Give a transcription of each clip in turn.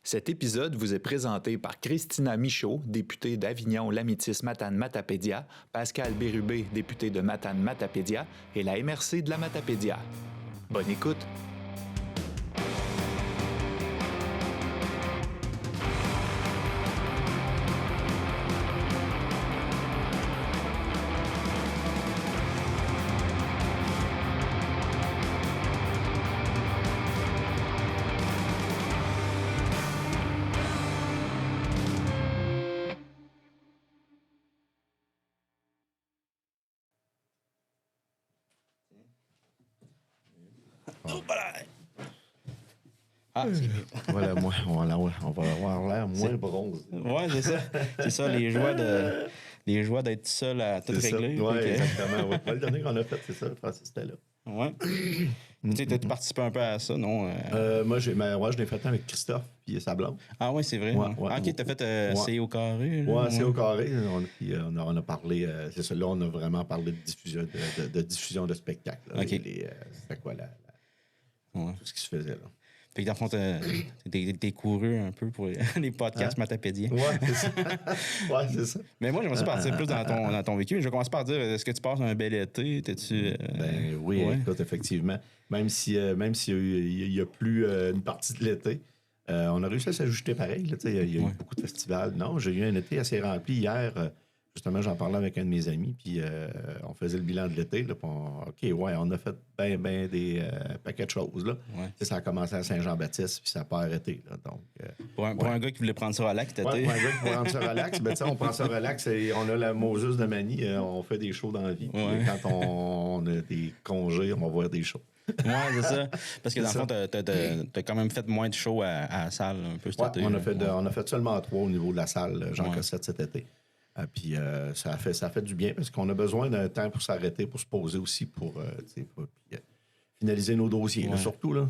Cet épisode vous est présenté par Christina Michaud, députée d'Avignon-Lamitis-Matane-Matapédia, Pascal Bérubé, député de Matane-Matapédia et la MRC de la Matapédia. Bonne écoute! Ah, c'est mieux. Voilà, on va avoir l'air moins bronze. Ouais, c'est ça. C'est ça, les joies d'être seul à tout régler. Oui, exactement. Ouais. Le dernier qu'on a fait, c'est ça, Francis était là. Ouais. Tu sais, t'as participé un peu à ça, non? Moi, je l'ai fait avec Christophe et sa blonde. Ah oui, c'est vrai. Ouais, Ah, OK, t'as fait C'est au carré. Oui, c'est au carré. On a parlé, c'est ça, là, on a vraiment parlé de diffusion de spectacles. OK. C'était quoi tout ce qui se faisait là. Fait que dans le fond, t'es couru un peu pour les podcasts matapédiens. Oui, c'est ça. Ouais, c'est ça. Mais moi, j'aimerais ça partir plus dans ton vécu. Je vais commencer par dire, est-ce que tu passes un bel été? Ben oui, ouais. Écoute, effectivement. Même s'il y a plus une partie de l'été, on a réussi à s'ajuster pareil. Il y a eu beaucoup de festivals. Non, j'ai eu un été assez rempli hier. Justement, j'en parlais avec un de mes amis, puis on faisait le bilan de l'été. Là, on a fait bien des paquets de choses. Là. Ouais. Ça a commencé à Saint-Jean-Baptiste, puis ça n'a pas arrêté. Là, donc, pour un gars qui voulait prendre ça relax, pour un gars qui voulait prendre ça relax, on prend ça relax et on a la Moses de Manie, on fait des shows dans la vie. Ouais. Quand on a des congés, on va voir des shows. Oui, c'est ça. Parce que dans le fond, t'as quand même fait moins de shows à la salle un peu cet été. On a fait seulement 3 au niveau de la salle Jean Cossette cet été. Puis ça a fait du bien parce qu'on a besoin d'un temps pour s'arrêter, pour se poser aussi, pour finaliser nos dossiers, là, surtout. Là.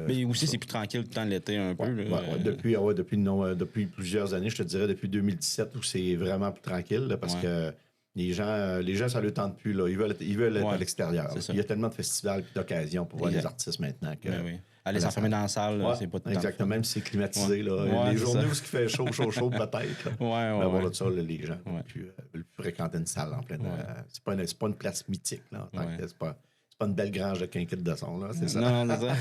Mais aussi, c'est plus tranquille le temps de l'été un peu. Là. Depuis plusieurs années, je te dirais depuis 2017, où c'est vraiment plus tranquille là, parce que les gens, ça ne leur tente plus. Là. Ils veulent être à l'extérieur. Il y a tellement de festivals et d'occasions pour voir les artistes maintenant que... Oui. Aller s'enfermer dans la salle, c'est pas tout le temps. Exactement, même si c'est climatisé. Là. Les journées où il fait chaud, peut-être. Là, ça, les gens veulent plus fréquenter une salle en pleine. C'est pas une place mythique. Là, en tant que c'est pas une belle grange de quinquette de son. Là, c'est ça. Non, c'est ça.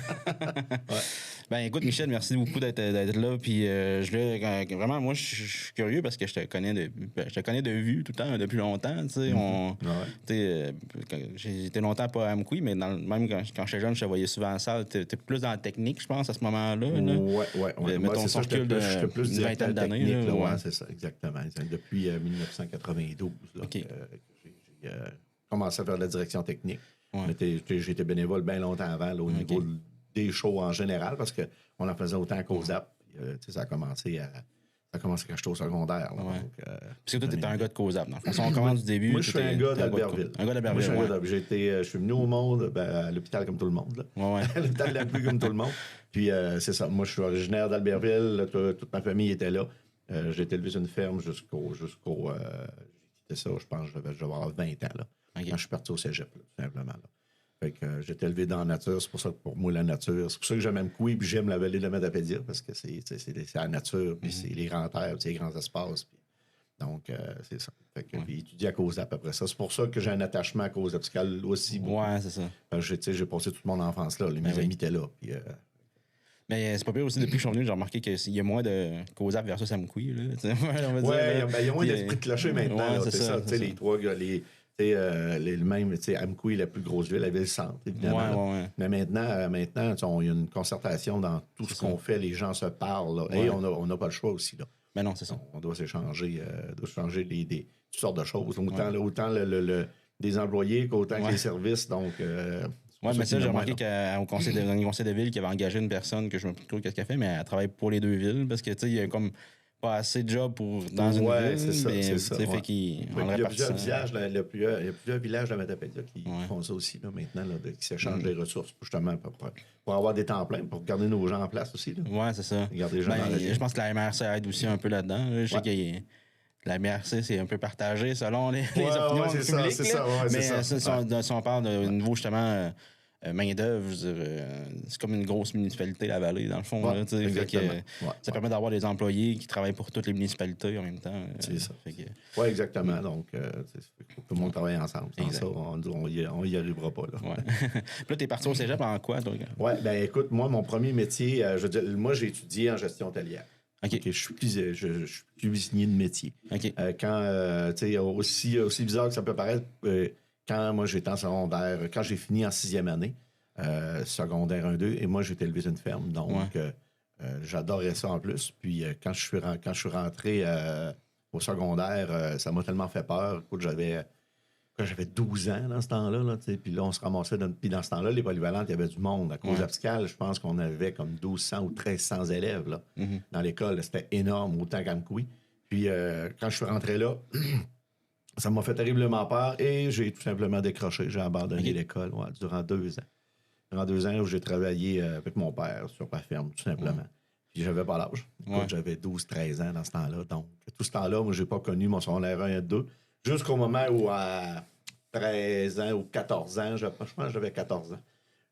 Ben écoute, Michel, merci beaucoup d'être là. Puis vraiment, moi, je suis curieux parce que je te connais de vue tout le temps, depuis longtemps. J'ai été longtemps pas à Amkoui, mais même quand j'étais jeune, je te voyais souvent en salle. T'es plus dans la technique, je pense, à ce moment-là. Oui. Mettons son recul j'étais plus une vingtaine d'années. Oui, c'est ça, exactement. Depuis 1992 j'ai commencé à faire de la direction technique. J'ai été bénévole bien longtemps avant là, au niveau des shows en général parce qu'on en faisait autant qu'aux ZAP. Ça a commencé quand j'étais au secondaire. Là, donc, parce que toi, tu étais un gars de COSAP. Si on commence du début. Moi, je suis un gars d'Albertville. Un gars d'Albertville. Je suis venu au monde à l'hôpital comme tout le monde. À l'hôpital de la pluie comme tout le monde. Puis, c'est ça. Moi, je suis originaire d'Albertville. Toute ma famille était là. J'ai été élevé sur une ferme jusqu'au j'ai quitté ça, je pense, je devais avoir 20 ans. Là. Quand je suis parti au cégep, là, tout simplement. Là. Fait que j'étais élevé dans la nature. C'est pour ça que pour moi, la nature, c'est pour ça que j'aime Amkoui puis j'aime la vallée de la Matapédia parce que c'est la nature, puis c'est les grands terres, les grands espaces. Puis, donc, c'est ça. Fait que j'ai étudié à COSAP après ça. C'est pour ça que j'ai un attachement à COSAP, parce qu'elle aussi. Ouais, c'est ça. J'ai passé toute mon enfance là. Mes amis étaient là. Puis, mais c'est pas pire aussi, depuis que je suis venu, j'ai remarqué qu'il y a moins de COSAP versus Amkoui. Il y a moins d'esprit de clocher maintenant. C'est ça. Les trois gars, le même, Amkoui est la plus grosse ville, la ville-centre, évidemment. Mais maintenant, il y a une concertation dans tout ce qu'on fait. Les gens se parlent. Là, et on n'a pas le choix aussi. Là. Mais non, c'est ça. On doit s'échanger toutes sortes de choses. Autant des employés qu'autant que les services. Donc, mais ça, j'ai remarqué qu'au conseil de ville, qui avait engagé une personne que je me souviens qu'est-ce qu'elle fait, mais elle travaille pour les deux villes parce que, tu sais, il y a comme pas assez de job dans une ville. C'est ça. Fait qu'il y a plusieurs villages de Matapédia qui font ça aussi, là, maintenant, là, qui s'échangent des ressources, justement, pour avoir des temps pleins, pour garder nos gens en place aussi. Oui, c'est ça. Garder les gens dans la ville. Je pense que la MRC aide aussi un peu là-dedans. Là. Je sais que la MRC, c'est un peu partagé selon les opinions publiques. Si on parle de niveau, justement, main-d'œuvre, c'est comme une grosse municipalité, la vallée, dans le fond. Ouais, là, exactement. Ça permet d'avoir des employés qui travaillent pour toutes les municipalités en même temps. C'est ça. Oui, exactement. Donc, tout le monde travaille ensemble. Sans ça, on y arrivera pas. Là. Ouais. Puis là, t'es parti au cégep en quoi, toi? Oui, ben écoute, moi, mon premier métier, moi, j'ai étudié en gestion hôtelière. OK. Je suis cuisinier de métier. OK. Aussi bizarre que ça peut paraître, quand moi j'étais en secondaire, quand j'ai fini en 6e année, secondaire 1-2, et moi j'étais élevé sur une ferme, donc j'adorais ça en plus. Puis quand je suis rentré au secondaire, ça m'a tellement fait peur. Écoute, j'avais 12 ans dans ce temps-là, là, puis là, on se ramassait. Puis dans ce temps-là, les polyvalentes, il y avait du monde. À cause abscale, je pense qu'on avait comme 1200 ou 1300 élèves là, dans l'école. C'était énorme, autant qu'Amkoui. Puis quand je suis rentré là, ça m'a fait terriblement peur et j'ai tout simplement décroché. J'ai abandonné l'école durant 2 ans. Durant 2 ans où j'ai travaillé avec mon père sur ma ferme, tout simplement. Puis j'avais pas l'âge. J'avais 12-13 ans dans ce temps-là. Donc, tout ce temps-là, moi, j'ai pas connu mon secondaire 1 et 2. Jusqu'au moment où, à 13 ans ou 14 ans, je pense que j'avais 14 ans,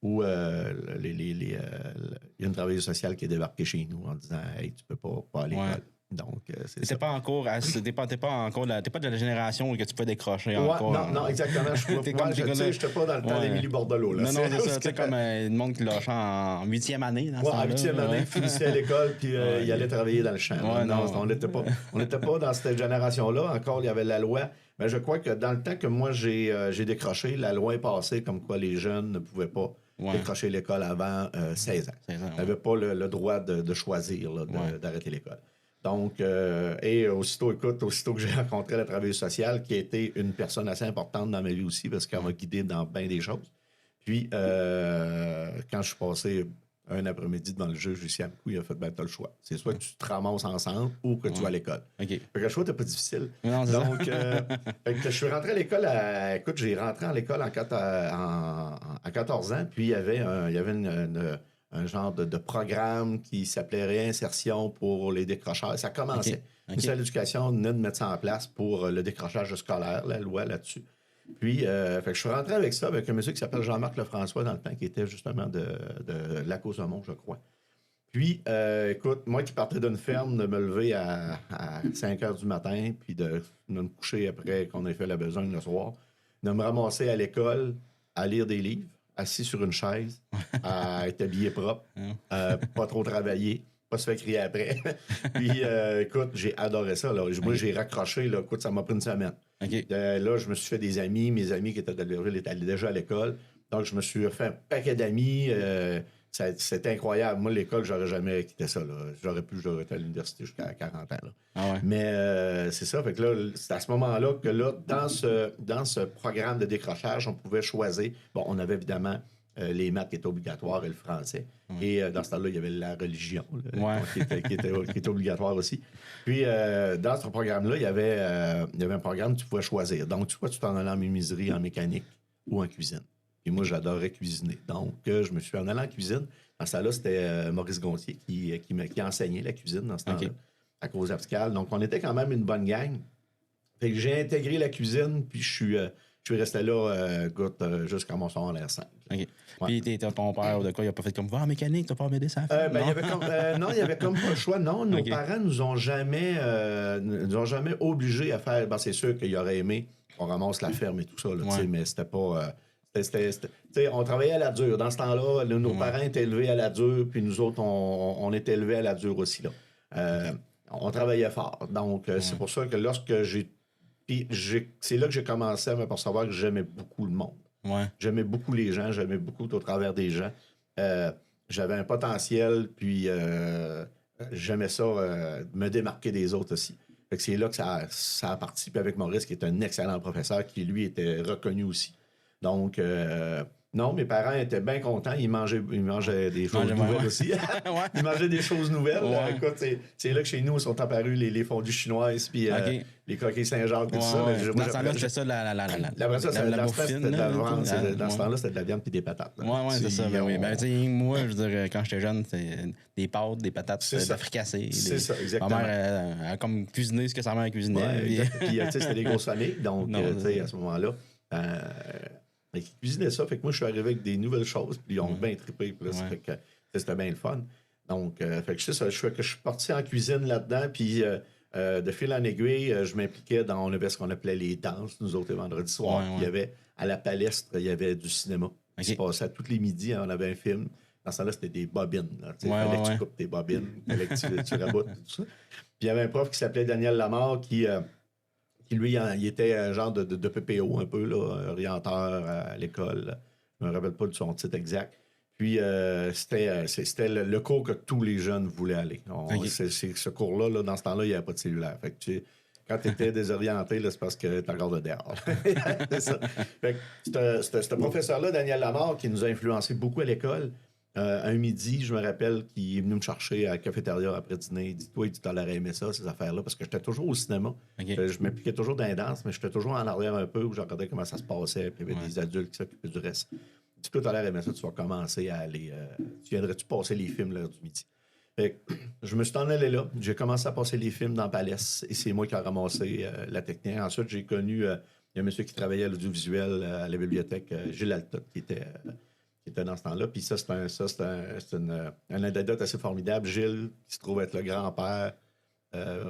où il y a une travailleuse sociale qui est débarquée chez nous en disant « Hey, tu peux pas aller à l'école. » Donc, c'est ça. T'es pas de la génération où tu peux décrocher encore. Non, exactement. Je n'étais pas dans le temps d'Émilie Bordelot. Là. Non, c'est ça. Tu sais, comme le monde qui lâchait en 8e année. En 8e année, finissait à l'école, puis il allait travailler dans le champ. On n'était pas dans cette génération-là. Encore, il y avait la loi. Mais je crois que dans le temps que moi, j'ai décroché, la loi est passée comme quoi les jeunes ne pouvaient pas décrocher l'école avant 16 ans. Ils n'avaient pas le droit de choisir d'arrêter l'école. Donc, et aussitôt que j'ai rencontré la travailleuse sociale, qui a été une personne assez importante dans ma vie aussi, parce qu'elle m'a guidé dans bien des choses. Puis, quand je suis passé un après-midi devant le juge ici à Amkoui, il a fait, t'as le choix. C'est soit que tu te ramasses ensemble ou que tu vas à l'école. Fait que le choix n'était pas difficile. Donc, fait que je suis rentré à l'école j'ai rentré à l'école à 14 ans, puis il y avait un genre de programme qui s'appelait Réinsertion pour les décrocheurs. Ça commençait. Le ministère de l'Éducation venait de mettre ça en place pour le décrochage scolaire, la loi là-dessus. Puis, fait que je suis rentré avec ça, avec un monsieur qui s'appelle Jean-Marc Lefrançois dans le temps, qui était justement de Lac-aux-Aumont, je crois. Puis, écoute, moi qui partais d'une ferme, de me lever à 5 heures du matin, puis de me coucher après qu'on ait fait la besogne le soir, de me ramasser à l'école, à lire des livres, assis sur une chaise, à être habillé propre, pas trop travailler, pas se faire crier après. Puis, écoute, j'ai adoré ça. Là. Moi, j'ai raccroché. Là, écoute, ça m'a pris une semaine. Là, je me suis fait des amis. Mes amis qui étaient de l'Albertville étaient déjà à l'école. Donc, je me suis fait un paquet d'amis. C'était incroyable. Moi, l'école, j'aurais jamais quitté ça. J'aurais été à l'université jusqu'à 40 ans. Là. Mais c'est ça. Fait que là, c'est à ce moment-là que là, dans ce programme de décrochage, on pouvait choisir. Bon, on avait évidemment les maths qui étaient obligatoires et le français. Et dans ce temps-là, il y avait la religion qui était obligatoire aussi. Puis, dans ce programme-là, il y avait un programme que tu pouvais choisir. Donc, soit tu t'en allais en menuiserie, en mécanique ou en cuisine. Et moi, j'adorais cuisiner. Donc, je me suis en allant en cuisine. Dans ce temps-là, c'était Maurice Gontier qui enseignait la cuisine dans ce temps-là, à cause abscale. Donc, on était quand même une bonne gang. Fait que j'ai intégré la cuisine, puis je suis resté là jusqu'à mon secondaire 5. Puis ton père, de quoi, il a pas fait comme va en mécanique, t'as pas m'aider ça? Il y avait comme pas le choix. Non, nos parents nous ont jamais obligés à faire. Ben, c'est sûr qu'il aurait aimé qu'on ramasse la ferme et tout ça, là, mais c'était pas. On travaillait à la dure. Dans ce temps-là, nos parents étaient élevés à la dure, puis nous autres, on était élevés à la dure aussi. Là. On travaillait fort. Donc, c'est pour ça que lorsque c'est là que j'ai commencé à m'apercevoir que j'aimais beaucoup le monde. J'aimais beaucoup les gens, j'aimais beaucoup au travers des gens. J'avais un potentiel, puis j'aimais ça, me démarquer des autres aussi. Fait que c'est là que ça a parti. Puis avec Maurice, qui est un excellent professeur, qui lui était reconnu aussi. Donc, non, mes parents étaient bien contents. Ils mangeaient des choses nouvelles aussi. Ils mangeaient des choses nouvelles. Écoute, c'est là que chez nous sont apparus les fondues chinoises puis les coquilles Saint-Jacques et tout ça. Dans ce temps-là, c'était ça la bouffe fine. Dans ce temps-là, c'était de la viande puis des patates. C'est ça. Moi, je veux dire, quand j'étais jeune, c'était des pâtes, des patates, de la fricassée. C'est ça, exactement. Ma mère a comme cuisiné ce que sa mère cuisinait. Puis, c'était des grosses familles. Donc, à ce moment-là... Mais qui cuisinaient ça. Fait que moi, je suis arrivé avec des nouvelles choses, puis ils ont bien trippé. Puis là, ça fait que c'était bien le fun. Donc, fait que je suis parti en cuisine là-dedans, puis de fil en aiguille, je m'impliquais dans, on avait ce qu'on appelait les danses, nous autres, les vendredis soirs. Puis il y avait, à la Palestre, il y avait du cinéma. Qui se passait à tous les midis, on avait un film. Dans ce temps-là, c'était des bobines. Il fallait que tu coupes tes bobines, il fallait que tu raboutes, tout ça. Puis il y avait un prof qui s'appelait Daniel Lamarre qui lui, il était un genre de PPO un peu, là, orienteur à l'école. Je me rappelle pas de son titre exact. Puis c'était le cours que tous les jeunes voulaient aller. Ce cours-là, là, dans ce temps-là, il n'y avait pas de cellulaire. Fait que quand tu étais désorienté, là, c'est parce que tu encore de dehors. C'est ça. Fait que ce professeur-là, Daniel Lamarre, qui nous a influencé beaucoup à l'école, un midi, je me rappelle qu'il est venu me chercher à la cafétéria après dîner. Il dit, toi, tu aurais aimé ça, ces affaires-là, parce que j'étais toujours au cinéma. Je m'impliquais toujours dans les danses, mais j'étais toujours en arrière un peu où je regardais comment ça se passait, puis il y avait des adultes qui s'occupaient du reste. Tu peux t'aller aimer ça, tu vas commencer à aller. Tu viendrais-tu passer les films l'heure du midi? Fait que, je me suis en allé là. J'ai commencé à passer les films dans Palais et c'est moi qui ai ramassé la technique. Ensuite, j'ai connu. Il y a un monsieur qui travaillait à l'audiovisuel à la bibliothèque, Gilles Altot, qui était dans ce temps-là. Puis ça, c'est une anecdote assez formidable. Gilles, qui se trouve être le grand-père,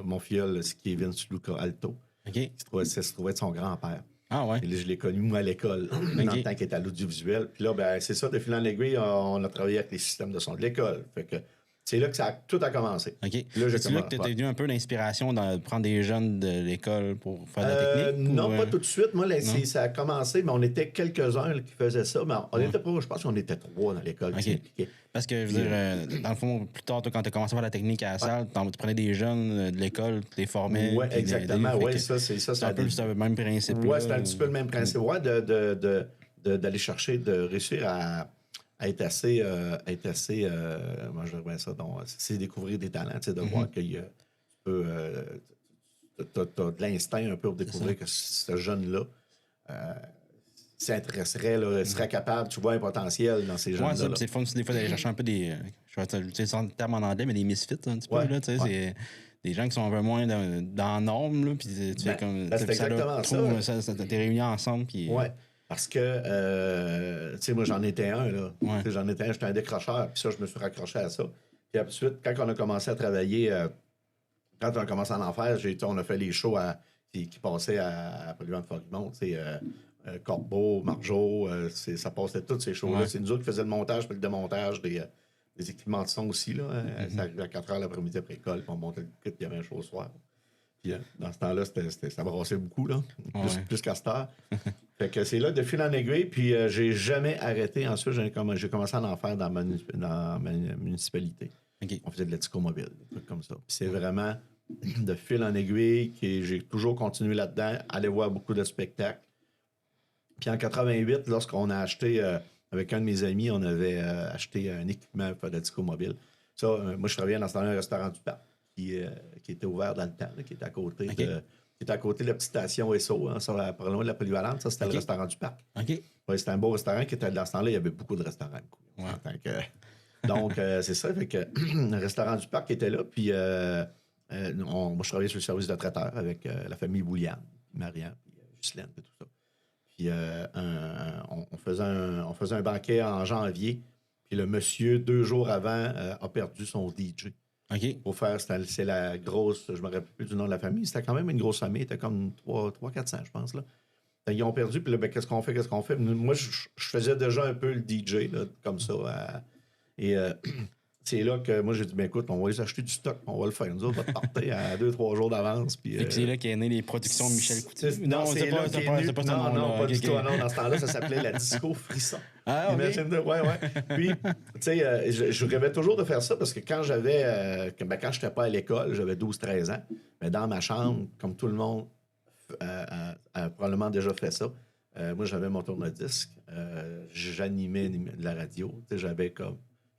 mon filleul, c'est Kevin Luca Alto, qui se trouvait être son grand-père. Ah ouais. Et là, je l'ai connu, moi, à l'école, dans le temps qu'il était à l'audiovisuel. Puis là, ben, c'est ça, de fil en aiguille, on a travaillé avec les systèmes de son de l'école. Fait que c'est là que tout a commencé. OK. Là, c'est là que tu étais venu un peu l'inspiration de prendre des jeunes de l'école pour faire de la technique? Non, pas tout de suite. Moi, ça a commencé, mais on était quelques-uns qui faisaient ça. Mais on était pas, je pense qu'on était 3 dans l'école qui s'impliquaient. Parce que, je veux dire, dans le fond, plus tard, toi, quand tu as commencé à faire la technique à la salle, tu prenais des jeunes de l'école, tu les formais. Oui, exactement. Oui, ça, c'est ça. C'est un peu le même principe. Oui, c'est un petit peu le même principe. Oui, d'aller chercher, de réussir à être assez moi je dirais ça, donc c'est découvrir des talents, tu sais, de voir qu'il peut t'as de l'instinct un peu pour découvrir que ce jeune-là s'intéresserait, là, serait capable, tu vois un potentiel dans ces jeunes-là. Ouais, c'est le fun des fois d'aller chercher un peu des, je vais utiliser le terme en anglais, mais des misfits un petit peu, là, tu sais, c'est des gens qui sont un peu moins dans la norme, là, puis tu fais comme... c'est exactement ça. T'es réunis ensemble, puis... Ouais. Parce que, tu sais, moi, j'en étais un, là. Ouais. J'en étais un, j'étais un décrocheur, puis ça, je me suis raccroché à ça. Puis ensuite, quand on a commencé à travailler, quand on a commencé à en faire, on a fait les shows qui passaient à Polluant de Fogmont, tu sais, Corbeau, Margeau, ça passait tous ces shows-là. Ouais. C'est nous autres qui faisions le montage puis le démontage des équipements de son aussi, là. Ça arrivait à 4 h l'après-midi après l'école, puis on montait le kit, puis il y avait un show le soir. Puis dans ce temps-là, ça brassait beaucoup, là. Plus qu'à cette heure. Fait que c'est là, de fil en aiguille, puis j'ai jamais arrêté. Ensuite, j'ai commencé à en faire dans ma municipalité. On faisait de l'ético-mobile, des trucs comme ça. Puis c'est vraiment de fil en aiguille que j'ai toujours continué là-dedans, aller voir beaucoup de spectacles. Puis en 88, lorsqu'on a acheté, avec un de mes amis, on avait acheté un équipement pour l'ético-mobile. Ça, moi, je travaillais dans ce temps-là, un restaurant du parc. Qui était ouvert dans le temps, là, qui était à côté qui était à côté de la petite station SO, hein, pas loin de la Polyvalente. Ça, c'était le restaurant du parc. Ouais, c'était un beau restaurant qui était dans ce temps-là. Il y avait beaucoup de restaurants. Donc, c'est ça. Fait que le restaurant du parc était là. Puis, moi, je travaillais sur le service de traiteur avec la famille Boulian, Marianne, puis Ghislaine, et tout ça. Puis, on faisait un banquet en janvier. Puis, le monsieur, 2 jours avant, a perdu son DJ. Pour faire, c'est la grosse, je ne me rappelle plus du nom de la famille, c'était quand même une grosse famille, c'était comme 400, je pense. Là. Ils ont perdu, puis là, ben, qu'est-ce qu'on fait? Moi, je faisais déjà un peu le DJ, là, comme ça. Et c'est là que moi, j'ai dit, ben écoute, on va les acheter du stock, on va le faire. Nous autres, on va partir à 2-3 jours d'avance. Puis c'est là qu'est né les productions de Michel Coutu. Non, c'est pas ça. Non, pas du tout. Non, dans ce temps-là, ça s'appelait la Disco Frisson. Ah, imagine, ouais. Puis, tu sais, je rêvais toujours de faire ça parce que quand quand je n'étais pas à l'école, j'avais 12-13 ans, mais dans ma chambre, comme tout le monde a probablement déjà fait ça, moi, j'avais mon tourne-disque, j'animais de la radio, tu sais,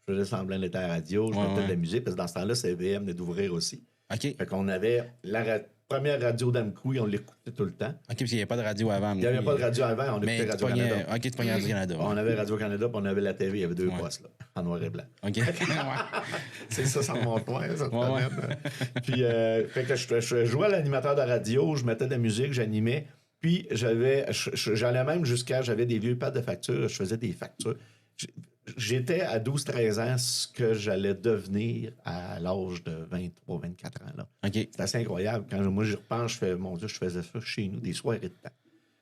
je faisais semblant d'être à la radio, je mettais de la musique, parce que dans ce temps-là, CVM venait d'ouvrir aussi. Fait qu'on avait la première radio d'Amkoui, on l'écoutait tout le temps. OK, parce qu'il n'y avait pas de radio avant. Il n'y avait pas de radio avant, on écoutait Radio-Canada. OK, tu pognais Radio-Canada. On avait Radio-Canada, puis on avait la TV, il y avait 2 postes, là, en noir et blanc. OK. C'est ça remonte loin, ça te Puis, fait que je jouais à l'animateur de radio, je mettais de la musique, j'animais. Puis, j'allais même j'avais des vieux pads de factures, je faisais des factures. J'étais à 12-13 ans ce que j'allais devenir à l'âge de 23-24 ans. Là. OK. C'est assez incroyable. Quand moi, j'y repense, je fais, mon Dieu, je faisais ça chez nous, des soirées de temps.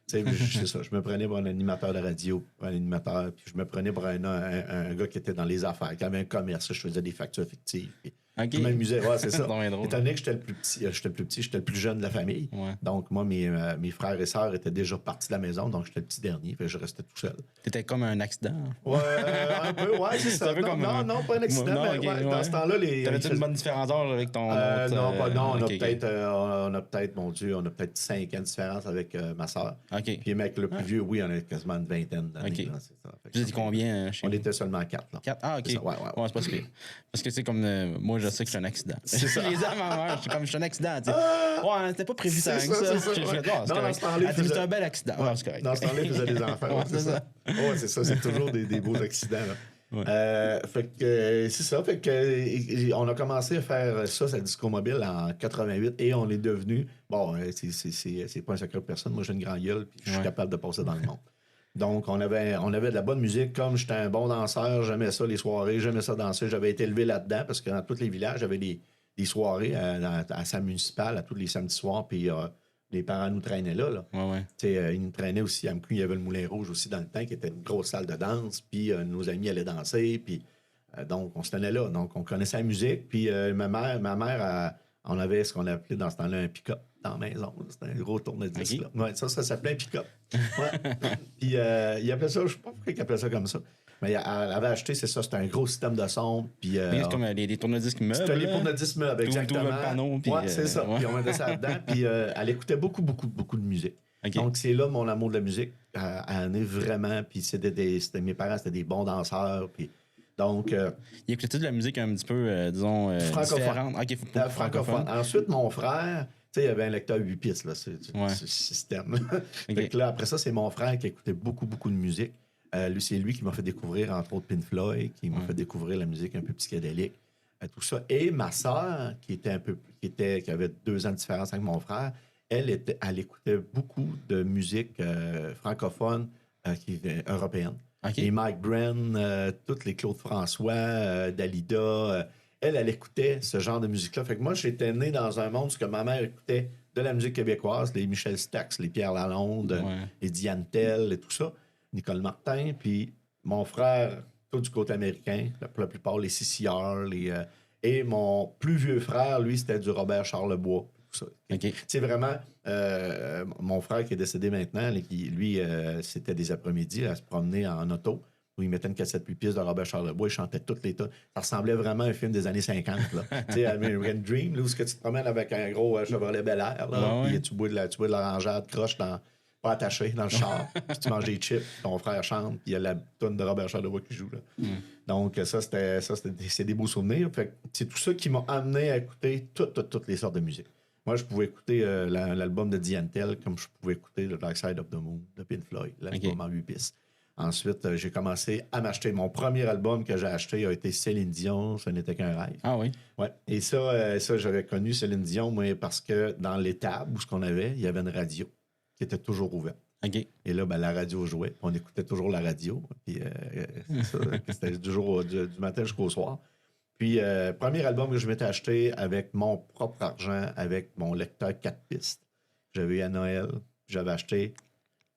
C'est ça. Je me prenais pour un animateur de radio, puis je me prenais pour un gars qui était dans les affaires, qui avait un commerce. Je faisais des factures fictives. Puis OK. je m'amusais. Ouais, c'est ça. C'est drôle. Étant donné que j'étais le plus petit, j'étais le plus jeune de la famille. Ouais. Donc, moi, mes frères et sœurs étaient déjà partis de la maison, donc j'étais le petit dernier. Fait que je restais tout seul. T'étais comme un accident. Ouais, un peu, ouais, c'est ça. Un peu comme non, pas un accident, Non, mais OK, ouais, dans ce temps-là, T'avais-tu une bonne différence d'âge avec ton autre, non, on a OK, peut-être, mon Dieu, on a peut-être 5 ans de différence avec ma sœur. OK. Puis le mec le plus vieux, oui, on a quasiment une vingtaine d'années. OK. Là, c'est ça. Fait que Vous étiez combien chez on vous? était seulement 4. Là. 4? Ah, OK. C'est ça, ouais. C'est pas si pire. Parce que c'est comme moi, je sais que je suis un accident. C'est ça. Les gens m'en meurent, je suis un accident. Tu sais. Ouais, c'était pas prévu tant que ça. C'est ça, Je ouais. fais, Non, dans ce temps-là, c'est un bel accident. Ouais, c'est correct. Dans ce temps-là, ils faisaient des enfants. Ouais, c'est ça. Ouais, c'est ça. C'est toujours des beaux accidents. Là. Ouais. Fait que c'est ça. Fait que on a commencé à faire ça Disco Mobile en 88 et on est devenu. Bon, c'est pas un secret de personne. Moi, j'ai une grande gueule puis je suis capable de passer dans le monde. Donc, on avait de la bonne musique. Comme j'étais un bon danseur, j'aimais ça, les soirées, j'aimais ça danser. J'avais été élevé là-dedans parce que dans tous les villages, j'avais des soirées à sa municipale, à tous les samedis soirs. Puis les parents nous traînaient là. Ouais. Ils nous traînaient aussi à Mcou. Il y avait le Moulin Rouge aussi dans le temps, qui était une grosse salle de danse. Puis nos amis allaient danser. Puis donc, on se tenait là. Donc, on connaissait la musique. Puis ma mère on avait ce qu'on appelait dans ce temps-là un pick-up dans la maison. C'était un gros tourne-disque. Okay. Ouais, ça s'appelait un pick-up. Ouais. Puis il appelait ça, je ne sais pas pourquoi il appelait ça comme ça. Mais elle avait acheté, c'est ça, c'était un gros système de son. Puis, c'est comme des tourne-disques meubles. C'était les tourne-disques meubles, exactement. Tout le panneau. Puis, ouais, c'est ça. Ouais. Puis on mettait ça dedans. Puis elle écoutait beaucoup de musique. Okay. Donc c'est là mon amour de la musique. Elle en est vraiment. Puis mes parents, c'était des bons danseurs. Puis donc. Il écoutait de la musique un petit peu, disons, différente. Okay, francophone. Ensuite, mon frère. Tu sais, il y avait un lecteur 8 pistes, là, c'est ce système. Okay. Fait que là, après ça, c'est mon frère qui écoutait beaucoup de musique. C'est lui qui m'a fait découvrir, entre autres, Pink Floyd, qui m'a fait découvrir la musique un peu psychédélique, tout ça. Et ma sœur, qui avait 2 ans de différence avec mon frère, elle écoutait beaucoup de musique francophone européenne. Okay. Les Mike Breen, toutes les Claude François, Dalida... Elle écoutait ce genre de musique-là. Fait que moi, j'étais né dans un monde où ma mère écoutait de la musique québécoise, les Michel Stax, les Pierre Lalonde, les Diane Tell et tout ça, Nicole Martin. Puis mon frère, tout du côté américain, pour la plupart, les CCR. Et mon plus vieux frère, lui, c'était du Robert Charlebois. Tout ça. Okay. C'est vraiment mon frère qui est décédé maintenant, lui, c'était des après-midi à se promener en auto. Où il mettait une cassette plus piste de Robert Charlebois, il chantait toutes les tonnes. Ça ressemblait vraiment à un film des années 50. Tu sais, American Dream, là, où tu te promènes avec un gros Chevrolet Bel Air, puis tu bois de l'orangeade croche pas attaché dans le char, puis tu manges des chips, ton frère chante, puis il y a la tonne de Robert Charlebois qui joue. Là. Donc, c'est des beaux souvenirs. Fait que c'est tout ça qui m'a amené à écouter toutes les sortes de musique. Moi, je pouvais écouter l'album de Diane Tell comme je pouvais écouter le Dark Side of the Moon de Pink Floyd, l'album en 8 pistes. Ensuite, j'ai commencé à m'acheter. Mon premier album que j'ai acheté a été Céline Dion, Ce n'était qu'un rêve. Ah oui? Ouais. Et ça j'avais connu Céline Dion, moi, parce que dans l'étable où ce qu'on avait, il y avait une radio qui était toujours ouverte. OK. Et là, la radio jouait. On écoutait toujours la radio. Puis c'était du matin jusqu'au soir. Puis, premier album que je m'étais acheté avec mon propre argent, avec mon lecteur 4 pistes. J'avais eu à Noël. J'avais acheté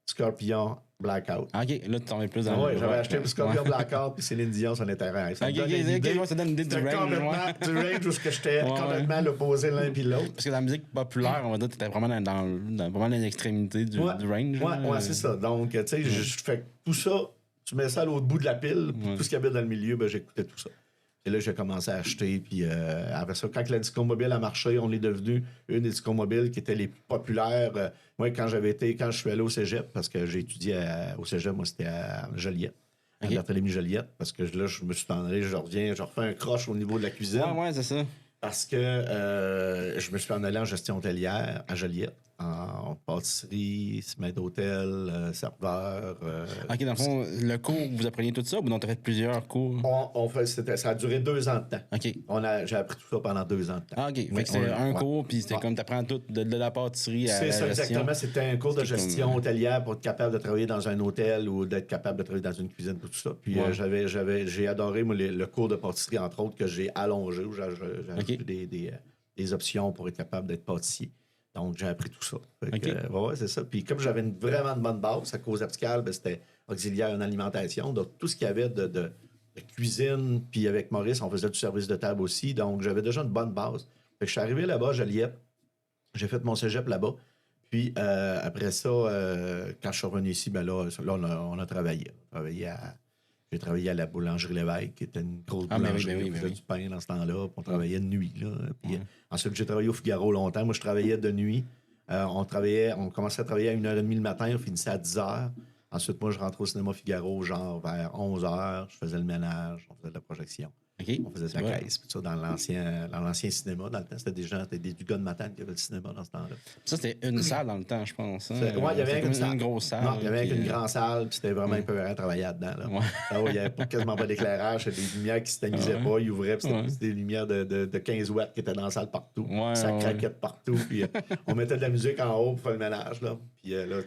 Scorpion Blackout. OK, là, tu t'en mets plus dans Oui, j'avais acheté Scorpion Blackout puis Céline Dion, son intérêt. Ça donne une idée du range. Du range où j'étais complètement l'opposé l'un puis l'autre. Parce que la musique populaire, on va dire, t'étais vraiment dans l'extrémité du range. Oui, c'est ça. Donc, tu sais, je fais tout ça, tu mets ça à l'autre bout de la pile, puis tout ce qu'il y avait dans le milieu, j'écoutais tout ça. Et là, j'ai commencé à acheter. Puis après ça, quand la Disco Mobile a marché, on est devenu une des Disco Mobiles qui étaient les plus populaires. Moi, quand je suis allé au cégep, parce que j'ai étudié au cégep, moi, c'était à Joliette, à Barthélemy Joliette, parce que là, je me suis en allé, je reviens, je refais un croche au niveau de la cuisine. Ouais, c'est ça. Parce que je me suis en allé en gestion hôtelière à Joliette. en pâtisserie, maître d'hôtel, serveur. OK, dans le fond, le cours, vous appreniez tout ça ou non, tu as fait plusieurs cours? Ça a duré 2 ans de temps. OK. J'ai appris tout ça pendant 2 ans de temps. Ah, OK. Fait que c'était un cours, puis c'était comme tu apprends tout de la pâtisserie à la gestion. C'est ça, exactement. C'était un cours de gestion comme... hôtelière pour être capable de travailler dans un hôtel ou d'être capable de travailler dans une cuisine, tout ça. Puis j'ai adoré moi, le cours de pâtisserie, entre autres, que j'ai allongé, où j'ai ajouté des options pour être capable d'être pâtissier. Donc, j'ai appris tout ça. C'est ça. Puis, comme j'avais vraiment une bonne base, à cause apicale, c'était auxiliaire en alimentation. Donc, tout ce qu'il y avait de cuisine, puis avec Maurice, on faisait du service de table aussi. Donc, j'avais déjà une bonne base. Fait que je suis arrivé là-bas à Joliette. J'ai fait mon cégep là-bas. Puis, après ça, quand je suis revenu ici, on a travaillé. J'ai travaillé à la boulangerie Lévesque, qui était une grosse boulangerie. On faisait du pain dans ce temps-là. Puis on travaillait de nuit. Là. Puis, ensuite, j'ai travaillé au Figaro longtemps. Moi, je travaillais de nuit. On commençait à travailler à 1h30 le matin. On finissait à 10h. Ensuite, moi, je rentrais au cinéma Figaro, genre vers 11h. Je faisais le ménage. On faisait de la projection. On faisait la caisse. Puis ça, dans l'ancien cinéma, dans le temps, c'était des gars de Matane qui avaient le cinéma dans ce temps-là. Ça, c'était une salle dans le temps, je pense. Hein? Oui, il y avait une grosse salle. Non, il y avait une grande salle, puis c'était vraiment épeurant à travailler là-dedans. Là. Il n'y avait quasiment pas d'éclairage, c'était des lumières qui ne se tamisaient pas, ils ouvraient, puis c'était des lumières de 15 watts qui étaient dans la salle partout. Ça craquait de partout, puis on mettait de la musique en haut pour faire le ménage. Là. Puis là,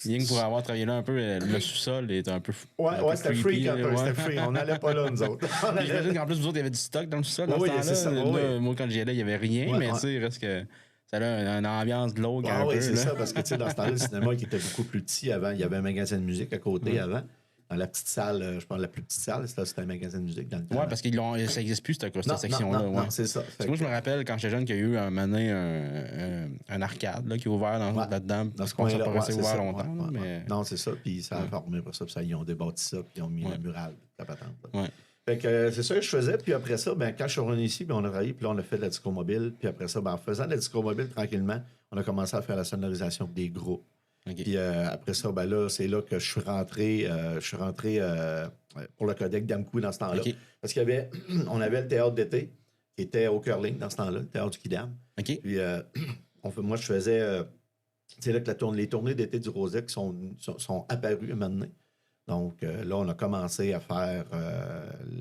Rien que pour avoir travaillé là un peu, le sous-sol était un peu. C'était freak un peu, c'était freak. On n'allait pas là, nous autres. J'imagine qu'en plus, vous autres, il y avait du stock dans le sous-sol dans ce temps-là. Moi, quand j'y allais, il n'y avait rien, mais tu sais, reste que ça a une ambiance glauque un peu. Oui, c'est ça, parce que tu sais, dans ce temps-là, le cinéma qui était beaucoup plus petit avant, il y avait un magasin de musique à côté avant. Dans la petite salle, je pense la plus petite salle, c'était un magasin de musique dans le temps. Oui, parce que ça n'existe plus, cette section-là. Non, c'est ça. Parce que moi, je me rappelle quand j'étais jeune qu'il y a eu un moment donné un arcade là, qui est ouvert là-dedans. Dans ce coin-là, ça n'a pas resté ouvert longtemps. Mais... Non, c'est ça. Puis ça a formé pour ça. Puis ils ont débâti ça. Puis ils ont mis le mural, la patente. Ouais. Fait que c'est ça que je faisais. Puis après ça, quand je suis revenu ici, on a travaillé. Puis là, on a fait de la disco mobile. Puis après ça, en faisant de la disco mobile tranquillement, on a commencé à faire la sonorisation des groupes. Puis après ça, là, c'est là que je suis rentré pour le codec d'Amkoui dans ce temps-là. Parce on avait le théâtre d'été qui était au Curling dans ce temps-là, le théâtre du Kidam. Puis moi, je faisais... c'est là que les tournées d'été du Rosec sont apparues maintenant. Donc là, on a commencé à faire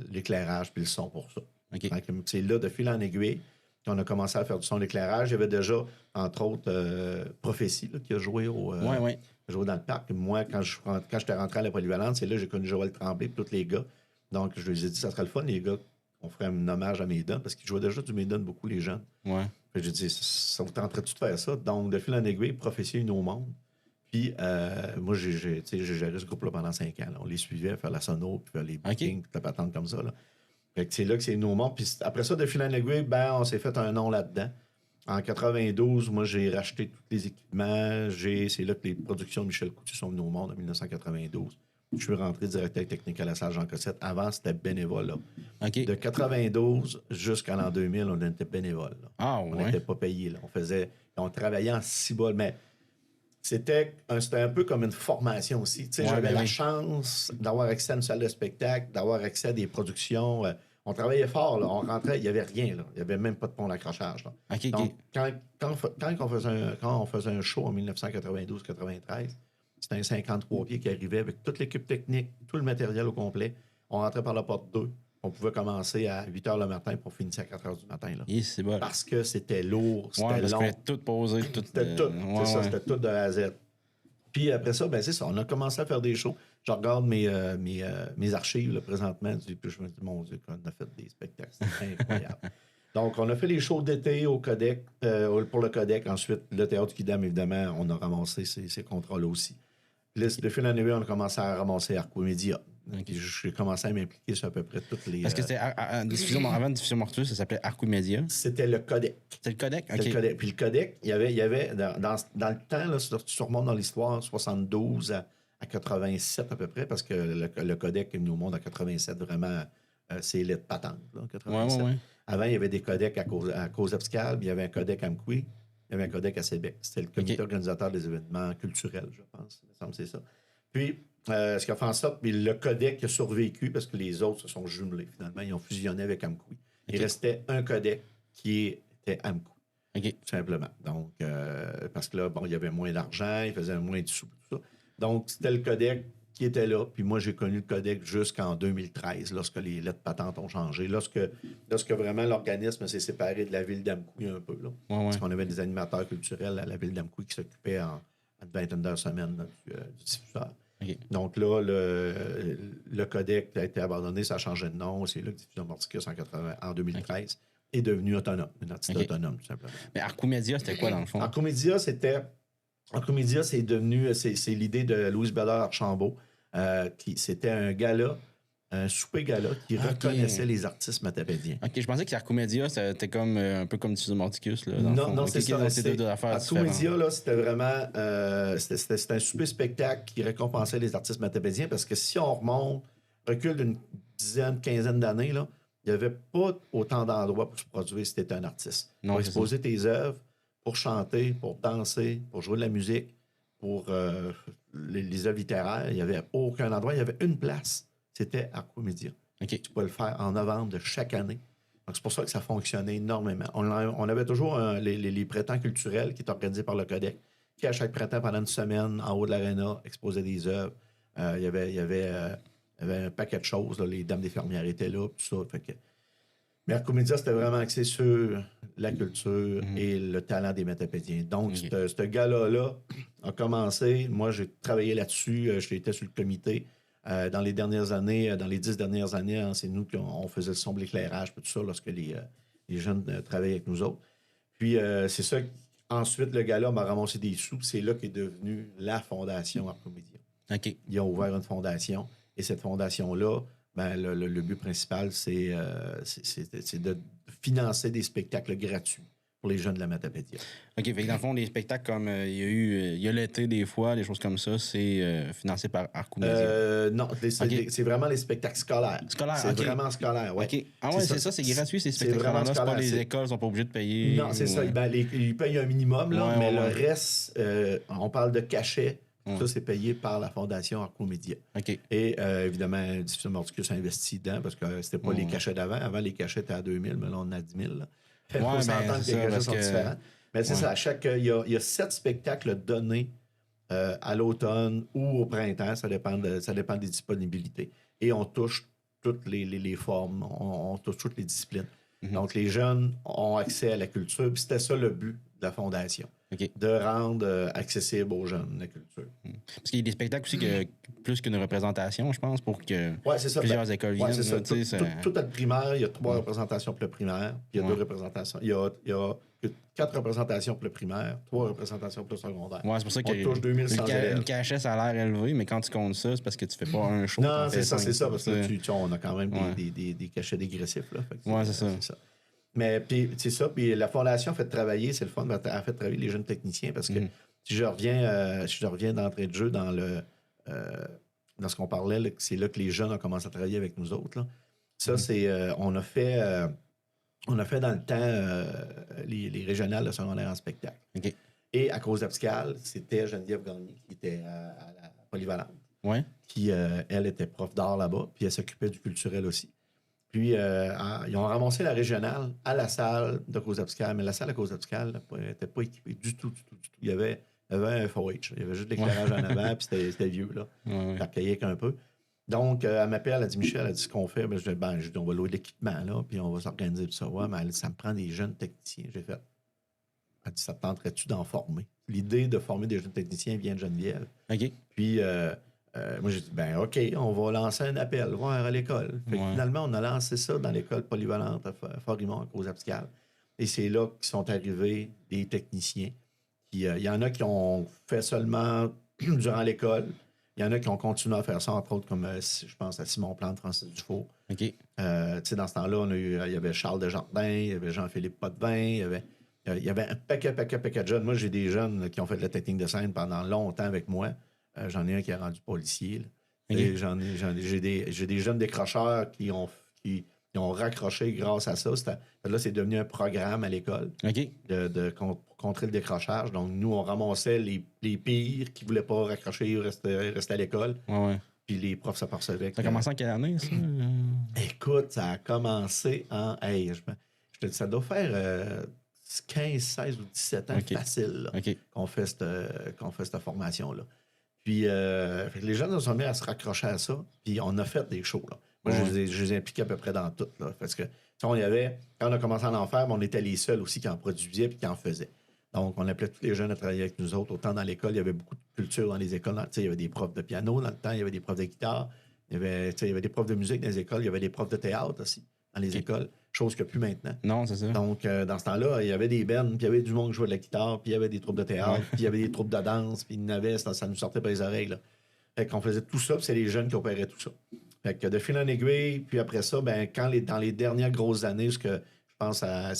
l'éclairage puis le son pour ça. C'est là, de fil en aiguille, qu'on a commencé à faire du son d'éclairage. Il y avait déjà, entre autres, Prophétie là, qui a joué joué dans le parc. Moi, quand j'étais rentré à la Polyvalente, c'est là que j'ai connu Joël Tremblay et tous les gars. Donc, je lui ai dit, ça serait le fun, les gars, on ferait un hommage à Maiden, parce qu'ils jouaient déjà du Maiden, beaucoup, les jeunes. J'ai dit, ça vous tenterait-tu de faire ça? Donc, de fil en aiguille, Prophétie Une au monde. Puis, moi, j'ai géré ce groupe-là pendant 5 ans. Là. On les suivait, faire la sono, puis faire les bookings, puis la patente comme ça. Là. Fait que c'est là que c'est nos mondes. Puis après ça, de fil en aiguille, on s'est fait un nom là-dedans. En 92, moi, j'ai racheté tous les équipements. C'est là que les productions de Michel Coutu sont venues au monde en 1992. Je suis rentré directeur technique à la salle Jean Cossette. Avant, c'était bénévole. Là. De 92 jusqu'à l'an 2000, on était bénévole. On n'était pas payé. Là. On travaillait en cibole, mais c'était un peu comme une formation aussi. J'avais la chance d'avoir accès à une salle de spectacle, d'avoir accès à des productions. On travaillait fort, là. On rentrait, il n'y avait rien. Là. Il n'y avait même pas de pont d'accrochage. Donc, quand on faisait un show en 1992-93, c'était un 53 pieds qui arrivait avec toute l'équipe technique, tout le matériel au complet. On rentrait par la porte 2. On pouvait commencer à 8 h le matin pour finir à 4 h du matin. Là. C'est bon. Parce que c'était lourd, c'était long. Parce tout posé. C'était tout. C'était tout de A à Z. Puis après ça, c'est ça. On a commencé à faire des shows. Je regarde mes archives là, présentement. Puis je me dis, mon Dieu, on a fait des spectacles. C'est incroyable. Donc, on a fait les shows d'été au Codec, pour le Codec. Ensuite, le Théâtre du Kidam, évidemment, on a ramassé ces contrats-là aussi. Puis là, de fil en aiguille, on a commencé à ramasser Arco Media. Puis j'ai commencé à m'impliquer sur à peu près toutes les... Parce que c'était avant Diffusion Mortueuse, ça s'appelait Arco Media. C'était le Codec. C'était le Codec? C'était le Codec. Puis le Codec, il y avait dans le temps, là, tu remontes dans l'histoire, 72 à 87 à peu près, parce que le Codec est venu au monde en 87, vraiment, c'est lettres patentes, là, 87. Avant, il y avait des codecs à cause abscale, puis il y avait un codec à Amkoui, il y avait un codec à Sébec. C'était le comité organisateur des événements culturels, je pense. Il me semble que c'est ça. Puis, ce qui a fait en sorte, puis le codec a survécu parce que les autres se sont jumelés. Finalement, ils ont fusionné avec Amkoui. Il restait un codec qui était Amkoui. OK. Tout simplement. Donc, parce que là, bon, il y avait moins d'argent, il faisait moins de sous, tout ça. Donc, c'était le codec qui était là. Puis moi, j'ai connu le codec jusqu'en 2013, lorsque les lettres patentes ont changé. Lorsque vraiment l'organisme s'est séparé de la ville d'Amkoui un peu. Là. Parce qu'on avait des animateurs culturels à la ville d'Amkoui qui s'occupaient en une vingtaine d'heures semaine là, du diffuseur. Okay. Donc là, le codec a été abandonné, ça a changé de nom. C'est là que Diffusion Morticus en 2013 est devenu autonome, une entité autonome, tout simplement. Mais Arcomédia, c'était quoi dans le fond? Arcomédia, c'est devenu, c'est l'idée de Louise Bédard-Archambault, c'était un gala, un souper gala qui reconnaissait les artistes matapédiens. OK, je pensais que Arcomédia, c'était comme un peu comme Diffusion Morticus. Là, non, c'est ça. Arcomédia, là, c'était vraiment c'était un souper spectacle qui récompensait les artistes matapédiens parce que si on recule d'une dizaine, quinzaine d'années, là, il n'y avait pas autant d'endroits pour se produire si tu étais un artiste. Pour exposer tes œuvres, pour chanter, pour danser, pour jouer de la musique, pour les œuvres littéraires. Il n'y avait aucun endroit. Il y avait une place. C'était Arcomédia. Okay. Tu pouvais le faire en novembre de chaque année. Donc, c'est pour ça que ça fonctionnait énormément. On avait toujours les printemps culturels qui étaient organisés par le Codec, qui, à chaque printemps, pendant une semaine, en haut de l'aréna, exposaient des œuvres. Il y avait un paquet de choses. Là. Les Dames des fermières étaient là, tout ça. Fait que... Mais Arcomédia, c'était vraiment axé sur la culture et le talent des Matapédiens. Donc, ce gala-là a commencé. Moi, j'ai travaillé là-dessus. J'étais sur le comité. Dans les dernières années, dans les 10 dernières années, hein, c'est nous qui on faisait le sombre, l'éclairage, tout ça, lorsque les jeunes travaillaient avec nous autres. Puis, c'est ça. Ensuite, le gala m'a ramassé des sous. C'est là qu'est devenue la Fondation Arcomédia. OK. Ils ont ouvert une fondation. Et cette fondation-là, ben, le but principal, c'est de financer des spectacles gratuits pour les jeunes de la Matapédia. OK, fait que dans le fond, des spectacles comme il y a l'été des fois, des choses comme ça, c'est financé par Arcomédia. Non, c'est vraiment les spectacles scolaires. C'est vraiment scolaire, oui. OK. Ah ouais, c'est ça, c'est gratuit, ces spectacles-là. C'est pas les écoles sont pas obligées de payer. Non, c'est ça. Ben, ils payent un minimum, là, mais le reste, on parle de cachets. Ça, c'est payé par la Fondation Arcomédia. OK. Et évidemment, Diffusion Morticus a investi dedans parce que c'était pas les cachets d'avant. Avant, les cachets étaient à 2 000, mais là, on a 10 000. Il faut s'entendre que les cachets sont différents. Mais c'est ça, il y a 7 spectacles donnés à l'automne ou au printemps. Ça dépend des disponibilités. Et on touche toutes les formes, on touche toutes les disciplines. Donc, les jeunes ont accès à la culture. Puis c'était ça le but de la Fondation. Okay. De rendre accessible aux jeunes la culture. Parce qu'il y a des spectacles aussi plus qu'une représentation, je pense, pour que plusieurs écoles viennent. C'est ça. Tout à le primaire, il y a 3 représentations pour le primaire, puis il y a 2 représentations. Il y a 4 représentations pour le primaire, 3 représentations pour le secondaire. Ouais, c'est pour ça qu'on touche 2100 élèves. Une cachette, ça a l'air élevé, mais quand tu comptes ça, c'est parce que tu fais pas un show. Non, c'est ça, parce que on a quand même des cachets dégressifs. Là. Ouais, c'est ça. Mais puis c'est ça, puis la Fondation a fait travailler, c'est le fun, a fait travailler les jeunes techniciens parce que si je reviens d'entrée de jeu dans ce qu'on parlait, là, c'est là que les jeunes ont commencé à travailler avec nous autres. Là. Ça, c'est on a fait dans le temps les régionales de secondaire en spectacle. Okay. Et à cause d'Abscal, c'était Geneviève Gagné qui était à la Polyvalente. Ouais. Qui, elle, était prof d'art là-bas, puis elle s'occupait du culturel aussi. Puis, ils ont ramassé la régionale à la salle de Cause-Abscal, mais la salle de Cause-Abscal n'était pas équipée du tout. Il y avait un FOH. Il y avait juste de l'éclairage en avant, puis c'était vieux, là. Ça archaïque un peu. Donc, elle m'appelle, elle dit, Michel, elle dit ce qu'on fait. Je dis, on va louer de l'équipement, là, puis on va s'organiser tout ça. Ouais, mais elle dit, ça me prend des jeunes techniciens. J'ai fait, elle dit, ça te tenterait-tu d'en former? L'idée de former des jeunes techniciens vient de Geneviève. OK. Puis, moi, j'ai dit, OK, on va lancer un appel, voir à l'école. Finalement, on a lancé ça dans l'école polyvalente à Fort-Rimont, à Cause-Abscal. Et c'est là qu'ils sont arrivés des techniciens. Il y en a qui ont fait seulement durant l'école. Il y en a qui ont continué à faire ça, entre autres, comme je pense à Simon Plante, Francis Dufault. OK. Dans ce temps-là, il y avait Charles Desjardins, il y avait Jean-Philippe Potvin, il y avait un paquet de jeunes. Moi, j'ai des jeunes qui ont fait de la technique de scène pendant longtemps avec moi. J'en ai un qui est rendu policier. Okay. J'ai des jeunes décrocheurs qui ont raccroché grâce à ça. Là, c'est devenu un programme à l'école pour contrer le décrochage. Donc, nous, on ramassait les pires qui ne voulaient pas raccrocher ou rester à l'école. Ouais. Puis les profs s'apercevaient. Ça a commencé en quelle année, ça? Écoute, ça a commencé en... Hey, ça doit faire 15, 16 ou 17 ans facile qu'on fait cette formation-là. Puis fait que les jeunes nous sont mis à se raccrocher à ça, puis on a fait des shows. Là. Moi, je les ai impliqués à peu près dans tout. Là, parce que quand on a commencé à en faire, on était les seuls aussi qui en produisaient et qui en faisaient. Donc, on appelait tous les jeunes à travailler avec nous autres. Autant dans l'école, il y avait beaucoup de culture dans les écoles. Il y avait des profs de piano dans le temps, il y avait des profs de guitare, il y avait des profs de musique dans les écoles, il y avait des profs de théâtre aussi dans les écoles, chose qu'il n'y a plus maintenant. Non, c'est ça. Donc, dans ce temps-là, il y avait des bands, puis il y avait du monde qui jouait de la guitare, puis il y avait des troupes de théâtre, puis il y avait des troupes de danse, puis il y en avait, ça nous sortait par les oreilles. Là. Fait qu'on faisait tout ça, puis c'est les jeunes qui opéraient tout ça. Fait que de fil en aiguille, puis après ça, ben dans les dernières grosses années, ce que je pense à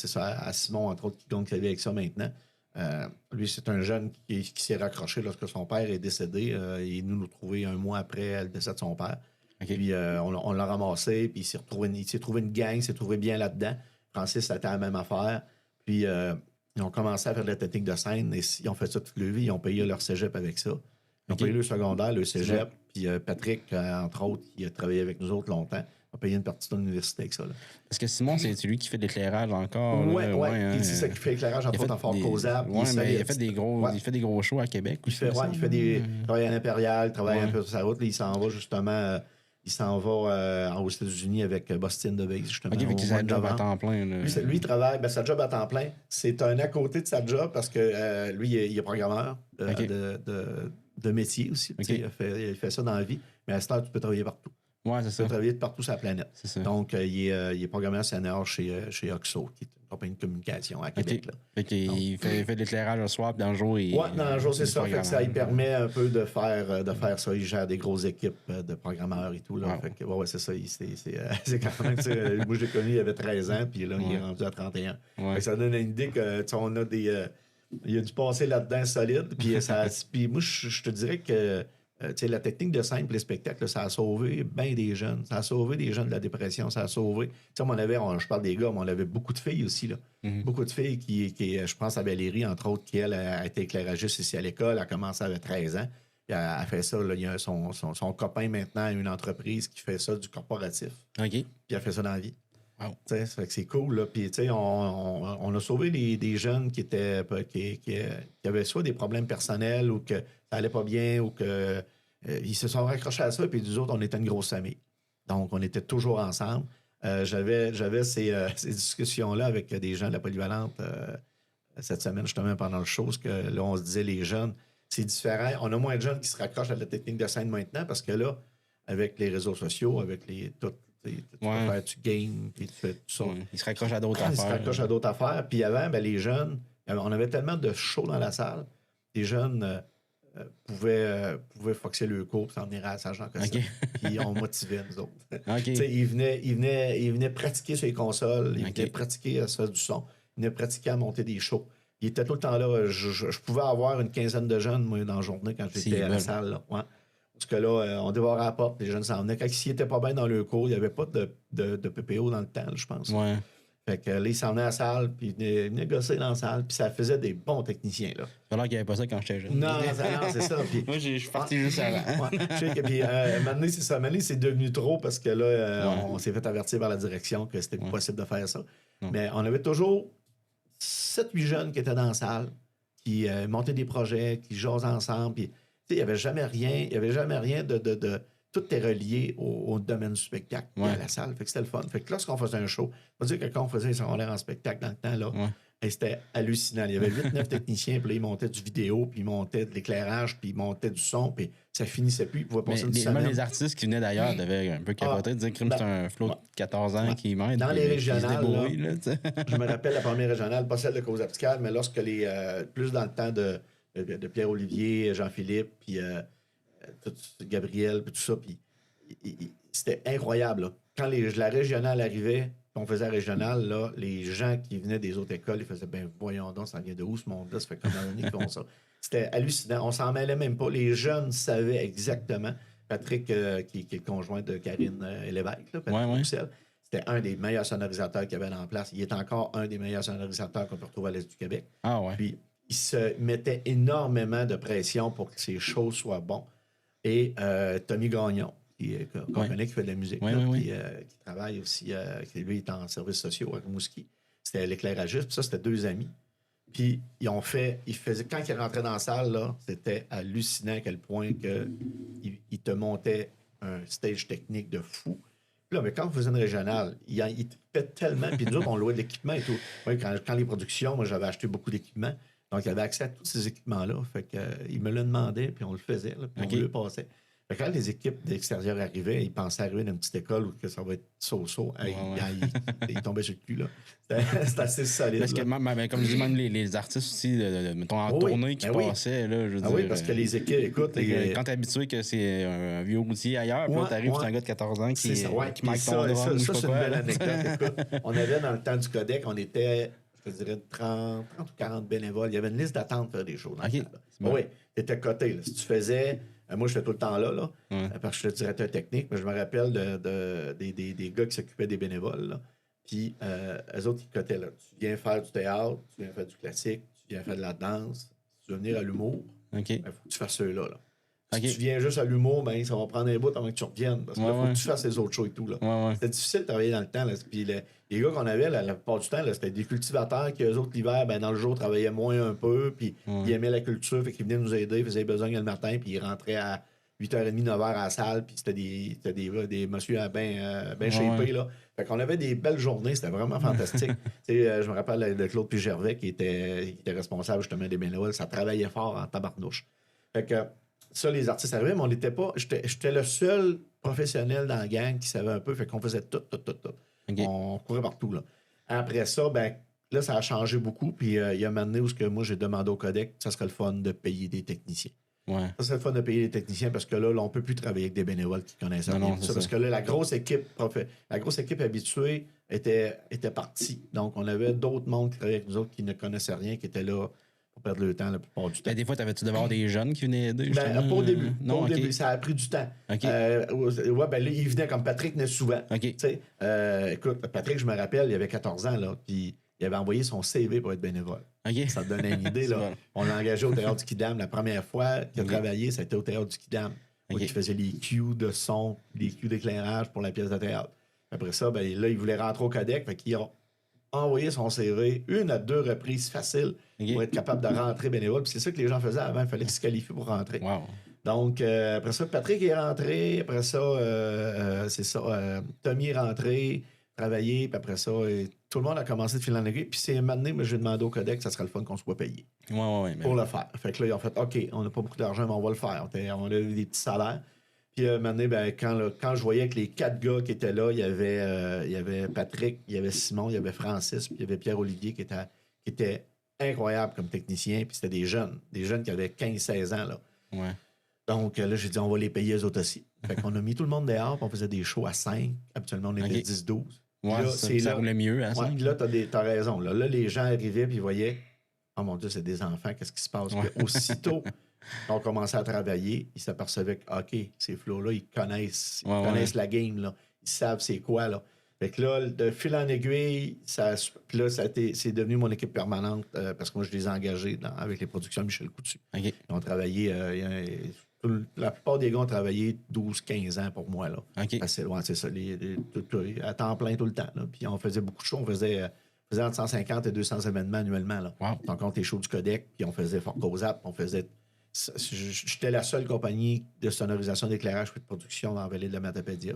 Simon, entre autres, qui vit avec ça maintenant. Lui, c'est un jeune qui s'est raccroché lorsque son père est décédé. Il est venu nous trouver un mois après le décès de son père. Puis on l'a ramassé, puis il s'est trouvé une gang, il s'est trouvé bien là-dedans. Francis, ça a été la même affaire. Puis ils ont commencé à faire de la technique de scène, et ils ont fait ça toute leur vie. Ils ont payé leur cégep avec ça. Ils ont payé le secondaire, le cégep. Puis Patrick, entre autres, qui a travaillé avec nous autres longtemps, a payé une partie de l'université avec ça. Là. Parce que Simon, c'est lui qui fait de l'éclairage encore. Oui. C'est ça qui fait l'éclairage, entre autres, en Fort Cozab. Oui, mais il fait des gros shows à Québec. Il fait des travail à l'Impérial, il travaille un peu sur sa route. Là, il s'en va justement... aux États-Unis avec Boston de Base, justement. OK, avec sa job à temps plein. Là. Lui, il travaille, sa job à temps plein, c'est un à côté de sa job parce que lui, il est programmeur de métier aussi. Il fait ça dans la vie, mais à cette heure, tu peux travailler partout. Oui, c'est ça. Tu peux travailler de partout sur la planète. C'est ça. Donc, il est programmeur senior chez Oxo, qui est une compagnie de communication à Québec. Là. Fait qu'il fait de l'éclairage le soir, puis dans le jour, il... Oui, dans le jour, c'est ça. Fait que ça lui permet un peu de faire ça. Il gère des grosses équipes de programmeurs et tout. Là. Fait que, c'est ça. C'est quand même... moi, je l'ai connu, il avait 13 ans, puis là, il est rendu à 31. Fait que ça donne une idée qu'on a des... il y a du passé là-dedans solide. Puis moi, je te dirais que la technique de scène et les spectacles, ça a sauvé bien des jeunes. Ça a sauvé des jeunes de la dépression. Ça a sauvé... je parle des gars, mais on avait beaucoup de filles aussi. Là. Beaucoup de filles qui... Je pense à Valérie, entre autres, qui, elle, a été éclairagiste ici à l'école. Elle a commencé avec 13 ans. Puis elle a fait ça. Là, il y a son copain, maintenant, a une entreprise qui fait ça, du corporatif. OK. Puis elle fait ça dans la vie. Wow. Ça fait que c'est cool. Là. Puis, on a sauvé des jeunes qui avaient soit des problèmes personnels ou que ça allait pas bien ou que ils se sont raccrochés à ça. Puis, nous autres, on était une grosse famille. Donc, on était toujours ensemble. J'avais ces discussions-là avec des gens de la polyvalente cette semaine, justement, pendant le show, parce que là, on se disait, les jeunes, c'est différent. On a moins de jeunes qui se raccrochent à la technique de scène maintenant parce que là, avec les réseaux sociaux, avec tu peux faire du game, puis tu fais tout ça. Ils se raccrochent à d'autres affaires. Ils se raccrochent à d'autres affaires. Puis avant, les jeunes, on avait tellement de shows dans la salle, les jeunes pouvaient foxer le cours et s'en venir à la salle Jean Cossette. Puis on motivait, nous autres. Ils venaient pratiquer sur les consoles, ils venaient pratiquer à se faire du son, ils venaient pratiquer à monter des shows. Ils étaient tout le temps là. Je pouvais avoir une quinzaine de jeunes, moi, dans la journée, quand j'étais à la salle. Là. Ouais. Parce que là, on dévorait à la porte, les jeunes s'en venaient. Quand s'ils n'étaient pas bien dans le cours, il n'y avait pas de PPO dans le temps, je pense. Ouais. Fait que là, ils s'en venaient à la salle, puis ils venaient gosser dans la salle, puis ça faisait des bons techniciens, là. C'est alors qu'il n'y avait pas ça quand j'étais jeune. Non, c'est ça. Puis, moi, je suis parti juste avant. Je sais que, puis, maintenant, c'est ça. Maintenant, c'est devenu trop parce que là, on s'est fait avertir par la direction que c'était impossible de faire ça. Mais on avait toujours 7-8 jeunes qui étaient dans la salle, qui montaient des projets, qui jasaient ensemble, puis il n'y avait jamais rien, de tout est relié au domaine du spectacle à la salle. Fait que c'était le fun. Fait que lorsqu'on faisait un show, on va dire que quand on faisait les secondaires en spectacle dans le temps, là, c'était hallucinant. Il y avait 8-9 techniciens, puis là, ils montaient du vidéo, puis ils montaient de l'éclairage, puis ils montaient du son, puis ça finissait plus. Ils pouvaient passer une semaine. Même les artistes qui venaient d'ailleurs devaient un peu capoter, dire que c'est un flot de 14 ans qui m'aide. Dans les régionales, je me rappelle la première régionale, pas celle de Cause-Abscale, mais lorsque plus dans le temps de Pierre-Olivier, Jean-Philippe, puis Gabriel, puis tout ça, puis c'était incroyable. Là. Quand la régionale arrivait, on faisait la régionale, là, les gens qui venaient des autres écoles, ils faisaient, ben voyons donc, ça vient de où ce monde-là? Ça fait combien d'années qu'ils font ça? C'était hallucinant. On s'en mêlait même pas. Les jeunes savaient exactement. Patrick, qui est le conjoint de Karine Lévesque, là, Patrick Roussel, c'était un des meilleurs sonorisateurs qu'il y avait en place. Il est encore un des meilleurs sonorisateurs qu'on peut retrouver à l'Est du Québec. Ah ouais. Puis, il se mettait énormément de pression pour que ces shows soient bons. Et Tommy Gagnon, qu'on connaît, qui fait de la musique, qui travaille aussi, lui, est en services sociaux à Rimouski. c'était l'éclairagiste, puis ça, c'était 2 amis. Puis quand ils rentraient dans la salle, là, c'était hallucinant à quel point ils te montaient un stage technique de fou. Puis là, mais quand on faisait une régionale, ils te pètent tellement, puis nous autres, on louait de l'équipement et tout. Oui, quand les productions, moi, j'avais acheté beaucoup d'équipements. Donc, il avait accès à tous ces équipements-là. Fait qu'ils me le demandaient, puis on le faisait, là, puis on le passait. Fait que quand les équipes d'extérieur arrivaient, ils pensaient arriver dans une petite école où que ça va être so-so. Ils tombaient sur le cul, là. C'était assez solide. Parce que, comme je dis, même les artistes aussi, mettons, en tournée qui passaient, là, je veux dire. Oui, parce que les équipes, écoute... Quand t'es habitué que c'est un vieux routier ailleurs, puis là, t'arrives, c'est un gars de 14 ans qui marque ton drum, ça, c'est une belle anecdote. Écoute, on avait dans le temps du codec, on était... Je te dirais 30 ou 40 bénévoles. Il y avait une liste d'attente pour faire des shows. Oui, tu étais coté. Si tu faisais... moi, je fais tout le temps là, parce que je suis le directeur technique, mais je me rappelle des gars qui s'occupaient des bénévoles. Là. Puis, eux autres, ils cotaient là. Tu viens faire du théâtre, tu viens faire du classique, tu viens faire de la danse, tu veux venir à l'humour, il faut que tu fasses ceux-là. Si tu viens juste à l'humour, ben, ça va prendre un bout avant que tu reviennes. Parce qu'il faut que tu fasses les autres shows et tout. Là. C'était difficile de travailler dans le temps. Là. Puis les gars qu'on avait, la plupart du temps, là, c'était des cultivateurs qui, eux autres, l'hiver, ben, dans le jour, travaillaient moins un peu. Puis ils aimaient la culture. Fait qu'ils venaient nous aider, ils faisaient besogne le matin. Puis ils rentraient à 8h30, 9h à la salle. Puis c'était des messieurs bien shapés. Là. Fait qu'on avait des belles journées. C'était vraiment fantastique. Je me rappelle de Claude Pigervais qui était responsable justement des bénévoles. Ça travaillait fort en tabarnouche. Fait que ça, les artistes arrivaient, mais on n'était pas... J'étais le seul professionnel dans la gang qui savait un peu, fait qu'on faisait tout. On courait partout, là. Après ça, ben là, ça a changé beaucoup, puis il y a un moment donné où moi, j'ai demandé au Codec que ça serait le fun de payer des techniciens. Ça serait le fun de payer des techniciens, parce que là, on ne peut plus travailler avec des bénévoles qui connaissent rien. Parce que là, la grosse équipe habituée était partie. Donc, on avait d'autres mondes qui travaillaient avec nous autres qui ne connaissaient rien, qui étaient là pour perdre le temps la plupart du temps. Ben, des fois, t'avais-tu devant des jeunes qui venaient aider? Pas au début. Pas au début. Ça a pris du temps. Là, il venait comme Patrick venait souvent. Écoute, Patrick, je me rappelle, il avait 14 ans, là, puis il avait envoyé son CV pour être bénévole. Ça te donnait une idée. Là. On l'a engagé au Théâtre du Kidam. La première fois qu'il a travaillé, c'était au Théâtre du Kidam. Il faisait les cues de son, les cues d'éclairage pour la pièce de théâtre. Après ça, ben, là, il voulait rentrer au Codec. Fait qu'il a envoyé son CV 1 à 2 reprises faciles pour être capable de rentrer bénévole. Puis c'est ça que les gens faisaient avant. Il fallait qu'ils se qualifient pour rentrer. Donc, après ça, Patrick est rentré. Après ça, c'est ça. Tommy est rentré, travaillé. Puis après ça, tout le monde a commencé de filer en aiguille. Puis c'est maintenant, j'ai demandé au Codec que ça serait le fun qu'on soit payé pour le faire. Fait que là, ils ont fait OK, on n'a pas beaucoup d'argent, mais on va le faire. On a eu des petits salaires. Puis maintenant, ben, quand je voyais que les 4 gars qui étaient là, il y avait Patrick, il y avait Simon, il y avait Francis, puis il y avait Pierre-Olivier qui était incroyable comme technicien. Puis c'était des jeunes qui avaient 15-16 ans. Là. Donc là, j'ai dit, on va les payer eux autres aussi. Fait qu'on a mis tout le monde dehors, puis on faisait des shows à 5. Habituellement, on était 10-12. Ça roulait mieux à 5. Puis là, t'as raison. Là, les gens arrivaient, puis ils voyaient, oh mon Dieu, c'est des enfants, qu'est-ce qui se passe? Puis aussitôt... Quand on commençait à travailler, ils s'apercevaient que, OK, ces flots-là, ils connaissent la game, là. Ils savent c'est quoi, là. Fait que là, de fil en aiguille, puis là, c'est devenu mon équipe permanente parce que moi, je les ai engagés avec les productions de Michel Coutu. Ils ont travaillé, la plupart des gars ont travaillé 12-15 ans pour moi, là. C'est ça, à temps plein tout le temps, là. Puis on faisait beaucoup de shows, on faisait entre 150 et 200 événements annuellement, là. On compte les shows du Codec, puis on faisait Fort Cozap, on faisait... J'étais la seule compagnie de sonorisation d'éclairage et de production dans la vallée de la Matapédia.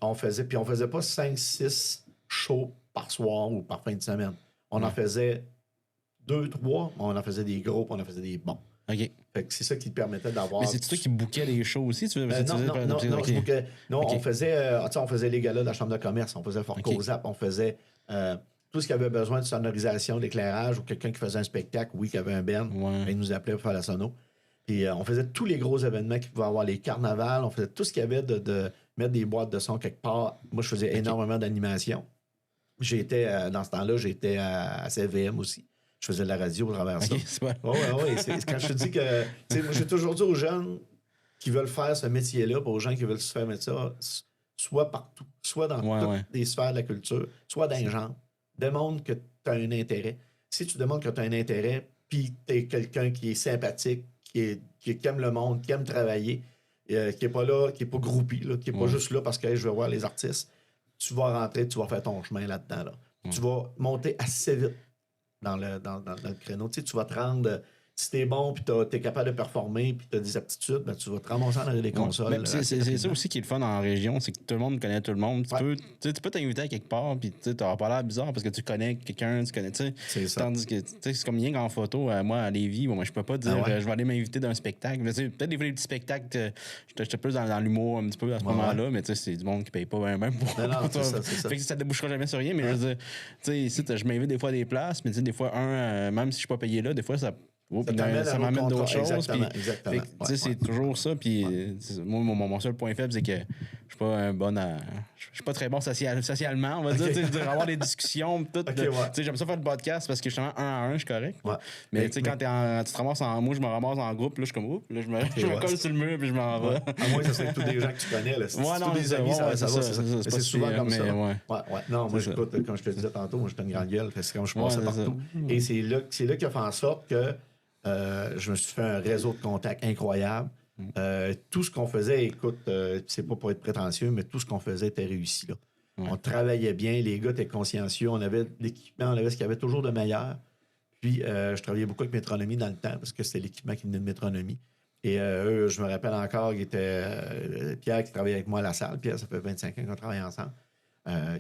On faisait pas 5-6 shows par soir ou par fin de semaine. On en faisait 2-3, on en faisait des gros, on en faisait des bons. Fait que c'est ça qui te permettait d'avoir... Mais c'est toi qui bouquais les shows aussi? Non, on faisait les galas de la Chambre de commerce, on faisait Fort Cozap, on faisait... tout ce qui avait besoin de sonorisation, d'éclairage ou quelqu'un qui faisait un spectacle, qui avait un band, il nous appelait pour faire la sono. Puis on faisait tous les gros événements qu'il pouvait avoir, les carnavals, on faisait tout ce qu'il y avait de mettre des boîtes de son quelque part. Moi, je faisais énormément d'animation. Dans ce temps-là, j'étais à CVM aussi. Je faisais de la radio à travers ça. C'est quand je te dis que... Moi, j'ai toujours dit aux jeunes qui veulent faire ce métier-là, pour aux gens qui veulent se faire mettre ça, soit partout, soit dans toutes les sphères de la culture, soit dans les genres. Démontre que tu as un intérêt. Si tu démontres que tu as un intérêt, puis tu es quelqu'un qui est sympathique, qui aime le monde, qui aime travailler, qui n'est pas là, qui n'est pas groupie, là, qui n'est pas juste là parce que je veux voir les artistes, tu vas rentrer, tu vas faire ton chemin là-dedans. Là. tu vas monter assez vite dans le créneau. Tu sais, tu vas te rendre... Si t'es bon, puis t'es capable de performer, puis t'as des aptitudes, ben, tu vas te ramasser dans les consoles. C'est ça aussi qui est le fun en région, c'est que tout le monde connaît tout le monde. Tu peux t'inviter à quelque part, puis tu n'auras pas l'air bizarre parce que tu connais quelqu'un, tu connais, tu sais. C'est ça. Tandis que, c'est comme rien qu'en photo, moi, à Lévis, moi, je peux pas dire, je vais aller m'inviter dans un spectacle. Peut-être des fois, les petits spectacles, j'étais plus dans l'humour un petit peu à ce moment-là, mais tu sais, c'est du monde qui paye pas même pour ça. Fait que ça débouchera jamais sur rien, mais je veux dire, tu sais, ici, je m'invite des fois à des places, mais tu sais, des fois, même si je suis pas payé là, des fois, ça m'amène d'autres choses. Exactement. C'est toujours ça. Puis moi, mon seul point faible, c'est que je suis pas je suis pas très bon socialement, on va dire. Avoir des discussions. J'aime ça faire le podcast parce que justement, 1 à 1, je suis correct. Ouais. Mais tu sais, quand tu te ramasses moi, je me ramasse en groupe, là, je suis comme, là, je me colle sur le mur puis je m'en vais. À moins que ce soit tous des gens que tu connais. Là. Si non, tous des amis, ça va. C'est souvent comme ça. Non, moi, j'écoute, comme je te disais tantôt, moi, j'étais une grande gueule. C'est comme je passais partout. Et c'est là qui a fait en sorte que je me suis fait un réseau de contacts incroyable. Tout ce qu'on faisait, écoute, c'est pas pour être prétentieux, mais tout ce qu'on faisait était réussi. Là. On travaillait bien, les gars étaient consciencieux, on avait de l'équipement, on avait ce qu'il y avait toujours de meilleur. Puis, je travaillais beaucoup avec Métronomie dans le temps, parce que c'était l'équipement qui venait de Métronomie. Et eux, je me rappelle encore, il était Pierre qui travaillait avec moi à la salle. Pierre, ça fait 25 ans qu'on travaille ensemble.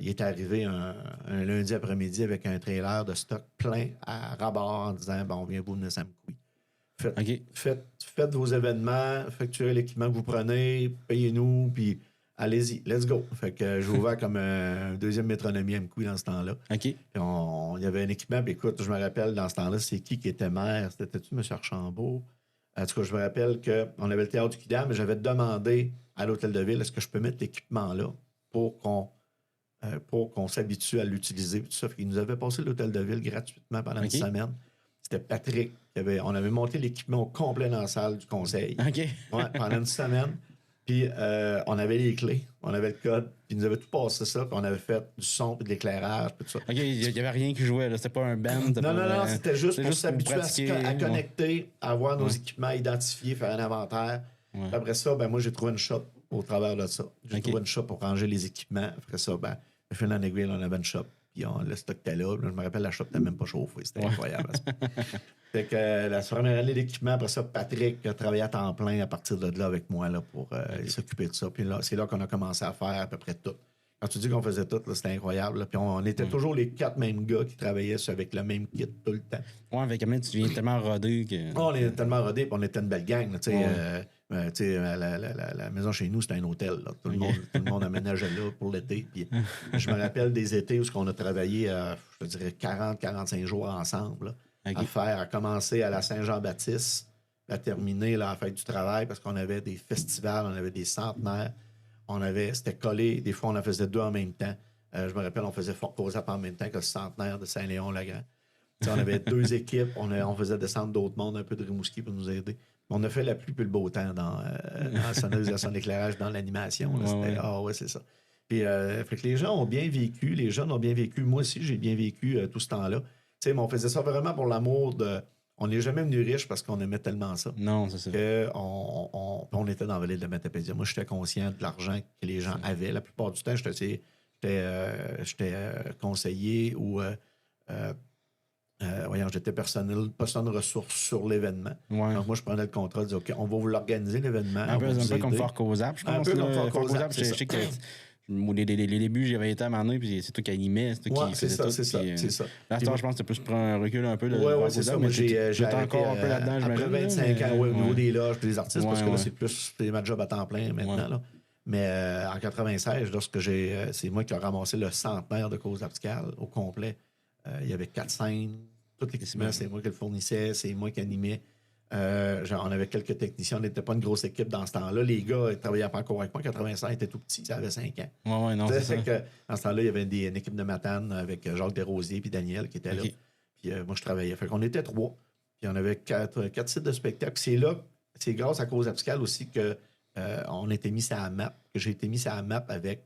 Il est arrivé un lundi après-midi avec un trailer de stock plein à rabord en disant on vient vous mener Samkoui. Faites vos événements, facturez l'équipement que vous prenez, payez-nous, puis allez-y, let's go. Fait que j'ai ouvert comme un deuxième Métronomie Amkoui dans ce temps-là. Il y avait un équipement, puis écoute, je me rappelle dans ce temps-là, c'est qui était maire? C'était-tu M. Archambault? En tout cas, je me rappelle qu'on avait le théâtre du Quidam, mais j'avais demandé à l'hôtel de ville, est-ce que je peux mettre l'équipement là pour qu'on s'habitue à l'utiliser. Tout ça. Il nous avait passé l'hôtel de ville gratuitement pendant une semaine. C'était Patrick. On avait monté l'équipement au complet dans la salle du conseil. Pendant une semaine. Puis on avait les clés, on avait le code, puis ils nous avaient tout passé ça, puis on avait fait du son et de l'éclairage, puis tout ça. Il n'y avait rien qui jouait, là. C'était pas un band. Non, c'était juste pour s'habituer à connecter, à avoir nos équipements identifiés, faire un inventaire. Après ça, moi, j'ai trouvé une shop au travers de ça. J'ai trouvé une shop pour ranger les équipements. Après ça, le fil en aiguille, on avait une shop. Puis le stock était là. Je me rappelle, la shop n'était même pas chauffée. C'était incroyable. Fait que la première année d'équipement, après ça, Patrick a travaillé à temps plein à partir de là avec moi là, pour s'occuper de ça. Puis là, c'est là qu'on a commencé à faire à peu près tout. Quand tu dis qu'on faisait tout, là, c'était incroyable. Là. Puis on était toujours les 4 mêmes gars qui travaillaient avec le même kit tout le temps. Avec tu viens tellement rodé que... On est tellement rodé, puis on était une belle gang. La maison chez nous, c'était un hôtel. Là. Tout le monde aménageait là pour l'été. Puis, je me rappelle des étés où on a travaillé, je te dirais, 40-45 jours ensemble. Là, à commencer à la Saint-Jean-Baptiste, à terminer là, à la fête du travail, parce qu'on avait des festivals, on avait des centenaires. C'était collé. Des fois, on en faisait 2 en même temps. Je me rappelle, on faisait Fort Cosap en même temps que le centenaire de Saint-Léon-le-Grand. On avait 2 équipes. On faisait descendre d'autres mondes, un peu de Rimouski pour nous aider. On a fait la pluie puis le beau temps dans la sonorisation d'éclairage, dans l'animation. C'est ça. Puis, fait que les gens ont bien vécu, les jeunes ont bien vécu. Moi aussi, j'ai bien vécu tout ce temps-là. Mais on faisait ça vraiment pour l'amour de... On n'est jamais venu riche parce qu'on aimait tellement ça. Non, c'est ça. On était dans la vallée de la Matapédia. Moi, j'étais conscient de l'argent que les gens avaient. La plupart du temps, j'étais conseiller ou... j'étais personne ressource sur l'événement. Donc, moi, je prenais le contrat, je disais, OK, on va vous l'organiser, l'événement. Un peu comme Fort Cosap, je pense. Un peu comme Fort Cosap, je sais que... Les débuts, j'avais été à Mané, puis c'est toi qui animais, c'est toi qui faisais tout. C'est ça. Là, je pense que c'était plus pour un recul un peu de c'est ça. Moi, j'étais encore un peu là-dedans, après 25 ans, au niveau des loges et des artistes, parce que là, c'est ma job à temps plein maintenant. Là. Mais en 96, lorsque c'est moi qui ai ramassé le centenaire de Cause Abscale au complet. Il y avait 4 scènes, tout l'équipement, c'est moi qui le fournissais, c'est moi qui animais. On avait quelques techniciens, on n'était pas une grosse équipe dans ce temps-là. Les gars, ils travaillaient pas encore avec moi. 85 étaient tout petits, ça avait 5 ans. Non, c'est ça. Que, dans ce temps-là, il y avait une équipe de Matane avec Jacques Desrosiers puis Daniel qui était là. Puis moi, je travaillais. Fait qu'on était 3. Puis on avait 4 sites de spectacle. C'est grâce à Cause Abscale aussi que on a été mis sur la map, que j'ai été mis sur la map avec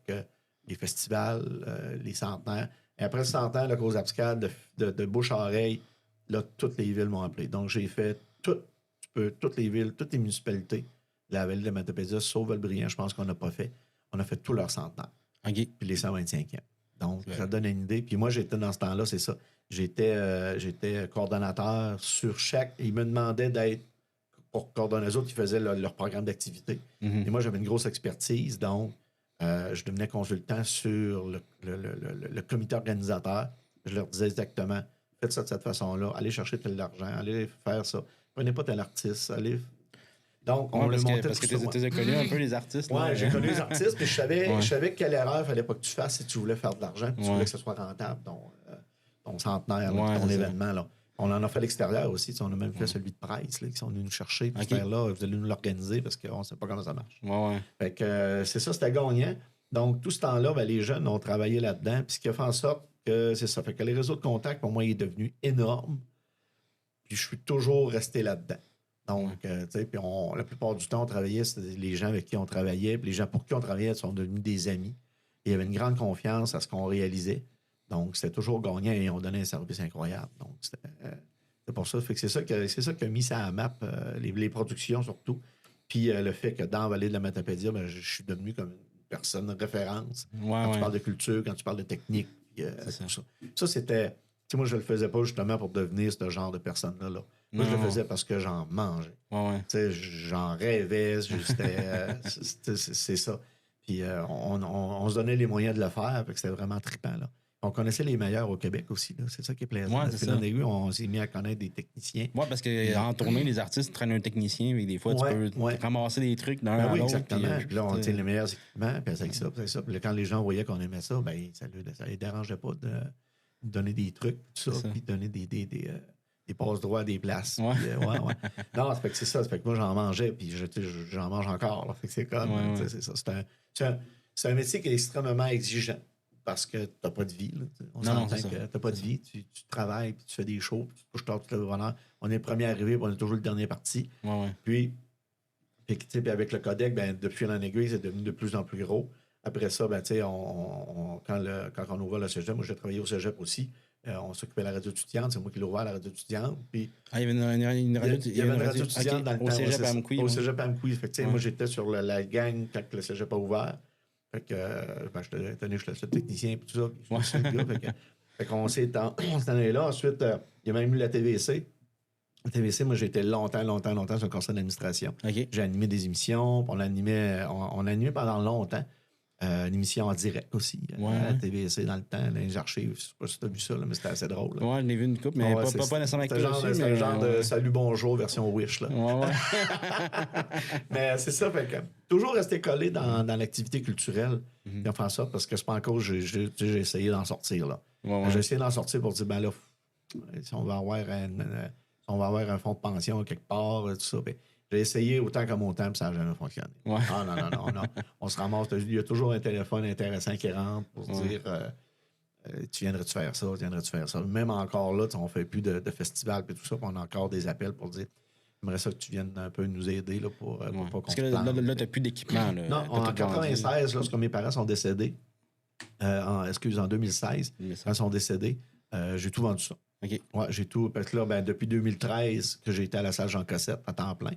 les festivals, les centenaires. Et après le centenaire, la Cause Abscale, de bouche à oreille, là, toutes les villes m'ont appelé. Donc, j'ai fait toutes les villes, toutes les municipalités de la vallée de Matapédia, sauf Valbriand, je pense qu'on n'a pas fait. On a fait tout leur centenaire. Puis les 125 ans. Donc, ça donne une idée. Puis moi, j'étais dans ce temps-là, c'est ça. J'étais coordonnateur sur chaque... Ils me demandaient d'être pour coordonner les autres qui faisaient leur programme d'activité. Et moi, j'avais une grosse expertise, donc je devenais consultant sur le comité organisateur. Je leur disais exactement, faites ça de cette façon-là, allez chercher tel argent, allez faire ça. Prenez pas tel artiste, allez... Donc, on le montait. Parce que tu as connu un peu les artistes. Oui, j'ai connu les artistes, puis je savais quelle erreur il fallait pas que tu fasses si tu voulais faire de l'argent, puis tu voulais que ce soit rentable, ton centenaire, ton événement. Là. On en a fait à l'extérieur aussi. On a même fait celui de presse, là, qui sont venus nous chercher, puis là, vous allez nous l'organiser parce qu'on ne sait pas comment ça marche. Fait que c'est ça, c'était gagnant. Donc, tout ce temps-là, les jeunes ont travaillé là-dedans, puis ce qui a fait en sorte que c'est ça. Fait que les réseaux de contacts, pour moi, il est devenu énorme, puis je suis toujours resté là-dedans. Donc, tu sais, puis la plupart du temps, on travaillait, c'était les gens avec qui on travaillait, puis les gens pour qui on travaillait sont devenus des amis. Et il y avait une grande confiance à ce qu'on réalisait. Donc, c'était toujours gagnant et on donnait un service incroyable. Donc, c'est pour ça. Fait que c'est ça qui a mis ça à la map, les productions surtout. Puis le fait que dans Vallée de la Matapédia, je suis devenu comme une personne de référence quand tu parles de culture, quand tu parles de technique. Puis, tout ça. Ça, c'était... Tu sais, moi, je le faisais pas justement pour devenir ce genre de personne-là. Moi, je le faisais parce que j'en mangeais. Tu sais, j'en rêvais. C'est ça. Puis on se donnait les moyens de le faire. Fait que c'était vraiment trippant, là. On connaissait les meilleurs au Québec aussi. Là. C'est ça qui est plaisant. On s'est mis à connaître des techniciens. Oui, parce qu'en tournée, les artistes traînent un technicien. Mais des fois, tu peux ramasser des trucs d'un à l'autre. Exactement. Puis là, on tient les meilleurs équipements. Puis c'est ça. Puis là, quand les gens voyaient qu'on aimait ça, ça les dérangeait pas de donner des trucs, tout ça, puis donner des passe-droits à des places. Non, ça fait que c'est ça. Ça fait que moi, j'en mangeais, puis j'en mange encore. Là. Fait que c'est comme... C'est ça. C'est un métier qui est extrêmement exigeant. Parce que tu n'as pas de vie. Là. On s'entend que tu n'as pas de vie. Tu travailles, puis tu fais des shows, puis tu te couches tard toute la journée. On est le premier arrivé, puis on est toujours le dernier parti. Puis avec le codec, depuis l'an aiguille, c'est devenu de plus en plus gros. Après ça, quand on ouvre le cégep, moi, j'ai travaillé au cégep aussi. On s'occupait de la radio étudiante. C'est moi qui l'ai ouvert, la radio étudiante. Puis, il y avait une radio étudiante dans le temps. Au cégep à Amqui. Au cégep à Amqui. Moi, j'étais sur la gang quand le cégep a ouvert. Fait que, je suis le seul technicien et tout ça. Je suis le gars. Fait qu'on s'est allé là. Ensuite, il y a même eu la TVC. La TVC, moi, j'ai été longtemps sur le conseil d'administration. J'ai animé des émissions. On animait pendant longtemps une émission en direct aussi. À la TVC dans le temps, dans les archives. Je sais pas si tu as vu ça, là, mais c'était assez drôle. Oui, je l'ai vu une couple, mais pas nécessairement avec toi dessus. C'est un genre de salut bonjour version Wish. Là. Mais c'est ça, fait que toujours rester collé dans l'activité culturelle. Et enfin ça, parce que c'est pas encore j'ai essayé d'en sortir. Là. J'ai essayé d'en sortir pour dire, là, si on va avoir un fonds de pension quelque part, tout ça, j'ai essayé autant comme autant, puis ça n'a jamais fonctionné. Non. On se ramasse. Il y a toujours un téléphone intéressant qui rentre pour dire tu viendrais-tu faire ça? Même encore là, on ne fait plus de festivals et tout ça, puis on a encore des appels pour dire j'aimerais ça que tu viennes un peu nous aider là, pour pas qu'on Parce que là, tu n'as plus d'équipement. Là, non, en 96, lorsque mes parents sont décédés, en 2016, quand ils sont décédés, j'ai tout vendu ça. Ouais, j'ai tout. Parce que là, depuis 2013 que j'ai été à la salle Jean Cossette à temps plein.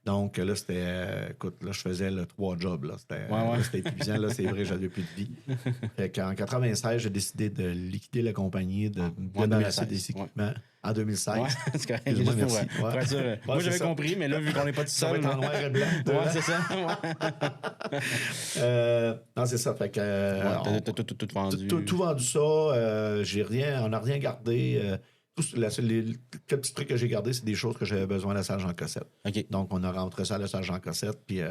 Donc là, c'était. Écoute, là, je faisais 3 jobs. Là. C'était épuisant. Là, c'est vrai, j'avais plus de vie. Fait qu'en 96, j'ai décidé de liquider la compagnie, de débarrasser des équipements. En 2016. C'est correct. Merci. Moi, j'avais compris, mais là, vu qu'on n'est pas tout seul. Ça va être en noir et blanc. C'est ça. Non, c'est ça. Fait que. T'as tout vendu. Tout vendu ça. On n'a rien gardé. Quelques petits trucs que j'ai gardés, c'est des choses que j'avais besoin à la salle Jean Cossette. Donc, on a rentré ça à la salle Jean Cossette. Puis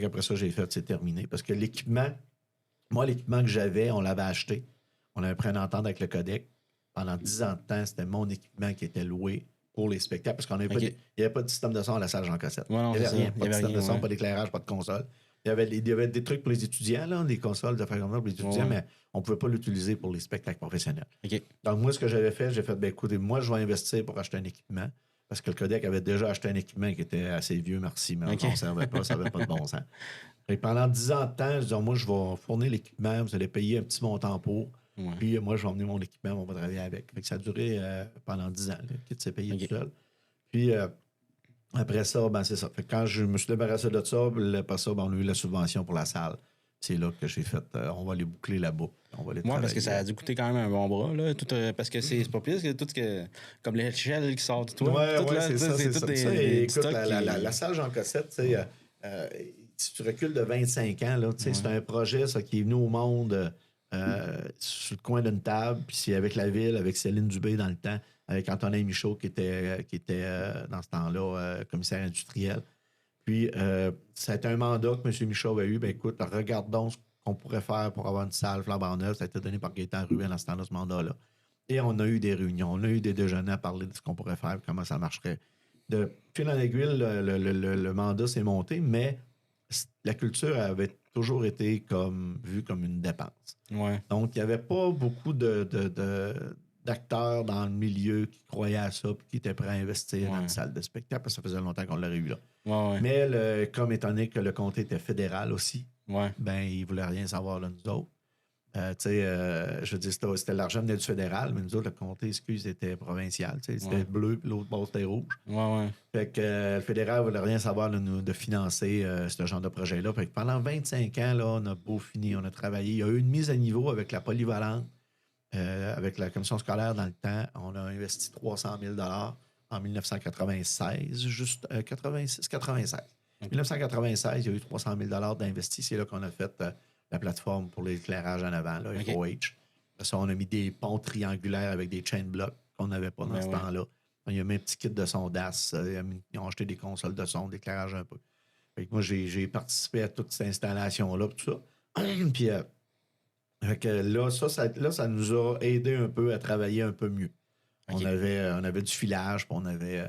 après ça, j'ai fait, c'est terminé. Parce que l'équipement que j'avais, on l'avait acheté. On avait pris une entente avec le codec. Pendant 10 ans de temps, c'était mon équipement qui était loué pour les spectacles. Parce qu'il n'y avait pas de système de son à la salle Jean Cossette. Il n'y avait rien. Pas de système de son, pas d'éclairage, pas de console. Il y avait des trucs pour les étudiants, là, des consoles de faire comme ça pour les étudiants, mais on ne pouvait pas l'utiliser pour les spectacles professionnels. Donc, moi, ce que j'avais fait, écoutez, moi, je vais investir pour acheter un équipement. Parce que le codec avait déjà acheté un équipement qui était assez vieux, merci, mais on ne servait pas, ça n'avait pas de bon sens. Et pendant 10 ans de temps, je disais, moi, je vais fournir l'équipement, vous allez payer un petit montant pour. Puis moi, je vais emmener mon équipement, on va travailler avec. Fait que ça a duré pendant 10 ans, qui s'est payé tout seul. Puis après ça, c'est ça. Fait que quand je me suis débarrassé de ça, après ça, on a eu la subvention pour la salle. C'est là que j'ai fait, on va les boucler là-bas. On va les moi, parce que ça a dû coûter quand même un bon bras, là. Tout, parce que c'est pas plus que tout ce que. Comme les l'échelle qui sort de toi. Ouais, tout, là, c'est ça. c'est C'est tout ça. des Écoute, la salle Jean Cossette, tu sais, si tu recules de 25 ans, là, tu sais, c'est un projet, ça, qui est venu au monde sur le coin d'une table, puis c'est avec la ville, avec Céline Dubé dans le temps, avec Antonin Michaud qui était dans ce temps-là commissaire industriel. Puis, ça a été un mandat que M. Michaud a eu. Ben écoute, regardons ce qu'on pourrait faire pour avoir une salle flambant neuve. Ça a été donné par Gaétan Ruel dans ce temps-là, ce mandat-là. Et on a eu des réunions, on a eu des déjeuners à parler de ce qu'on pourrait faire, comment ça marcherait. De fil en aiguille, le mandat s'est monté, mais la culture avait toujours été vue comme une dépense. Ouais. Donc, il n'y avait pas beaucoup d'acteurs dans le milieu qui croyaient à ça et qui étaient prêts à investir dans une salle de spectacle, parce que ça faisait longtemps qu'on l'aurait eu là. Ouais. Mais comme étant donné que le comté était fédéral aussi, ben ils ne voulaient rien savoir de nous autres. Je veux dire, c'était l'argent venait du fédéral, mais nous autres, le comté, était provincial. C'était bleu, puis l'autre bord, c'était rouge. Fait que le fédéral ne voulait rien savoir de financer ce genre de projet-là. Fait que pendant 25 ans, là, on a beau fini, on a travaillé. Il y a eu une mise à niveau avec la polyvalente, avec la commission scolaire dans le temps. On a investi 300 000 en 1996, juste 86-96. En 1996, il y a eu 300 000 d'investis. C'est là qu'on a fait la plateforme pour l'éclairage en avant, là, FOH. Ça, on a mis des ponts triangulaires avec des chain blocks qu'on n'avait pas dans ce temps-là. Il y a mis un petit kit de son DAS. Ils ont acheté des consoles de son, d'éclairage un peu. Fait que moi, j'ai participé à toute cette installation-là, tout ça. Puis là, ça nous a aidé un peu à travailler un peu mieux. Okay. On avait du filage, puis on avait...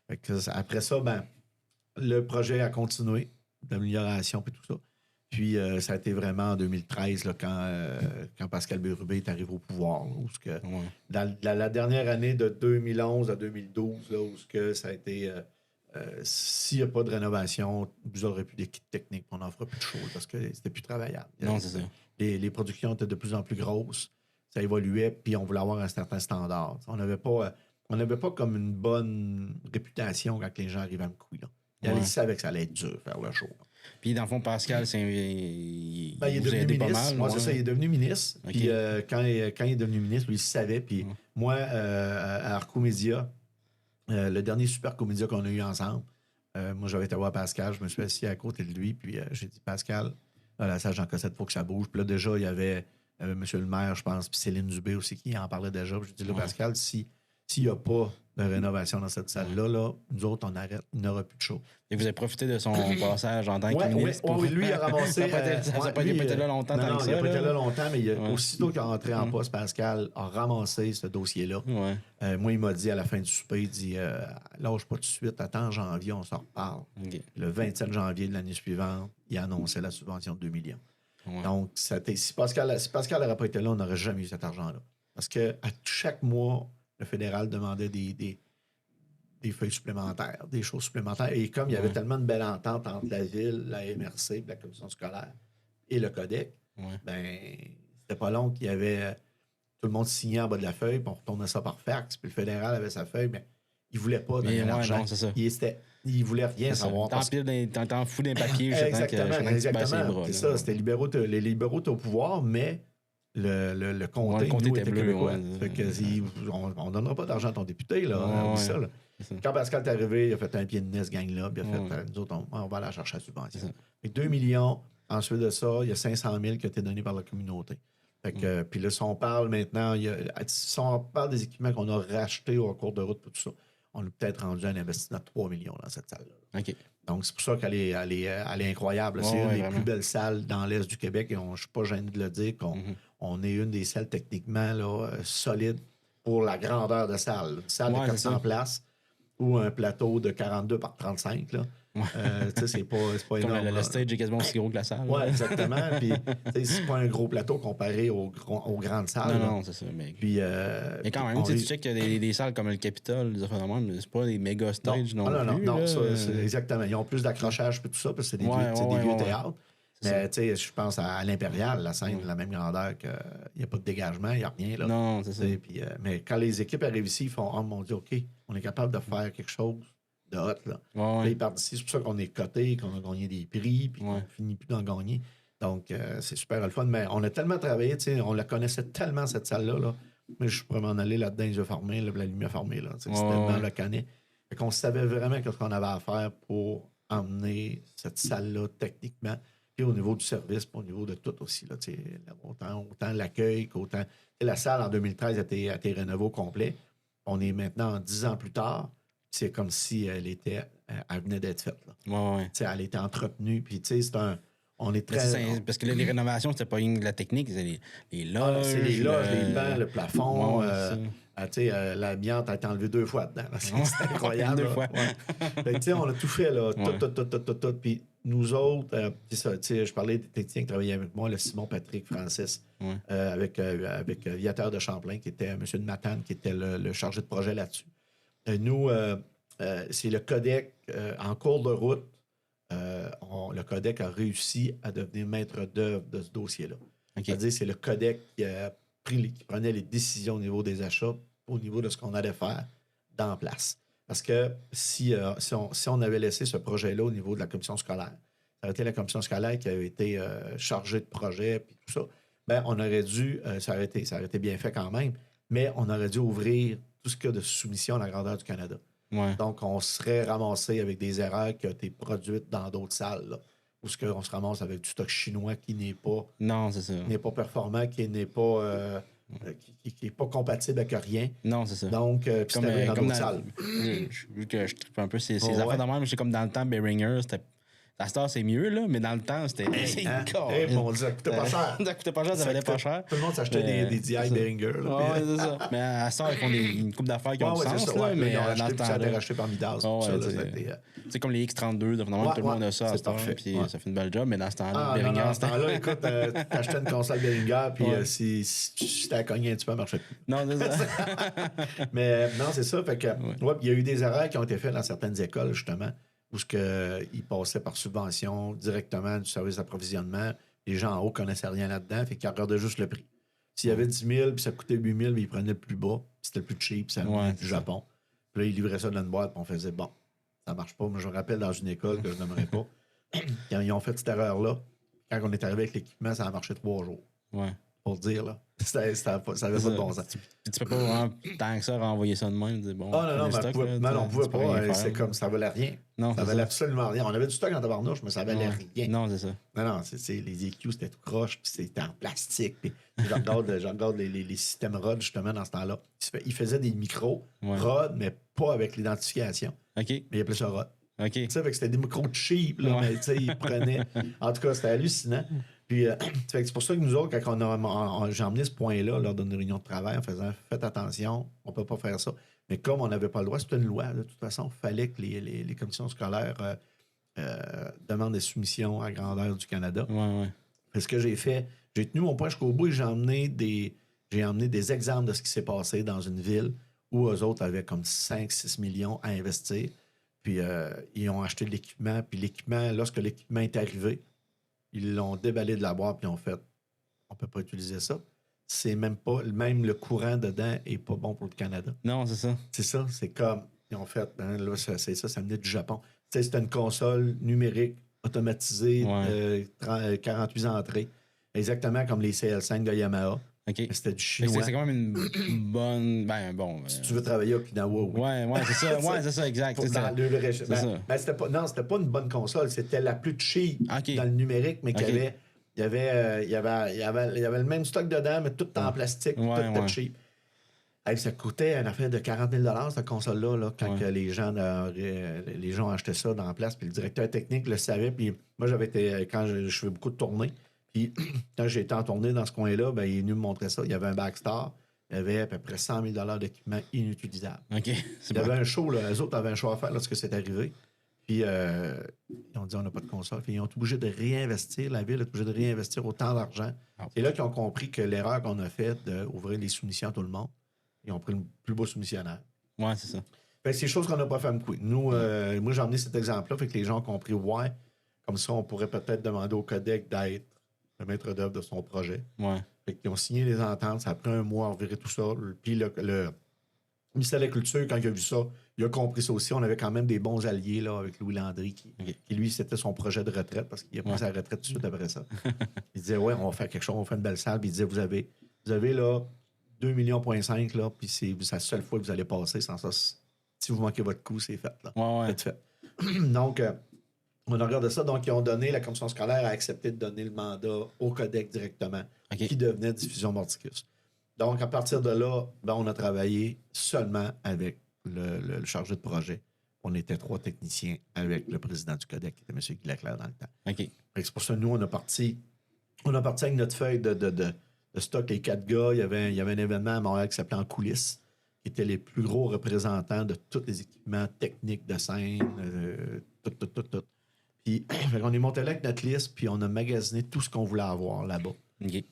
Fait que, après ça, ben, le projet a continué d'amélioration et tout ça. Puis ça a été vraiment en 2013 là, quand Pascal Bérubé est arrivé au pouvoir. Là, dans la dernière année de 2011 à 2012, là, où ça a été... s'il n'y a pas de rénovation, vous aurez plus d'équipe technique, on n'en fera plus de choses parce que c'était plus travaillable. Non, c'est ça. Les productions étaient de plus en plus grosses. Ça évoluait, puis on voulait avoir un certain standard. On n'avait pas comme une bonne réputation quand les gens arrivaient à me couiller. Ils savaient que ça allait être dur faire le show. Là. Puis, dans le fond, Pascal, il est devenu ministre. Pas mal. Moi, c'est ça, il est devenu ministre. Okay. Puis, quand il est devenu ministre, lui, il savait. Puis, moi, à Arco Média, le dernier super comédia qu'on a eu ensemble, moi, j'avais été voir Pascal. Je me suis assis à côté de lui. Puis, j'ai dit, Pascal, la salle Jean Cossette, il faut que ça bouge. Puis là, déjà, il y avait M. le maire, je pense, puis Céline Dubé aussi qui en parlait déjà. Puis, je dis, là, Pascal, s'il n'y a pas de rénovation dans cette salle-là, nous autres, on arrête. Il n'y aura plus de show. Et vous avez profité de son passage en tant que ministre? Oui, lui, il a ramassé... ça n'a pas été là longtemps. Non, il n'a pas été là longtemps, mais aussitôt qu'il est rentré en poste, Pascal a ramassé ce dossier-là. Moi, il m'a dit à la fin du souper, il dit lâche pas tout de suite, attends janvier, on s'en reparle. Okay. Le 27 janvier de l'année suivante, il a annoncé la subvention de 2 millions. Donc, si Pascal n'aurait pas été là, on n'aurait jamais eu cet argent-là. Parce qu'à chaque mois, le fédéral demandait des feuilles supplémentaires, des choses supplémentaires. Et comme il y avait tellement de belles ententes entre la ville, la MRC, la commission scolaire et le Codec, ben c'était pas long qu'il y avait... Tout le monde signait en bas de la feuille, puis on retournait ça par fax, puis le fédéral avait sa feuille, mais il voulait pas donner l'argent. Non, c'est ça. Il voulait rien savoir. T'en fous d'un papier. Exactement. C'est ça, c'était les libéraux étaient au pouvoir, mais le comté, nous, était québécois. Fait que, on ne donnera pas d'argent à ton député, là. Ça, là. Quand Pascal est arrivé, il a fait un pied de nez, ce gang-là, puis il a fait, nous autres, on va aller chercher la subvention. Fait que 2 millions, ensuite de ça, il y a 500 000 qui ont été donnés par la communauté. Fait que, puis là, si on parle maintenant, si on parle des équipements qu'on a rachetés au cours de route, tout ça, on a peut-être rendu un investissement de 3 millions dans cette salle-là. Okay. Donc, c'est pour ça qu'elle est incroyable. C'est une des plus belles salles dans l'Est du Québec. Et je ne suis pas gêné de le dire qu'on est une des salles techniquement là, solides pour la grandeur de salle. Une salle de 400 places ou un plateau de 42 par 35. Là. C'est pas énorme. Le stage est quasiment aussi gros que la salle. Oui, exactement. Puis, c'est pas un gros plateau comparé aux grandes salles. Non, c'est ça. Mais quand même, tu sais qu'il y a des salles comme le Capitole, mais c'est pas des méga stages non plus. Non, ça, exactement. Ils ont plus d'accrochage et tout ça, parce que c'est des vieux théâtres. Mais tu sais, je pense à l'Impérial, la scène de la même grandeur, qu'il n'y a pas de dégagement, il n'y a rien. Là. Non, c'est ça. Puis, mais quand les équipes arrivent ici, ils font « Oh mon Dieu, OK, on est capable de faire quelque chose de hot. Là. Ouais. Là, ils partent d'ici. C'est pour ça qu'on est coté, qu'on a gagné des prix, puis qu'on finit plus d'en gagner. Donc, c'est super le fun. Mais on a tellement travaillé, on la connaissait tellement, cette salle-là. Là. Mais je pourrais m'en aller là-dedans, les yeux fermés, là, la lumière fermée. Là, c'était dans le canet. Fait qu'on savait vraiment ce qu'on avait à faire pour emmener cette salle-là techniquement, puis au niveau du service, puis au niveau de tout aussi. Là, autant l'accueil qu'autant... La salle, en 2013, a été rénovée au complet. On est maintenant 10 ans plus tard. C'est comme si elle venait d'être faite. Là. Elle était entretenue. Puis, c'est un... On est très... Parce que là, les rénovations, c'était pas une la technique, c'est les loges. C'est les loges, les bancs, le plafond. L'amiante a été enlevée 2 fois dedans. C'est incroyable. 2 fois. On a tout fait, là. Tout. Puis nous autres, c'est ça, je parlais des techniciens qui travaillaient avec moi, le Simon Patrick Francis, avec Viateur de Champlain, qui était M. de Matane, qui était le chargé de projet là-dessus. Nous, c'est le Codec en cours de route. Le Codec a réussi à devenir maître d'œuvre de ce dossier-là. C'est-à-dire c'est le Codec qui prenait les décisions au niveau des achats, au niveau de ce qu'on allait faire dans place. Parce que si on avait laissé ce projet-là au niveau de la commission scolaire, ça aurait été la commission scolaire qui avait été chargée de projet et tout ça, bien, on aurait dû, ça aurait été bien fait quand même, mais on aurait dû ouvrir tout ce qu'il y a de soumission à la grandeur du Canada. Donc, on serait ramassé avec des erreurs qui ont été produites dans d'autres salles, là, où on se ramasse avec du stock chinois qui n'est pas... Non, c'est ça. N'est pas performant, qui n'est pas... qui n'est pas compatible avec rien. Non, c'est ça. Donc, c'était dans d'autres salles. Vu que je tripe un peu ces affaires de même, c'est comme dans le temps, Behringer, c'était... À cette heure, c'est mieux, là, mais dans le temps, c'était... Mon Dieu, ça coûtait pas cher. Ça coûtait pas cher, ça valait pas cher. Tout le monde s'achetait des DI Behringer. Oui, c'est ça. Mais à cette heure, ils font une couple d'affaires qui ont du sens, là, mais dans ce temps-là... Ça a été racheté par Midas. C'est comme les X32, tout le monde a ça à cette heure, puis ça fait une belle job, mais dans ce temps-là, Behringer... Dans ce temps-là, écoute, t'achetais une console Behringer, puis si t'as cogné un petit peu, elle marchait plus. Non, c'est ça. Mais non, c'est ça. Fait que, il y a eu des erreurs qui ont été faites dans certaines écoles, justement, où ils passaient par subvention directement du service d'approvisionnement. Les gens en haut ne connaissaient rien là-dedans, fait qu'ils regardaient juste le prix. S'il y avait 10 000 puis ça coûtait 8 000, ils prenaient le plus bas, puis c'était le plus cheap, ça venait du Japon. Puis là, ils livraient ça dans une boîte, puis on faisait bon, ça marche pas. Moi, je me rappelle dans une école que je n'aimerais pas, quand ils ont fait cette erreur-là, quand on est arrivé avec l'équipement, ça a marché 3 jours. Pour dire, là. Ça avait pas de bon sens. Tu peux pas vraiment, tant que ça, renvoyer ça de même. Bon, non, on pouvait pas. C'est comme ça valait rien. Non, ça valait absolument rien. On avait du stock en tabarnouche, mais ça valait rien. Non, c'est ça. Non, les EQ, c'était tout croche, puis c'était en plastique. Puis je regarde les systèmes ROD, justement, dans ce temps-là. Ils faisaient des micros ROD, mais pas avec l'identification. Mais ils appelaient ça ROD. Tu sais, c'est des micros cheap, là, mais tu sais, ils prenaient. En tout cas, c'était hallucinant. Puis, c'est pour ça que nous autres, quand j'ai emmené ce point-là lors d'une réunion de travail en faisant « Faites attention, on ne peut pas faire ça ». Mais comme on n'avait pas le droit, c'était une loi. De toute façon, il fallait que les commissions scolaires demandent des soumissions à grandeur du Canada. Ce que j'ai fait, j'ai tenu mon point jusqu'au bout et j'ai emmené des exemples de ce qui s'est passé dans une ville où eux autres avaient comme 5-6 millions à investir. Puis, ils ont acheté de l'équipement. Puis l'équipement, lorsque l'équipement est arrivé, ils l'ont déballé de la boîte puis ils ont fait on peut pas utiliser ça. C'est même le courant dedans est pas bon pour le Canada. Non, c'est ça. C'est ça, c'est comme ils ont fait là, ça venait du Japon. Tu sais, c'était une console numérique automatisée 48 entrées, exactement comme les CL5 de Yamaha. C'était du chinois. C'est quand même une bonne. Si tu veux travailler à Okinawa, oui. C'est ça. C'est ça, exact. C'était pas une bonne console. C'était la plus cheap dans le numérique, mais qu'il y avait le même stock dedans, mais tout en plastique, tout était cheap. Ça coûtait une affaire de 40 000 cette console-là, là, quand que les gens ont acheté ça dans la place. Puis le directeur technique le savait. Puis moi, quand je fais beaucoup de tournées, puis quand j'ai été en tournée dans ce coin-là, ben, il est venu me montrer ça. Il y avait un Backstar. Il y avait à peu près 100 000 d'équipement inutilisable. Il y avait un show, là. Eux autres avaient un show à faire lorsque c'est arrivé. Puis ils ont dit on n'a pas de console. Puis ils ont été obligés de réinvestir. La ville a été obligée de réinvestir autant d'argent. C'est là qu'ils ont compris que l'erreur qu'on a faite d'ouvrir les soumissions à tout le monde, ils ont pris le plus beau soumissionnaire. C'est ça. Fait que c'est des choses qu'on n'a pas fait un coup. Nous, moi, j'ai emmené cet exemple-là, fait que les gens ont compris comme ça, on pourrait peut-être demander au Codec d'être le maître d'œuvre de son projet. Fait qu'ils ont signé les ententes, ça a pris un mois à revirer tout ça. Puis Le ministère de la Culture, quand il a vu ça, il a compris ça aussi. On avait quand même des bons alliés là, avec Louis Landry, qui lui, c'était son projet de retraite, parce qu'il a pris sa retraite tout de suite après ça. Il disait, ouais, on va faire quelque chose, on va faire une belle salle. Puis il disait, vous avez là 2,5 millions, là, puis c'est la seule fois que vous allez passer. Sans ça, si vous manquez votre coup, c'est fait. Là. C'est fait. Donc, on a regardé ça. Donc, ils ont donné, la commission scolaire a accepté de donner le mandat au Codec directement, qui devenait Diffusion Mordicus. Donc, à partir de là, on a travaillé seulement avec le chargé de projet. On était 3 techniciens avec le président du Codec, qui était M. Guy Leclerc dans le temps. C'est pour ça que nous, on a parti avec notre feuille de stock, les 4 gars. Il y avait un événement à Montréal qui s'appelait En coulisses, qui était les plus gros représentants de tous les équipements techniques de scène, tout. Puis, on est monté là avec notre liste, puis on a magasiné tout ce qu'on voulait avoir là-bas. Puis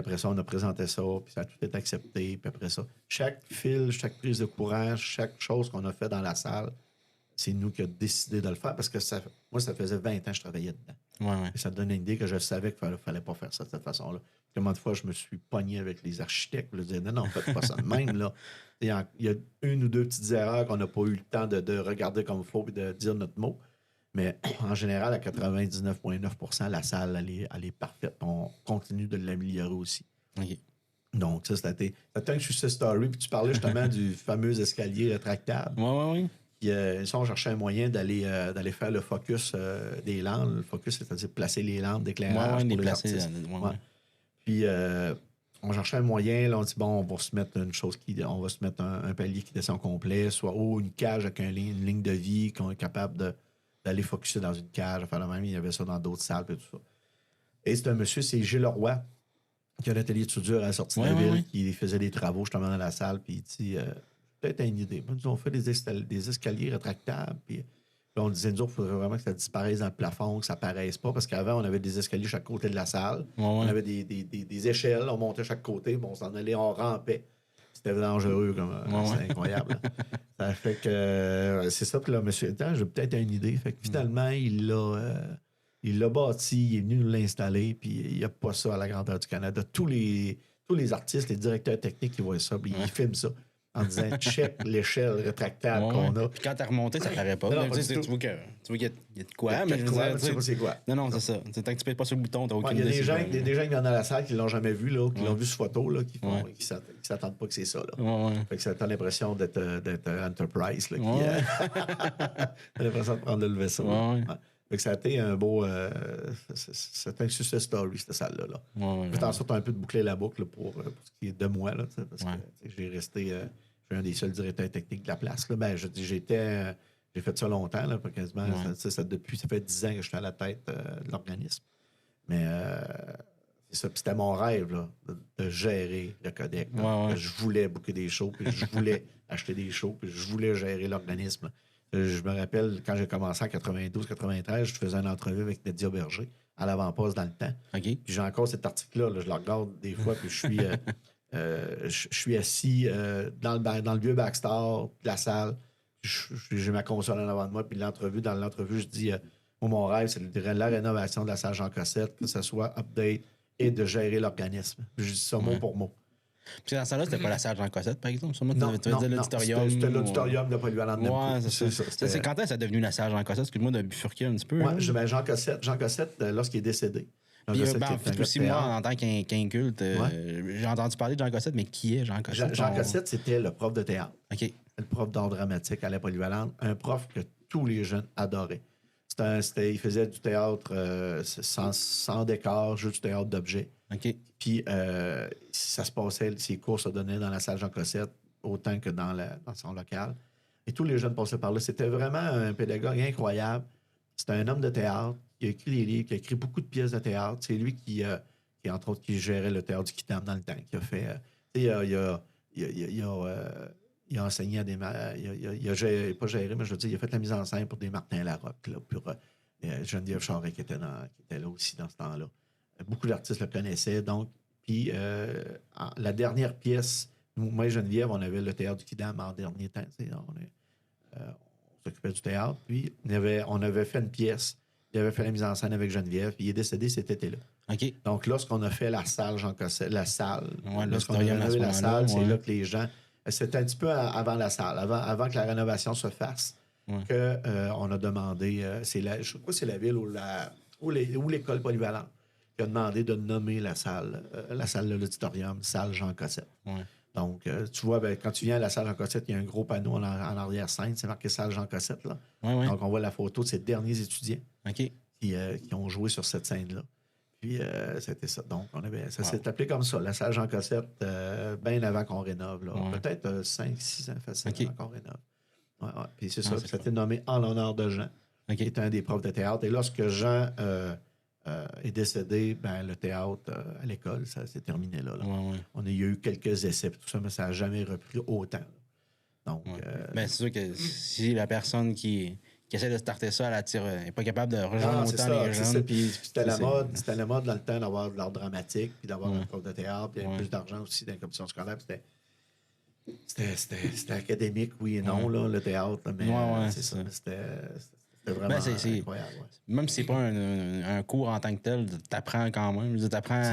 après ça, on a présenté ça, puis ça a tout été accepté. Puis après ça, chaque fil, chaque prise de courant, chaque chose qu'on a fait dans la salle, c'est nous qui avons décidé de le faire parce que moi, ça faisait 20 ans que je travaillais dedans. Et ça te donne une idée que je savais qu'il ne fallait pas faire ça de cette façon-là. Combien de fois je me suis pogné avec les architectes pour leur dire non, faites pas ça de même. Là. Il y a 1 ou 2 petites erreurs qu'on n'a pas eu le temps de regarder comme il faut et de dire notre mot. Mais en général, à 99,9 %, la salle, elle est parfaite. On continue de l'améliorer aussi. Donc, ça, c'était un success story. Puis tu parlais justement du fameux escalier rétractable. Puis, on cherchait un moyen d'aller faire le focus des lampes. Le focus, c'est-à-dire placer les lampes d'éclairage pour les artistes. Puis, on cherchait un moyen. Là, on dit, on va se mettre on va se mettre un palier qui descend complet, soit une cage avec une ligne de vie qu'on est capable d'aller focusser dans une cage. Enfin, là, même, il y avait ça dans d'autres salles et tout ça. Et c'est un monsieur, c'est Gilles Leroy, qui a un atelier de soudure à la sortie de la ville, qui faisait des travaux justement dans la salle, puis il dit, peut-être une idée. Nous, on fait des escaliers rétractables, puis là, on disait, nous autres, il faudrait vraiment que ça disparaisse dans le plafond, que ça paraisse pas, parce qu'avant, on avait des escaliers chaque côté de la salle. On avait des échelles, on montait chaque côté, on s'en allait, on rampait. C'était dangereux, c'est incroyable. Ça fait que c'est ça, puis là, monsieur, j'ai peut-être une idée. Fait que finalement, il l'a bâti, il est venu nous l'installer, puis il n'y a pas ça à la grandeur du Canada. Tous les artistes, les directeurs techniques, ils voient ça, puis ils filment ça en disant check l'échelle rétractable qu'on a. Puis quand t'as remonté, ça paraît pas. Tu vois qu'il y a de quoi, mais je sais pas c'est quoi. Non, c'est ça. Tant que tu pètes pas sur le bouton, t'as aucune idée. Il y a des gens qui viennent dans la salle qui l'ont jamais vu, là, qui l'ont vu sur photo, là, qui s'attendent pas que c'est ça. Là. Fait que ça a l'impression d'être Enterprise, là, t'as l'impression de prendre le vaisseau. Fait que ça a été un beau... c'était un success story, cette salle-là. Là. Fait en sorte un peu de boucler la boucle pour ce qui est de moi, là, parce que j'ai resté... je suis un des seuls directeurs techniques de la place. Là. J'ai fait ça longtemps, là, quasiment. Depuis, ça fait 10 ans que je suis à la tête de l'organisme. Mais c'est ça. Puis c'était mon rêve, là, de gérer le Codec. Je voulais booker des shows, puis je voulais acheter des shows, puis je voulais gérer l'organisme. Je me rappelle, quand j'ai commencé en 92-93, je faisais une entrevue avec Nadia Berger à l'avant-poste dans le temps. Puis j'ai encore cet article-là. Là, je le regarde des fois, puis je suis assis dans le vieux backstar de la salle. J'ai ma console en avant de moi, puis dans l'entrevue, je dis mon rêve, c'est la rénovation de la salle Jean Cossette, que ce soit update et de gérer l'organisme. Je dis ça mot pour mot. Puis dans ça là, c'était pas la salle Jean Cossette, par exemple? Tu veux dire l'auditorium? C'était l'auditorium de Polyvalent de c'est ça. Quand est-ce que c'est devenu la salle Jean Cossette? Excuse-moi de bifurquer un petit peu. Jean Cossette, lorsqu'il est décédé. Puis, aussi, moi, en tant qu'inculte, j'ai entendu parler de Jean Cossette, mais qui est Jean Cossette? Jean Cossette, c'était le prof de théâtre. Le prof d'art dramatique à la Polyvalente. Un prof que tous les jeunes adoraient. Il faisait du théâtre sans décor, juste du théâtre d'objets. Puis, ça se passait, ses cours se donnaient dans la salle Jean Cossette, autant que dans son local. Et tous les jeunes passaient par là. C'était vraiment un pédagogue incroyable. C'était un homme de théâtre qui a écrit des livres, qui a écrit beaucoup de pièces de théâtre. C'est lui qui entre autres, qui gérait le théâtre du Kidam dans le temps, qui a fait... il a enseigné à des... Il a pas géré, mais je veux dire, il a fait la mise en scène pour des Martin Larocque, là, pour Geneviève Charest qui était là aussi dans ce temps-là. Beaucoup d'artistes le connaissaient, donc. Puis la dernière pièce, moi et Geneviève, on avait le théâtre du Kidam en dernier temps. On s'occupait du théâtre. Puis on avait fait une pièce. Il avait fait la mise en scène avec Geneviève. Puis il est décédé cet été-là. Donc lorsqu'on a fait la salle Jean Cossette, lorsqu'on a rénové la salle, c'est là que les gens c'était un petit peu avant la salle, avant que la rénovation se fasse, qu'on a demandé, je crois que c'est la ville ou l'école polyvalente qui a demandé de nommer la salle de l'auditorium, salle Jean Cossette. Ouais. Donc, tu vois, quand tu viens à la salle Jean Cossette, il y a un gros panneau en arrière-scène, c'est marqué salle Jean Cossette. Là. Ouais. Donc, on voit la photo de ces derniers étudiants OK. qui ont joué sur cette scène-là. Puis, c'était ça. Donc, ça s'est appelé comme ça, la salle Jean Cossette, bien avant qu'on rénove. Là. Peut-être 5-6 ans facile avant qu'on rénove. Ouais. Puis, c'est ça. Ça a été nommé en l'honneur de Jean, qui est un des profs de théâtre. Et lorsque Jean est décédé, le théâtre à l'école, ça s'est terminé là. Il y a eu quelques essais, tout ça, mais ça n'a jamais repris autant. Là. Donc, c'est sûr que si la personne qui essaie de starter ça, elle n'est pas capable de rejoindre autant les jeunes. C'est ça. Puis c'était la mode dans le temps d'avoir de l'art dramatique, puis d'avoir un prof de théâtre, puis il y avait plus d'argent aussi dans les compétitions scolaires. C'était académique, oui et non, là, le théâtre. Mais c'est ça. C'était vraiment incroyable. Même si c'est pas un cours en tant que tel, t'apprends quand même. C'est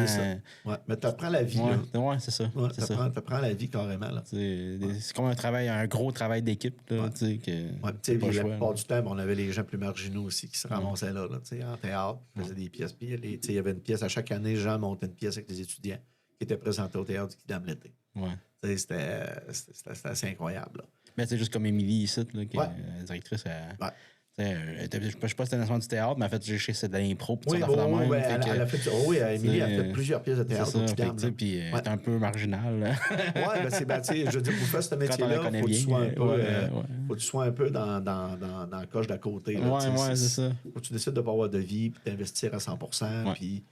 ça. Ouais, mais t'apprends la vie. Ouais, c'est ça. Ouais, t'apprends la vie carrément. Là. C'est comme un gros travail d'équipe. Là, la plupart du temps, on avait les gens plus marginaux aussi qui se ramassaient là en théâtre, faisaient des pièces. Puis il y avait une pièce, à chaque année, Jean montait une pièce avec des étudiants qui étaient présentés au théâtre du Kidam l'été. C'était assez incroyable. Là. Mais c'est juste comme Émilie ici, qui est la directrice. Je ne sais pas si c'était un du théâtre, mais en fait, c'est de l'impro. Émilie a fait plusieurs pièces de théâtre au Kidam. Puis elle est un peu marginale. Je veux dire, pour faire ce métier-là, il faut que tu sois un peu dans la coche d'à côté. C'est ça. Faut que tu décides de ne pas avoir de vie, puis d'investir à 100%. Puis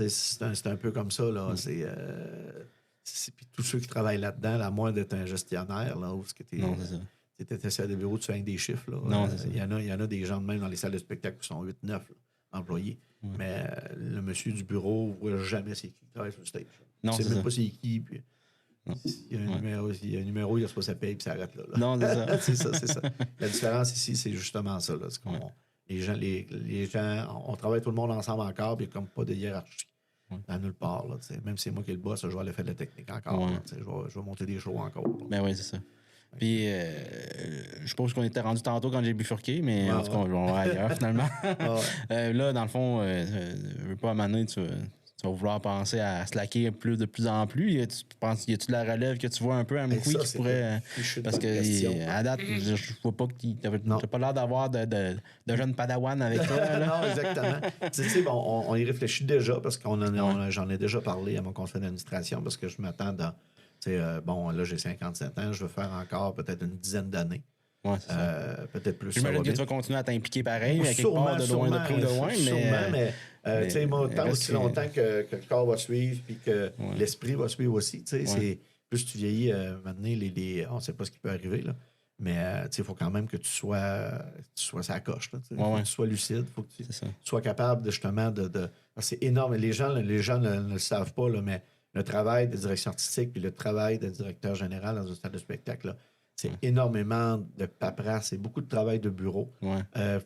c'est un peu comme ça. Là. Puis tous ceux qui travaillent là-dedans, à moins d'être un gestionnaire, là, où non, c'est ça. Tu étais à des bureaux, tu fais avec des chiffres. Là. Non, il y en a des gens de même dans les salles de spectacle qui sont 8-9 employés. Mais le monsieur du bureau ne voit jamais c'est qui travaille sur le stage. Non, tu sais même pas c'est qui. Puis, il y a un numéro, il reçoit sa paye, puis ça arrête là. Non, c'est ça. c'est ça. La différence ici, c'est justement ça. Là, les gens, on travaille tout le monde ensemble encore, puis il n'y a comme pas de hiérarchie. À nulle part. Là, même si c'est moi qui est le boss, je vais aller faire de la technique encore. Là, je vais monter des shows encore. Ben oui, c'est ça. Puis, je suppose qu'on était rendu tantôt quand j'ai bifurqué, mais en tout cas, on va ailleurs finalement. Là, dans le fond, je veux pas m'amener, tu vas vouloir penser à slacker de plus en plus. Y a-tu de la relève que tu vois un peu à Mkoui qui pourrait. Parce que à date, je vois pas que tu n'as pas l'air d'avoir de jeunes padawan avec toi. Là. Non, exactement. Tu sais, on y réfléchit déjà parce j'en ai déjà parlé à mon conseil d'administration parce que je m'attends dans. Là, j'ai 57 ans, je veux faire encore peut-être une dizaine d'années. Ouais, c'est ça. Peut-être plus. J'imagine que tu vas continuer à t'impliquer pareil, à quelque part, de loin, de près ou de loin. Mais tu sais, moi, tant aussi longtemps que le corps va suivre puis que l'esprit va suivre aussi, tu sais, plus tu vieillis, maintenant, on ne sait pas ce qui peut arriver, là. Mais il faut quand même que tu sois sa coche. Faut que tu sois lucide, il faut que tu sois capable de justement de c'est énorme. Les gens ne le savent pas, là, mais le travail de direction artistique puis le travail de directeur général dans une salle de spectacle, là, c'est énormément de paperasse, c'est beaucoup de travail de bureau.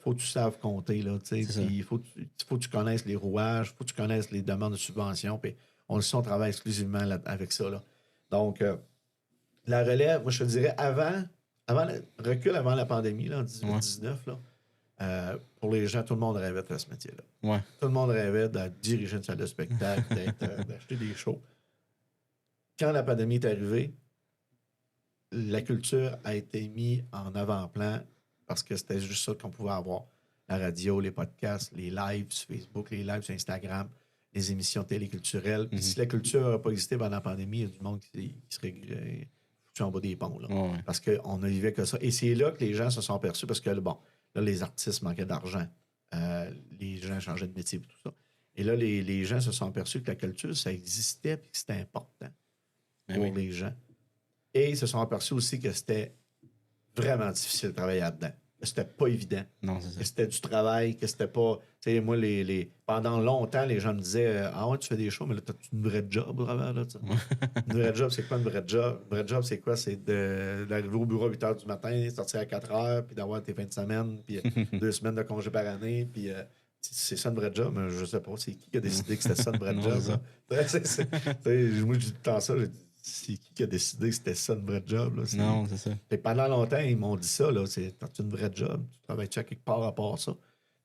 Faut que tu saves compter. Il faut que tu connaisses les rouages, il faut que tu connaisses les demandes de subvention. Puis on travaille exclusivement avec ça. Là. Donc, la relève, moi, je te dirais, avant la pandémie, là, en 2019, pour les gens, tout le monde rêvait de faire ce métier-là. Tout le monde rêvait de diriger une salle de spectacle, d'acheter des shows. Quand la pandémie est arrivée, la culture a été mise en avant-plan parce que c'était juste ça qu'on pouvait avoir. La radio, les podcasts, les lives sur Facebook, les lives sur Instagram, les émissions téléculturelles. Puis si la culture n'a pas existé pendant la pandémie, il y a du monde qui serait foutu en bas des ponts. Là, parce qu'on ne vivait que ça. Et c'est là que les gens se sont aperçus parce que, là, les artistes manquaient d'argent. Les gens changeaient de métier et tout ça. Et là, les gens se sont aperçus que la culture, ça existait et que c'était important pour les gens. Et ils se sont aperçus aussi que c'était vraiment difficile de travailler là-dedans. C'était pas évident. Non, c'est ça. Que c'était du travail, que c'était pas... Tu sais, moi, pendant longtemps, les gens me disaient « Ah ouais, tu fais des shows, mais là, t'as-tu une vraie job au travers là, Une vraie job, c'est quoi une vraie job? Une vraie job, c'est quoi? C'est d'arriver au bureau à 8 h du matin, sortir à 4 h, puis d'avoir tes fins de semaine, puis 2 semaines de congé par année, puis... c'est ça une vraie job, mais je sais pas. C'est qui a décidé que c'était ça une vraie job? Moi, je dis tout le temps ça. c'est qui a décidé que c'était ça, une vraie job? Là? Non, c'est ça. Et pendant longtemps, ils m'ont dit ça, là, c'est une vraie job. Tu travailles-tu à quelque part à part ça?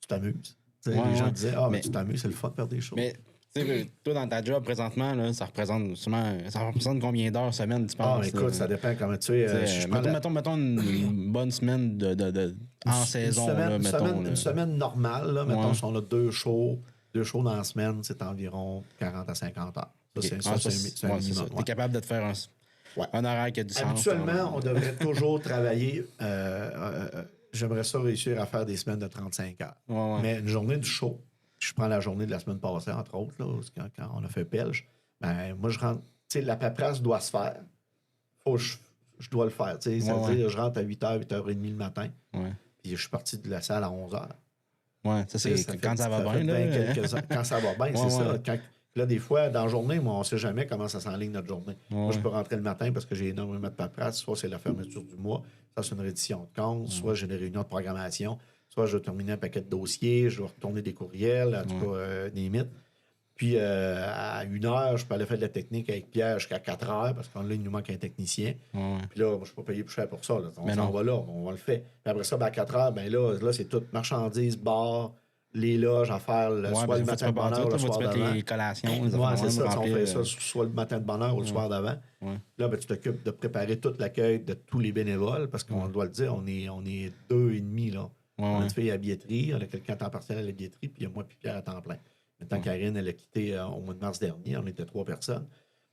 Tu t'amuses. Les gens disaient, mais tu t'amuses, c'est le fun de faire des choses. Mais toi, dans ta job présentement, là, ça représente combien d'heures semaine, tu penses? Écoute, ça dépend comment tu es. Mettons une bonne semaine en saison. Une semaine normale, là, mettons, si on a deux shows dans la semaine, c'est environ 40 à 50 heures. Ça, c'est un minimum. Tu es capable de te faire un horaire qui a du sens. Habituellement, on devrait toujours travailler. J'aimerais ça réussir à faire des semaines de 35 heures. Ouais. Mais une journée du show, je prends la journée de la semaine passée, entre autres, là, quand on a fait Pelge, moi, je rentre. Tu sais, la paperasse doit se faire. Je dois le faire. Tu sais, ça veut dire je rentre à 8h, 8h30 le matin. Ouais. Puis je suis parti de la salle à 11h. Ouais, ça, c'est quand ça va bien. Quand ça va bien, c'est ça. Là, des fois, dans la journée, moi, on ne sait jamais comment ça s'enligne notre journée. Moi, je peux rentrer le matin parce que j'ai énormément de paperasse. Soit c'est la fermeture du mois, ça, c'est une réédition de compte. Soit j'ai des réunions de programmation. Soit je vais terminer un paquet de dossiers. Je vais retourner des courriels, en tout cas, des mythes. Puis, à 1h, je peux aller faire de la technique avec Pierre jusqu'à 4h parce qu'on là, il nous manque un technicien. Puis là, moi, je ne suis pas payé plus cher pour ça. Là. On s'en va là, on va le faire. Puis après ça, à 4h, là, c'est tout marchandises, bar, les loges à faire soit le matin de bonne heure ou le soir d'avant. Les collations. C'est ça. On fait ça soit le matin de bonne heure ou le soir d'avant. Là, tu t'occupes de préparer tout l'accueil de tous les bénévoles parce qu'on doit le dire, on est 2,5 là. On a une fille à la billetterie, on a quelqu'un à temps partiel à la billetterie, puis il y a moi puis Pierre à temps plein. Maintenant, Karine, elle a quitté au mois de mars dernier, on était 3 personnes.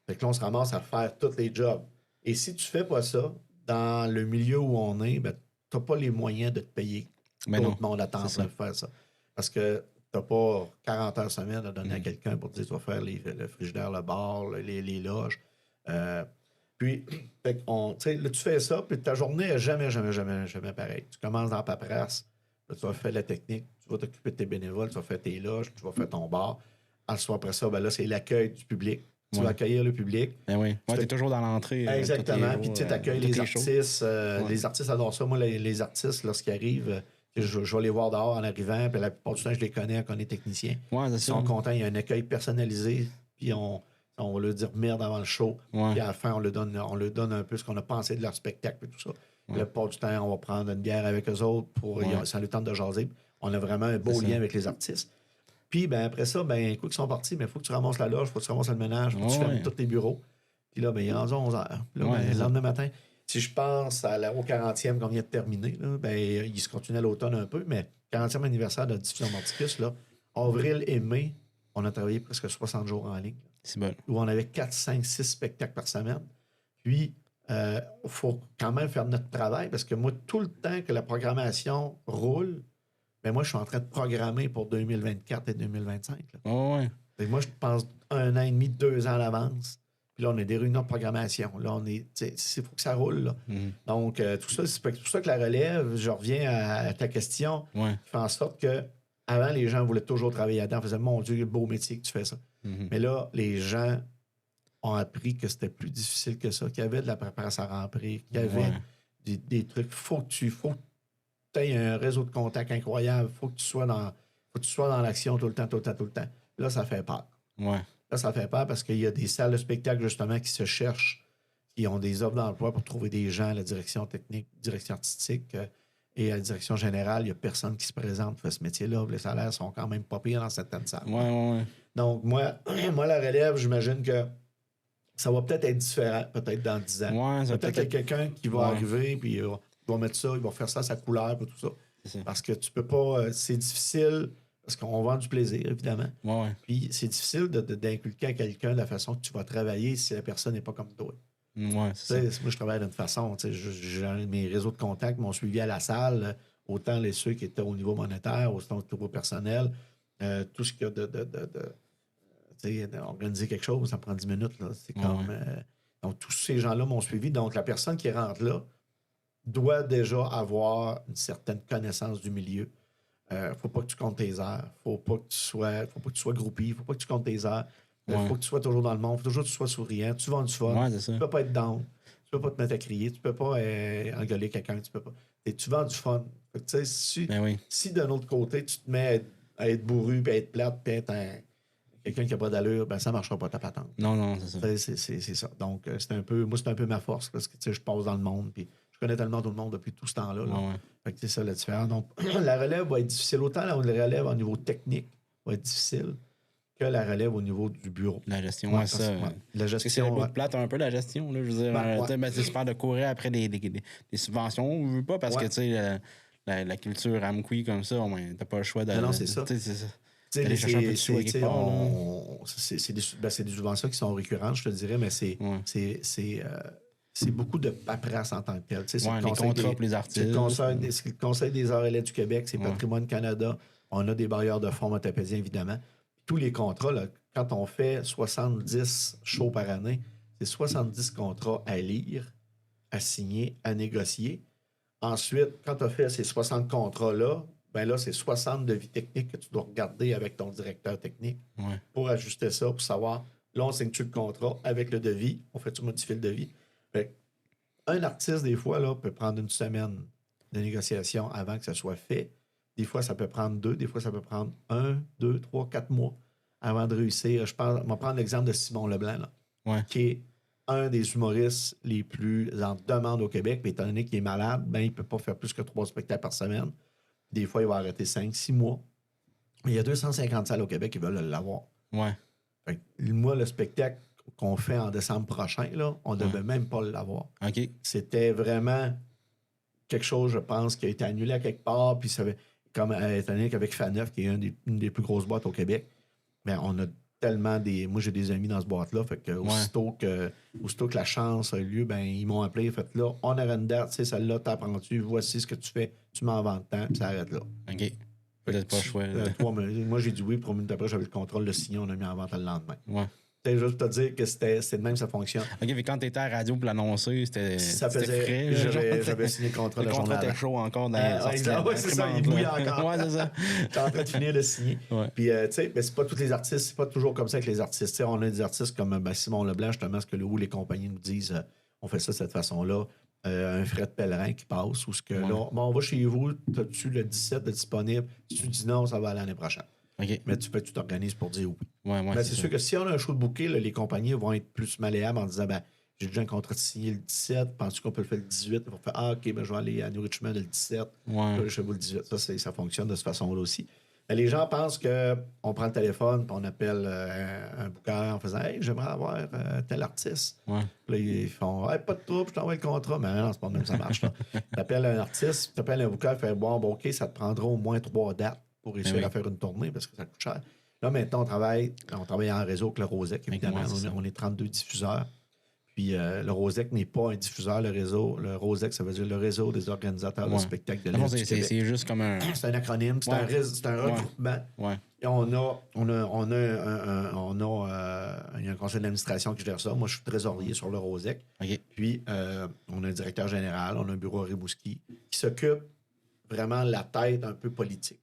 Fait que là, on se ramasse à faire tous les jobs. Et si tu fais pas ça, dans le milieu où on est, tu n'as pas les moyens de te payer d'autres monde à temps plein de faire ça. Parce que tu n'as pas 40 heures semaine à donner à quelqu'un pour te dire tu vas faire le frigidaire, le bar, les loges. Puis, là, tu fais ça, puis ta journée n'est jamais pareille. Tu commences dans la paperasse, là, tu vas faire la technique, tu vas t'occuper de tes bénévoles, tu vas faire tes loges, tu vas faire ton bar. Après ça, là, c'est l'accueil du public. Tu vas accueillir le public. Oui, tu es toujours dans l'entrée. Exactement. Puis tu accueilles les artistes. Les artistes adorent ça. Moi, les artistes, lorsqu'ils arrivent, je vais les voir dehors en arrivant. Puis la plupart du temps, je les connais, on est techniciens. Ils sont contents. Il y a un accueil personnalisé. Puis on va leur dire merde avant le show. Puis à la fin, on leur donne un peu ce qu'on a pensé de leur spectacle et tout ça. La plupart du temps, on va prendre une bière avec eux autres ça le temps de jaser. On a vraiment un beau lien avec les artistes. Puis après ça, écoute, ils sont partis, mais il faut que tu ramasses la loge, il faut que tu ramasses le ménage, il faut que tu fermes tous tes bureaux. Puis là, il est rendu 11h. Le lendemain matin, si je pense au 40e qu'on vient de terminer, là, il se continue à l'automne un peu, mais 40e anniversaire de la diffusion Morticus, là, avril et mai, on a travaillé presque 60 jours en ligne. C'est bon. Où on avait 4, 5, 6 spectacles par semaine. Puis, il faut quand même faire notre travail parce que moi, tout le temps que la programmation roule, moi, je suis en train de programmer pour 2024 et 2025. Là. Moi, je pense 1 an et demi, 2 ans à l'avance. Puis là, on a des réunions de programmation. Là, il faut que ça roule. Là. Donc, tout ça, c'est pour ça que la relève, je reviens à ta question, fait en sorte que avant, les gens voulaient toujours travailler là-dedans. On faisait, mon Dieu, quel beau métier que tu fais ça. Mais là, les gens ont appris que c'était plus difficile que ça, qu'il y avait de la préparation à remplir, qu'il y avait des trucs. Faut que tu aies un réseau de contacts incroyable. Faut que tu sois dans l'action tout le temps. Là, ça fait peur. Là, ça fait peur parce qu'il y a des salles de spectacle, justement, qui se cherchent, qui ont des offres d'emploi pour trouver des gens à la direction technique, direction artistique et à la direction générale. Il n'y a personne qui se présente pour ce métier-là. Les salaires sont quand même pas pires dans certaines salles. Donc, moi, la relève, j'imagine que ça va peut-être être différent, peut-être dans 10 ans. Peut-être qu'il y a quelqu'un qui va arriver, puis il va mettre ça, il va faire ça à sa couleur, et tout ça. Parce que tu peux pas... c'est difficile, parce qu'on vend du plaisir, évidemment. Puis c'est difficile d'inculquer à quelqu'un de la façon que tu vas travailler si la personne n'est pas comme toi. Moi, je travaille d'une façon. J'ai mes réseaux de contacts m'ont suivi à la salle, autant ceux qui étaient au niveau monétaire, autant au niveau personnel. Tout ce qu'il y a organiser quelque chose, ça prend 10 minutes. Là. C'est comme, donc, tous ces gens-là m'ont suivi. Donc, la personne qui rentre là doit déjà avoir une certaine connaissance du milieu. Faut pas que tu comptes tes heures. Faut pas que tu sois groupie. Faut pas que tu comptes tes heures. Faut que tu sois toujours dans le monde. Faut toujours que tu sois souriant. Tu vends du fun. Tu peux pas être down. Tu peux pas te mettre à crier. Tu peux pas engueuler quelqu'un. Tu peux pas. Et tu vends du fun. Si d'un autre côté, tu te mets à être bourru, puis à être plate, puis à être Quelqu'un qui n'a pas d'allure, ben ça ne marchera pas ta patente. Non, c'est ça. C'est ça. Donc, c'est un peu ma force parce que je passe dans le monde puis je connais tellement tout le monde depuis tout ce temps-là. Là. Ouais. Fait que c'est ça la différence. Donc, la relève va être difficile. Autant la relève au niveau technique va être difficile que la relève au niveau du bureau. La gestion, ça. La gestion, c'est le bout de plate un peu, la gestion. Là, je veux dire, c'est super de courir après des subventions, on veut pas, parce que, tu sais, la culture Amqui comme ça, t'as pas le choix de... Non, c'est ça. Aller chercher un peu de sous à quelque part. C'est des subventions qui sont récurrentes, je te dirais, mais c'est beaucoup de paperasse en tant que tel. Les contrats pour les artistes. C'est le Conseil des arts et lettres du Québec, c'est Patrimoine Canada. On a des bailleurs de fonds matapédiens, évidemment. Tous les contrats, là, quand on fait 70 shows par année, c'est 70 contrats à lire, à signer, à négocier. Ensuite, quand tu as fait ces 60 contrats-là, ben là, c'est 60 devis techniques que tu dois regarder avec ton directeur technique pour ajuster ça, pour savoir, là, on signe-tu le contrat avec le devis, on fait-tu modifier le devis. Fait, un artiste, des fois, là, peut prendre une semaine de négociation avant que ça soit fait. Des fois, ça peut prendre 2, des fois, ça peut prendre 1, 2, 3, 4 mois avant de réussir. On va prendre l'exemple de Simon Leblanc, là, qui est un des humoristes les plus en demande au Québec, mais étant donné qu'il est malade, ben, il ne peut pas faire plus que 3 spectacles par semaine. Des fois, il va arrêter 5, 6 mois. Mais il y a 250 salles au Québec qui veulent l'avoir. Fait que, moi, le spectacle qu'on fait en décembre prochain, là, on ne devait même pas l'avoir. C'était vraiment quelque chose, je pense, qui a été annulé à quelque part, puis ça avait, comme étant donné qu'avec Faneuf, qui est une des plus grosses boîtes au Québec, ben, on a tellement des... Moi, j'ai des amis dans ce boîte-là, fait que aussitôt que la chance a eu lieu, ben, ils m'ont appelé, fait là, on a une date, tu sais, celle-là, t'apprends-tu, voici ce que tu fais, tu m'en vends de temps, puis ça arrête là. OK. Peut-être pas le choix. Moi, j'ai dit oui, pour une minute après, j'avais le contrôle, le signer, on a mis en vente le lendemain. C'est juste pour te dire que c'est de même ça fonctionne. OK, mais quand tu étais à la radio pour l'annoncer, c'était frais. J'avais signé le contrat. Le contrat était chaud encore dans c'est ça, il bouille encore. C'est ça. T'es en train de finir de signer. Puis, tu sais, c'est pas tous les artistes, c'est pas toujours comme ça avec les artistes. T'sais, on a des artistes comme Simon Leblanc, justement, ce que les compagnies nous disent, on fait ça de cette façon-là. Un frais de pèlerin qui passe, ou ce que là, on va chez vous, t'as-tu le 17 de disponible? Si tu dis non, ça va aller l'année prochaine. Mais tu t'organises pour dire oui. Mais c'est sûr que si on a un show de booker, là, les compagnies vont être plus malléables en disant, j'ai déjà un contrat de signer le 17, penses-tu qu'on peut le faire le 18? Ils vont faire, OK, je vais aller à New Richmond le 17, je fais vous le 18. Ça fonctionne de cette façon-là aussi. Mais les gens pensent qu'on prend le téléphone et on appelle un booker en faisant, hey, j'aimerais avoir tel artiste. Là, ils font, hey, pas de trouble, je t'envoie le contrat. Mais non, c'est pas même ça marche. Tu appelles un artiste, tu appelles un booker, fait, bon, OK, ça te prendra au moins 3 dates pour réussir à faire une tournée parce que ça coûte cher. Là, maintenant, on travaille en réseau avec le Rosec, évidemment. On est 32 diffuseurs. Puis le Rosec n'est pas un diffuseur, le réseau. Le Rosec, ça veut dire le réseau des organisateurs de spectacles de l'Est du Québec. C'est juste comme un... C'est un acronyme, c'est un regroupement. Et il y a un conseil d'administration qui gère ça. Moi, je suis trésorier sur le Rosec. Puis, on a un directeur général, on a un bureau à Rimouski qui s'occupe vraiment la tête un peu politique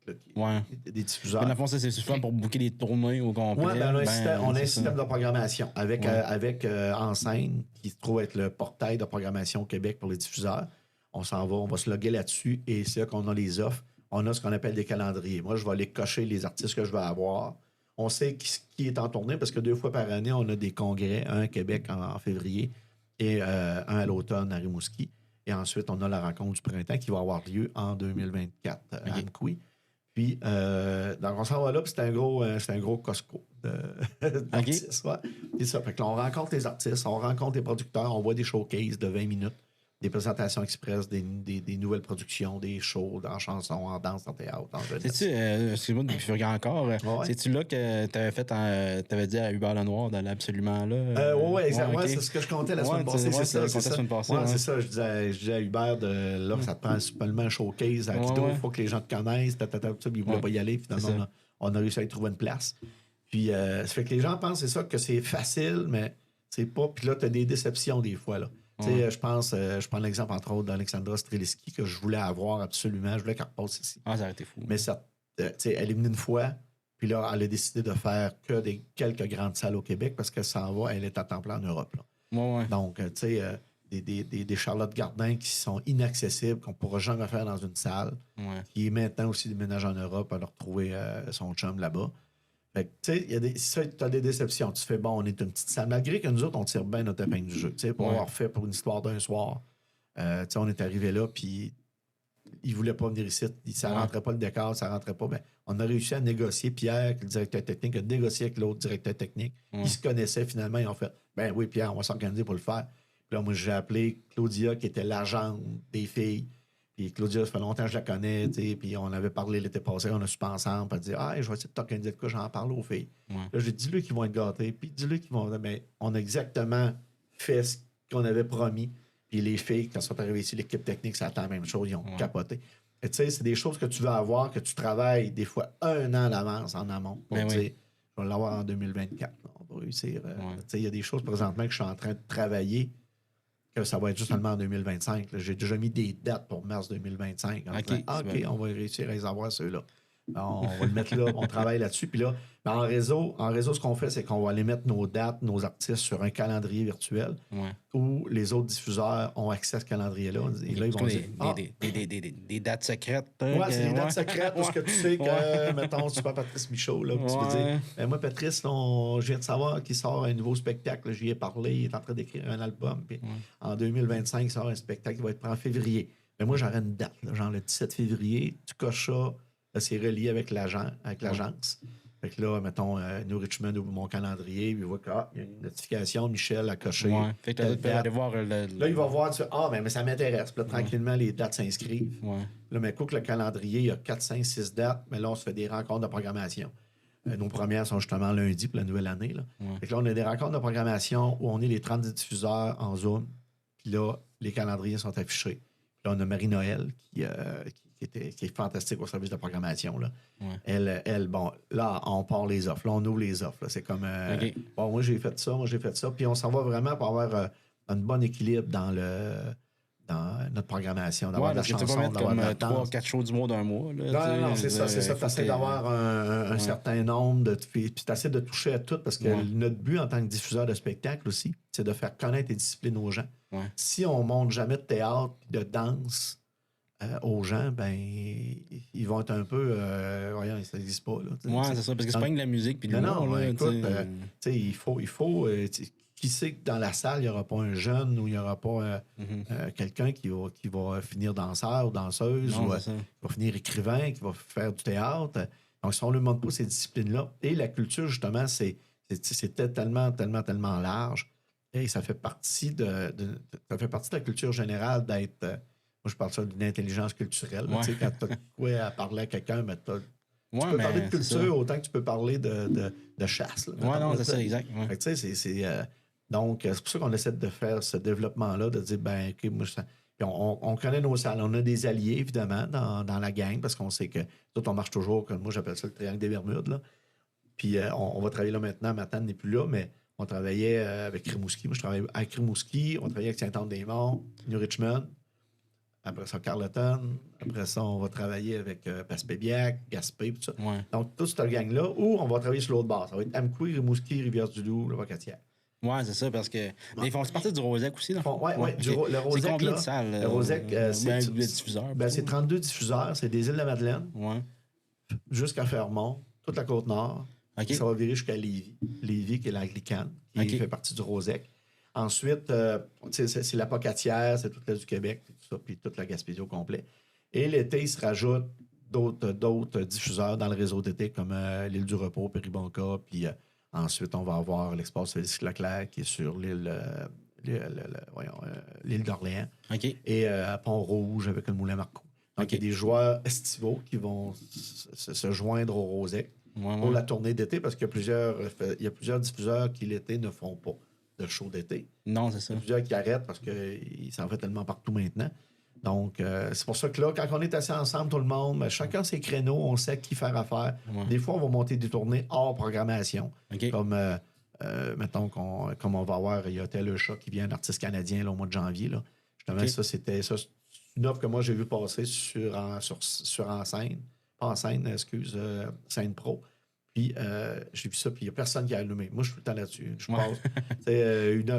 des diffuseurs. Mais dans le fond, c'est souvent pour booker des tournées au complet. On a un système de programmation avec Enseigne, qui se trouve être le portail de programmation au Québec pour les diffuseurs. On s'en va, on va se loguer là-dessus et c'est là qu'on a les offres. On a ce qu'on appelle des calendriers. Moi, je vais aller cocher les artistes que je vais avoir. On sait qui est en tournée parce que 2 fois par année, on a des congrès, un à Québec en février et un à l'automne à Rimouski. Et ensuite, on a la rencontre du printemps qui va avoir lieu en 2024 à Amqui. Puis, donc, on s'en va là, puis c'est un gros Costco d'artistes. C'est ça. Fait que là, on rencontre les artistes, on rencontre les producteurs, on voit des showcases de 20 minutes, des présentations express, des nouvelles productions, des shows en chanson, en danse, en théâtre, en jeunesse. C'est-tu, excuse-moi, je regarde encore, c'est-tu là que t'avais dit à Hubert Lenoir d'aller absolument là? Oui, exactement. C'est ce que je comptais la semaine passée. C'est ça. Je disais à Hubert, là, ça te prend simplement un showcase à Kido, il faut que les gens te connaissent, puis il voulait pas y aller. Finalement, on a réussi à y trouver une place. Puis, ça fait que les gens pensent, c'est ça, que c'est facile, mais c'est pas. Puis là, t'as des déceptions des fois, là. Je prends l'exemple, entre autres, d'Alexandra Streliski, que je voulais avoir absolument. Je voulais qu'elle repasse ici. Ça aurait été fou. Mais ça, elle est venue une fois, puis là, elle a décidé de faire que quelques grandes salles au Québec parce qu'elle s'en va, elle est à temps plein en Europe. Là. Donc, tu sais, des Charlotte Gardin qui sont inaccessibles, qu'on ne pourra jamais faire dans une salle, qui est maintenant aussi déménage en Europe, à leur retrouver son chum là-bas. Fait que, tu sais, tu as des déceptions. Tu fais, bon, on est une petite salle. Malgré que nous autres, on tire bien notre épingle du jeu. Tu sais, pour avoir fait pour une histoire d'un soir. Tu sais, on est arrivé là, puis ils ne voulaient pas venir ici. Ça ne rentrait pas le décor, ça ne rentrait pas. Ben, on a réussi à négocier. Pierre, le directeur technique, a négocié avec l'autre directeur technique. Ils se connaissaient finalement. Ils ont fait, ben oui, Pierre, on va s'organiser pour le faire. Puis là, moi, j'ai appelé Claudia, qui était l'agente des filles. Puis Claudia, ça fait longtemps que je la connais, tu sais, puis on avait parlé l'été passé, on a super ensemble, puis elle dit, je vais essayer de t'organiser de quoi, j'en parle aux filles. Là, j'ai dit, dis-lui qu'ils vont être gâtés, puis dis-lui qu'ils vont. Ben, on a exactement fait ce qu'on avait promis. Puis les filles, quand elles sont arrivées ici, l'équipe technique, ça a été la même chose, ils ont capoté. Et tu sais, c'est des choses que tu veux avoir, que tu travailles des fois 1 an à l'avance en amont pour dire, je vais l'avoir en 2024. On va réussir. Tu sais, il y a des choses présentement que je suis en train de travailler. Que ça va être juste seulement en 2025. Là. J'ai déjà mis des dates pour mars 2025. OK, on va réussir à les avoir, ceux-là. On va le mettre là, on travaille là-dessus. Puis là, en réseau, ce qu'on fait, c'est qu'on va aller mettre nos dates, nos artistes sur un calendrier virtuel où les autres diffuseurs ont accès à ce calendrier-là. Et là, ils vont dire... Des dates secrètes. Oui, c'est des dates secrètes parce que tu sais que, mettons, tu pas Patrice Michaud, là, tu peux dire, moi, Patrice, je viens de savoir qu'il sort un nouveau spectacle, j'y ai parlé, il est en train d'écrire un album, puis en 2025, il sort un spectacle qui va être en février. Mais moi, j'aurais une date, là, genre le 17 février, tu coches ça, là, c'est relié avec l'agence. Fait que là, mettons, New Richmond ouvre mon calendrier, puis il voit qu'il y a une notification, Michel a coché. Fait que tu peux aller voir là, il va voir, tu fais, mais ça m'intéresse. Puis là, tranquillement, les dates s'inscrivent. Là, mais écoute, le calendrier, il y a 4, 5, 6 dates, mais là, on se fait des rencontres de programmation. Nos premières sont justement lundi pour la nouvelle année. Là. Fait que là, on a des rencontres de programmation où on est les 30 diffuseurs en Zoom. Puis là, les calendriers sont affichés. Puis là, on a Marie-Noël qui est fantastique au service de programmation. Là. Elle, bon, là, on part les offres. Là, on ouvre les offres. Là. C'est comme, bon, moi, j'ai fait ça. Puis on s'en va vraiment pour avoir un bon équilibre dans notre programmation, d'avoir de la chanson, d'avoir de la danse. 3-4 shows du mois d'un mois. Là, non, c'est ça. Tu essaies d'avoir un certain nombre puis tu essaies de toucher à tout parce que notre but en tant que diffuseur de spectacle aussi, c'est de faire connaître les disciplines aux gens. Si on ne montre jamais de théâtre et de danse aux gens, ben ils vont être un peu voyons, ça n'existe pas. Là, c'est ça, parce que c'est pas une de la musique puis écoute, il faut qui sait que dans la salle, il n'y aura pas un jeune ou il n'y aura pas quelqu'un qui va finir danseur ou danseuse ou qui va finir écrivain, qui va faire du théâtre. Donc, si on ne lui montre pas ces disciplines-là, et la culture, justement, c'est tellement, tellement, tellement large. Et ça fait partie de la culture générale d'être... moi, je parle ça d'une intelligence culturelle. Quand tu as quoi à parler à quelqu'un, mais tu peux parler de culture autant que tu peux parler de chasse. Là, c'est ça, exact. Fait que, donc, c'est pour ça qu'on essaie de faire ce développement-là, de dire, ben, OK, moi, on connaît nos salles. On a des alliés, évidemment, dans la gang, parce qu'on sait que tout, on marche toujours, comme moi, j'appelle ça le triangle des Bermudes. Là. Puis, on va travailler là maintenant. Matane n'est plus là, mais on travaillait avec Rimouski. Moi, je travaillais avec Rimouski. On travaillait avec Saint-Anne-des-Monts, New Richmond. Après ça, Carleton. Après ça, on va travailler avec Passepébiac, Gaspé, tout ça. Donc, toute cette gang-là, ou on va travailler sur l'autre bord. Ça va être Amkoui, Rimouski, Rivière-du-Loup, le Vacatière. Oui, c'est ça, parce que ils font partie du Rosec aussi. Oui, le Rosec. C'est combien de salles? Le Rosec, c'est des diffuseurs. C'est 32 diffuseurs. C'est des Îles-de-la-Madeleine jusqu'à Fermont, toute la Côte-Nord. Ça va virer jusqu'à Lévis. Lévis, qui est l'Anglicane, qui fait partie du Rosec. Ensuite, c'est la Pocatière, c'est toute l'Est du Québec, tout ça, puis toute la Gaspésie au complet. Et l'été, il se rajoute d'autres diffuseurs dans le réseau d'été, comme l'île du Repos, Péribonka, puis ensuite, on va avoir l'Espace Félix Leclerc, qui est sur l'île d'Orléans, et à Pont-Rouge, avec le Moulin Marco. Donc, il y a des joueurs estivaux qui vont se joindre au Rosec pour la tournée d'été, parce qu'il y a plusieurs diffuseurs qui, l'été, ne font pas de show d'été. Non, c'est ça. Il y a plusieurs qui arrêtent parce qu'ils s'en fait tellement partout maintenant. Donc, c'est pour ça que là, quand on est assis ensemble, tout le monde, chacun ses créneaux, on sait qui faire affaire. Des fois, on va monter des tournées hors programmation. Comme, mettons, comme on va avoir, il y a tel chat qui vient, un artiste canadien, là, au mois de janvier. Là. Justement, ça, c'est une offre que moi, j'ai vu passer sur En Scène. Pas En Scène, excuse, Scène Pro. Puis, j'ai vu ça, puis il n'y a personne qui a allumé. Moi, je suis tout le temps là-dessus. Je passe.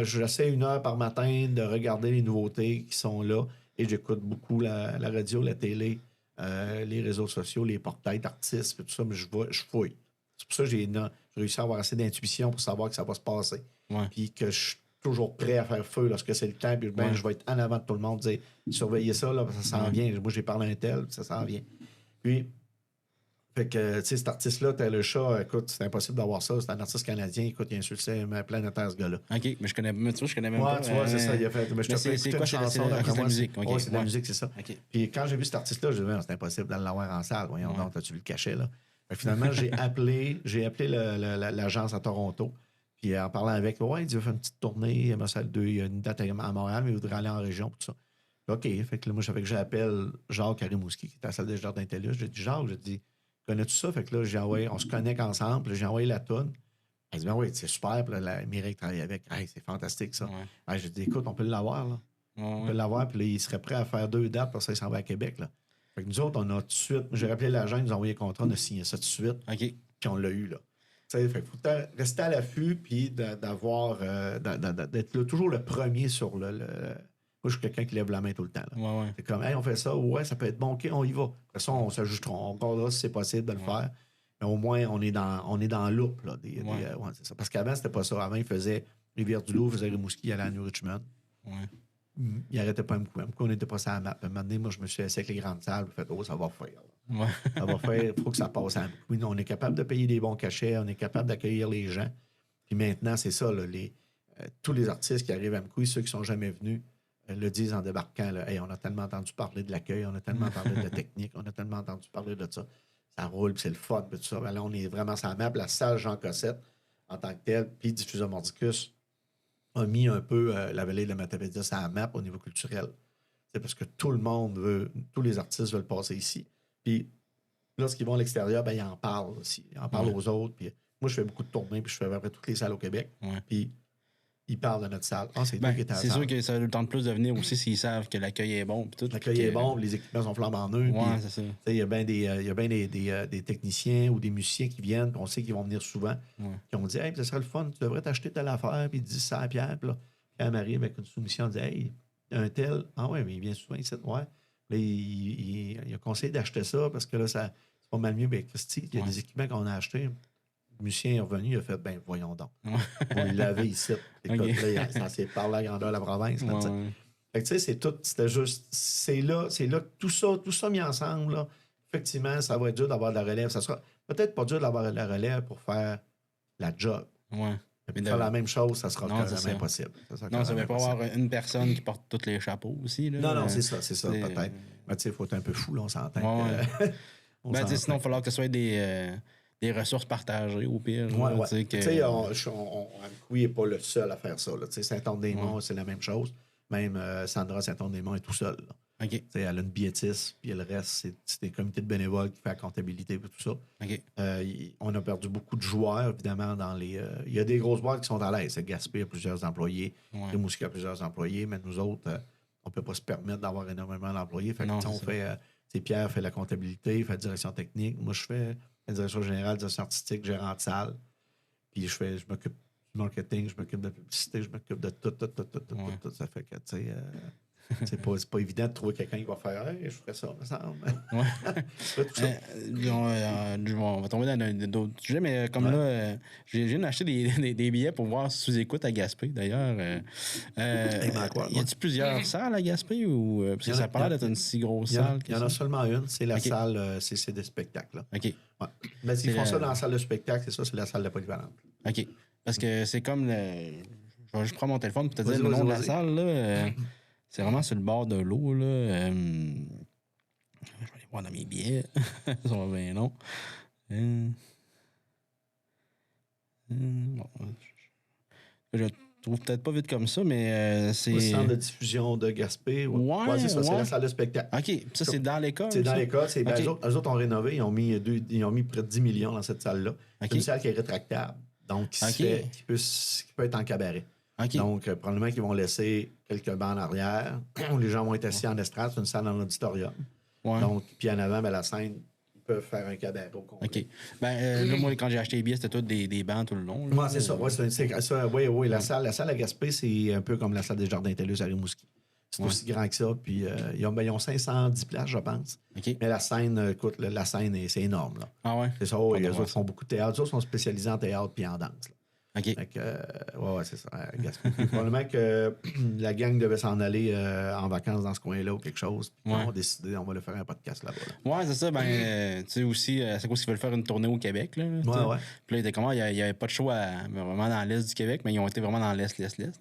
J'essaie 1 heure par matin de regarder les nouveautés qui sont là. Et j'écoute beaucoup la radio, la télé, les réseaux sociaux, les portails d'artistes, et tout ça, mais je fouille. C'est pour ça que j'ai réussi à avoir assez d'intuition pour savoir que ça va se passer. Puis que je suis toujours prêt à faire feu lorsque c'est le temps. Puis je vais être en avant de tout le monde, dire surveillez ça, là, ça s'en vient. Moi, j'ai parlé à un tel, ça s'en vient. Puis, fait que, tu sais, cet artiste-là, Taylor Shaw, écoute, c'est impossible d'avoir ça. C'est un artiste canadien. Écoute, il insultait planétaire, ce gars-là. OK, mais je connais même pas. Tu vois, c'est ça. Il a fait. Mais je te fais écouter une chanson. C'est de la musique. Oui, c'est de la musique, c'est ça. Okay. Puis quand j'ai vu cet artiste-là, j'ai dit, c'est impossible d'aller l'avoir en salle. Voyons donc, as-tu vu le cachet, là? Finalement, j'ai appelé l'agence à Toronto. Puis en parlant avec, il dit, il veut faire une petite tournée. Il y a une date à Montréal, mais il voudrait aller en région, tout ça. OK. Fait que là, moi, j'appelle Jacques Arimouski, qui est à la salle des Jardins Télus. J'ai dit, Jacques, connais-tu ça? Fait que là, on se connecte ensemble. Puis j'ai envoyé la toune. Elle dit, oui, c'est super. Puis là, Mireille travaille avec. Hey, c'est fantastique, ça. J'ai dit, écoute, on peut l'avoir, là. On peut l'avoir. Puis là, il serait prêt à faire 2 dates parce qu'il s'en va à Québec, là. Fait que nous autres, on a tout de suite. J'ai rappelé l'agent, ils nous ont envoyé le contrat, on a signé ça tout de suite. OK. Puis on l'a eu, là. Fait qu'il faut rester à l'affût, puis d'être là, toujours le premier sur le. Moi, je suis quelqu'un qui lève la main tout le temps. Là. C'est comme, hey, on fait ça, ça peut être bon, OK, on y va. Après ça, on s'ajustera, on regardera si c'est possible de le faire. Mais au moins, on est dans le loop. Là, c'est ça. Parce qu'avant, c'était pas ça. Avant, il faisait Rivière-du-Loup, il faisait Rimouski, il allait à New Richmond. Il arrêtait pas à Mkou. Mkou, on n'était pas sur la map. À un moment donné, moi, je me suis assis avec les grandes salles. J'ai fait, ça va faire. Ça va faire. Il faut que ça passe à Mkou. On est capable de payer des bons cachets. On est capable d'accueillir les gens. Puis maintenant, c'est ça. Là, tous les artistes qui arrivent à Mkou, ceux qui sont jamais venus, le disent en débarquant. Là, hey, on a tellement entendu parler de l'accueil. On a tellement parlé de la technique. On a tellement entendu parler de ça. Ça roule, puis c'est le fun, puis tout ça. Ben là, on est vraiment sur la map. La salle Jean Cossette, en tant que telle, puis Diffuseur Mordicus, a mis un peu la vallée de la Matapédia sur la map au niveau culturel. C'est parce que tout le monde veut, tous les artistes veulent passer ici. Puis lorsqu'ils vont à l'extérieur, ben, ils en parlent aussi. Ils en parlent aux autres. Puis moi, je fais beaucoup de tournées, puis je fais à peu près toutes les salles au Québec. Puis ils parlent de notre salle. C'est sûr que ça leur tente plus de venir aussi s'ils savent que l'accueil est bon. L'accueil est bon, les équipements sont flambant neufs. C'est ça. Il y a bien des techniciens ou des musiciens qui viennent, puis on sait qu'ils vont venir souvent, qui ont dit, hey, ça serait le fun, tu devrais t'acheter telle affaire, puis ils disent ça à Pierre. Puis là, Pierre Marie, avec une soumission, dit, hey, un tel, mais il vient souvent ici, Là, il a conseillé d'acheter ça parce que là, c'est pas mal mieux. Ben, Christy, il y a des équipements qu'on a achetés. Le musicien est revenu, il a fait, voyons donc. On l'avait ici. Écoute, là, il s'est parlé à la grandeur de la province. Là, fait que, tu sais, c'est tout, c'était juste, c'est là, tout ça mis ensemble, là. Effectivement, ça va être dur d'avoir de la relève. Ça sera peut-être pas dur d'avoir de la relève pour faire la job. Mais faire la même chose, ça sera carrément impossible. Ça va pas avoir une personne qui porte tous les chapeaux aussi. Là. Non, c'est ça, peut-être. Mais tu sais, il faut être un peu fou, là, on s'entend. Sinon, il va falloir que ce soit des ressources partagées, au pire. Tu sais, Amkoui n'est pas le seul à faire ça. Saint-Anne-des-Monts, c'est la même chose. Même Sandra Saint-Anne-des-Monts est tout seul. Elle a une biétiste, puis le reste, c'est des comités de bénévoles qui font la comptabilité et tout ça. On a perdu beaucoup de joueurs, évidemment, dans les... Il y a des grosses boîtes qui sont à l'aise. Gaspé a plusieurs employés, Rimouski a plusieurs employés, mais nous autres, on ne peut pas se permettre d'avoir énormément d'employés. Fait que Pierre fait la comptabilité, il fait la direction technique. Moi, je fais la direction générale, direction artistique, gérant de salle. Puis je m'occupe du marketing, je m'occupe de la publicité, je m'occupe de tout. Ça fait que, tu sais... c'est pas évident de trouver quelqu'un qui va faire hey, je ferais ça, me semble. On va tomber dans d'autres sujets, mais comme là, j'ai viens d'acheter des billets pour voir Sous-Écoute à Gaspé, d'ailleurs. Y a-t-il plusieurs salles à Gaspé ou parce que ça a pas l'air d'être une si grosse salle? Il y en a seulement une, c'est la salle, c'est des spectacles. Là. OK. Mais s'ils font ça dans la salle de spectacle, c'est la salle de polyvalente. OK. Parce que c'est comme je vais juste prendre mon téléphone pour te dire le nom de la salle, là. C'est vraiment sur le bord de l'eau, là. Je vais aller voir dans mes billets. Ça va bien long. Bon. Je trouve peut-être pas vite comme ça, mais c'est... Le centre de diffusion de Gaspé. C'est ça, c'est la salle de spectacle. OK. Ça, c'est dans l'école? C'est dans l'école. Eux autres ont rénové. Ils ont mis près de 10 millions dans cette salle-là. C'est une salle qui est rétractable. Donc, qui peut être en cabaret. Donc, probablement qu'ils vont laisser quelques bancs en arrière où les gens vont être assis en estrade. C'est une salle dans l'auditorium. Donc, puis en avant, la scène, ils peuvent faire un cabaret au complet. OK. Là, moi, quand j'ai acheté les billets, c'était tout des bancs tout le long. C'est ça. La salle à Gaspé, c'est un peu comme la salle des Jardins Télus à Rimouski. C'est aussi grand que ça. Puis ils ont 510 places, je pense. Okay. Mais la scène, écoute, la scène, c'est énorme. Là. Ah ouais? C'est ça. Les autres font beaucoup de théâtre. Les autres sont spécialisés en théâtre puis en danse. Là. OK. Fait que, ouais, c'est ça. Probablement que la gang devait s'en aller en vacances dans ce coin-là ou quelque chose. Puis on a décidé, on va le faire un podcast là-bas. Là. Ouais, c'est ça. Ben, tu sais aussi, c'est quoi qu'ils veulent faire une tournée au Québec. Là, ouais. Puis là, il était comment? Il n'y avait pas de choix vraiment dans l'est du Québec, mais ils ont été vraiment dans l'est.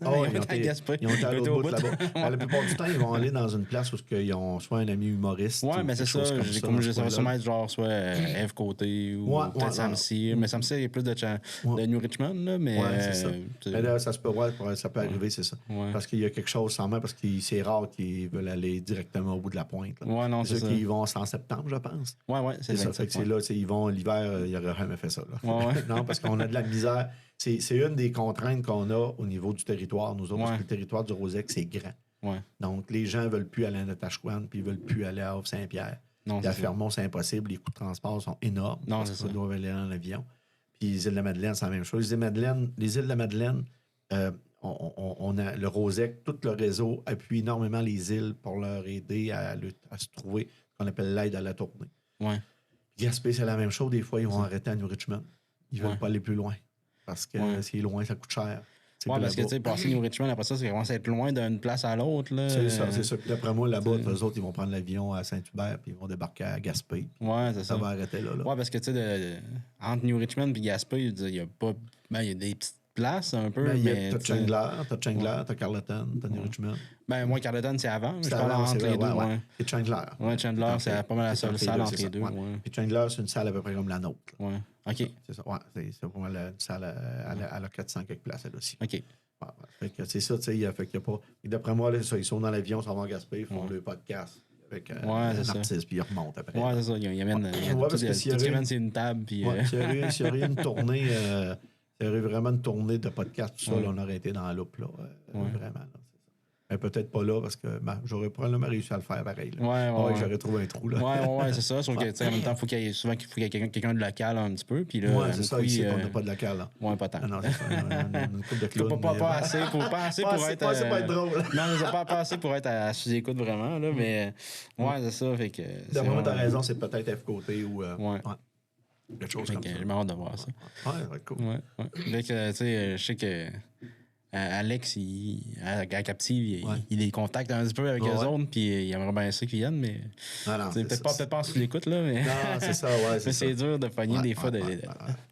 Oh, ils ont été à l'autre bout là-bas. La plupart du temps, ils vont aller dans une place où ils ont soit un ami humoriste. Ouais, mais c'est ça. Comme je savais sûrement être genre soit Eve Côté ou peut-être Sam Cyr. Mais Sam Cyr, il y a plus de New Richmond, là, mais... Ouais, c'est ça. Mais là, ça peut arriver, c'est ça. Ouais. Parce qu'il y a quelque chose sans main, parce que c'est rare qu'ils veulent aller directement au bout de la pointe. Là. Ouais, non, c'est ça. Qu'ils vont en septembre, je pense. Ouais, c'est ça. Fait que c'est là, ils vont l'hiver, il n'aurait jamais fait ça. Là. Ouais. Non, parce qu'on a de la misère. C'est une des contraintes qu'on a au niveau du territoire, nous autres, parce que le territoire du Rosec, c'est grand. Ouais. Donc, les gens ne veulent plus aller à Natashquan, puis ils ne veulent plus aller à Havre-Saint-Pierre. Puis à Fermont, c'est impossible. Les coûts de transport sont énormes. Non, parce qu'ils doivent aller en avion. Puis les îles de la Madeleine, c'est la même chose. Les îles de la Madeleine, on a le Rosec, tout le réseau appuie énormément les îles pour leur aider à se trouver ce qu'on appelle l'aide à la tournée. Ouais. Gaspé, c'est la même chose. Des fois, ils vont arrêter à New Richmond. Ils ne veulent pas aller plus loin. Parce que c'est loin, ça coûte cher. Ouais, parce que tu sais, passer New Richmond, après ça commence à être loin d'une place à l'autre. C'est ça. Puis d'après moi, là-bas, eux autres, ils vont prendre l'avion à Saint-Hubert puis ils vont débarquer à Gaspé. Ouais, c'est ça. Ça va arrêter là. Ouais, parce que tu sais, entre New Richmond et Gaspé, il y a pas. Ben, il y a des petites places un peu. T'as Chandler, t'as Carleton, t'as New Richmond. Ben, moi, Carleton, c'est avant. Je parle entre les deux. Et Chandler. Ouais, Chandler, c'est pas mal la seule salle entre les deux. Puis Chandler, c'est une salle à peu près comme la nôtre. Ouais. OK. C'est ça. Ouais, c'est pas mal une salle elle a 400 quelques places, elle aussi. OK. Fait que c'est ça, tu sais, il fait qu'il n'y a pas. Et d'après moi, là, ils sont dans l'avion, ils s'en vont à Gaspé, ils font le podcast avec un artiste, puis ils remontent après. Ouais, c'est ça. Il y amène c'est une table. Puis, s'il y aurait une tournée, s'il y aurait vraiment une tournée de podcast, tout ça, là, on aurait été dans la loupe, là. Vraiment, là. Mais peut-être pas là, parce que j'aurais probablement réussi à le faire pareil. Ouais, j'aurais trouvé un trou. Là. Ouais, c'est ça. Sauf que, en même temps, il y ait quelqu'un de local un petit peu. Puis là, c'est ça, ici, on n'a pas de local. Là. Ouais, pas tant. Non, c'est ça. Une coupe de clown. Pas assez pour être. Pas assez pour être drôle. Non, pas assez pour être à sous-écoute vraiment. Là, mais ouais, c'est ça. Fait que. D'après moi, t'as raison, c'est peut-être F côté ou. Ouais. Quelque chose comme ça. J'ai hâte de voir ça. Ouais, ça va être cool. Ouais. Fait que, tu sais, je sais que. Alex, à Captive, il les contacte un petit peu avec eux autres, puis il aimerait bien ça qu'ils viennent, mais. Peut-être pas en sous-écoute, là, mais. Non, c'est ça, ouais. Mais c'est dur de pogner des fois.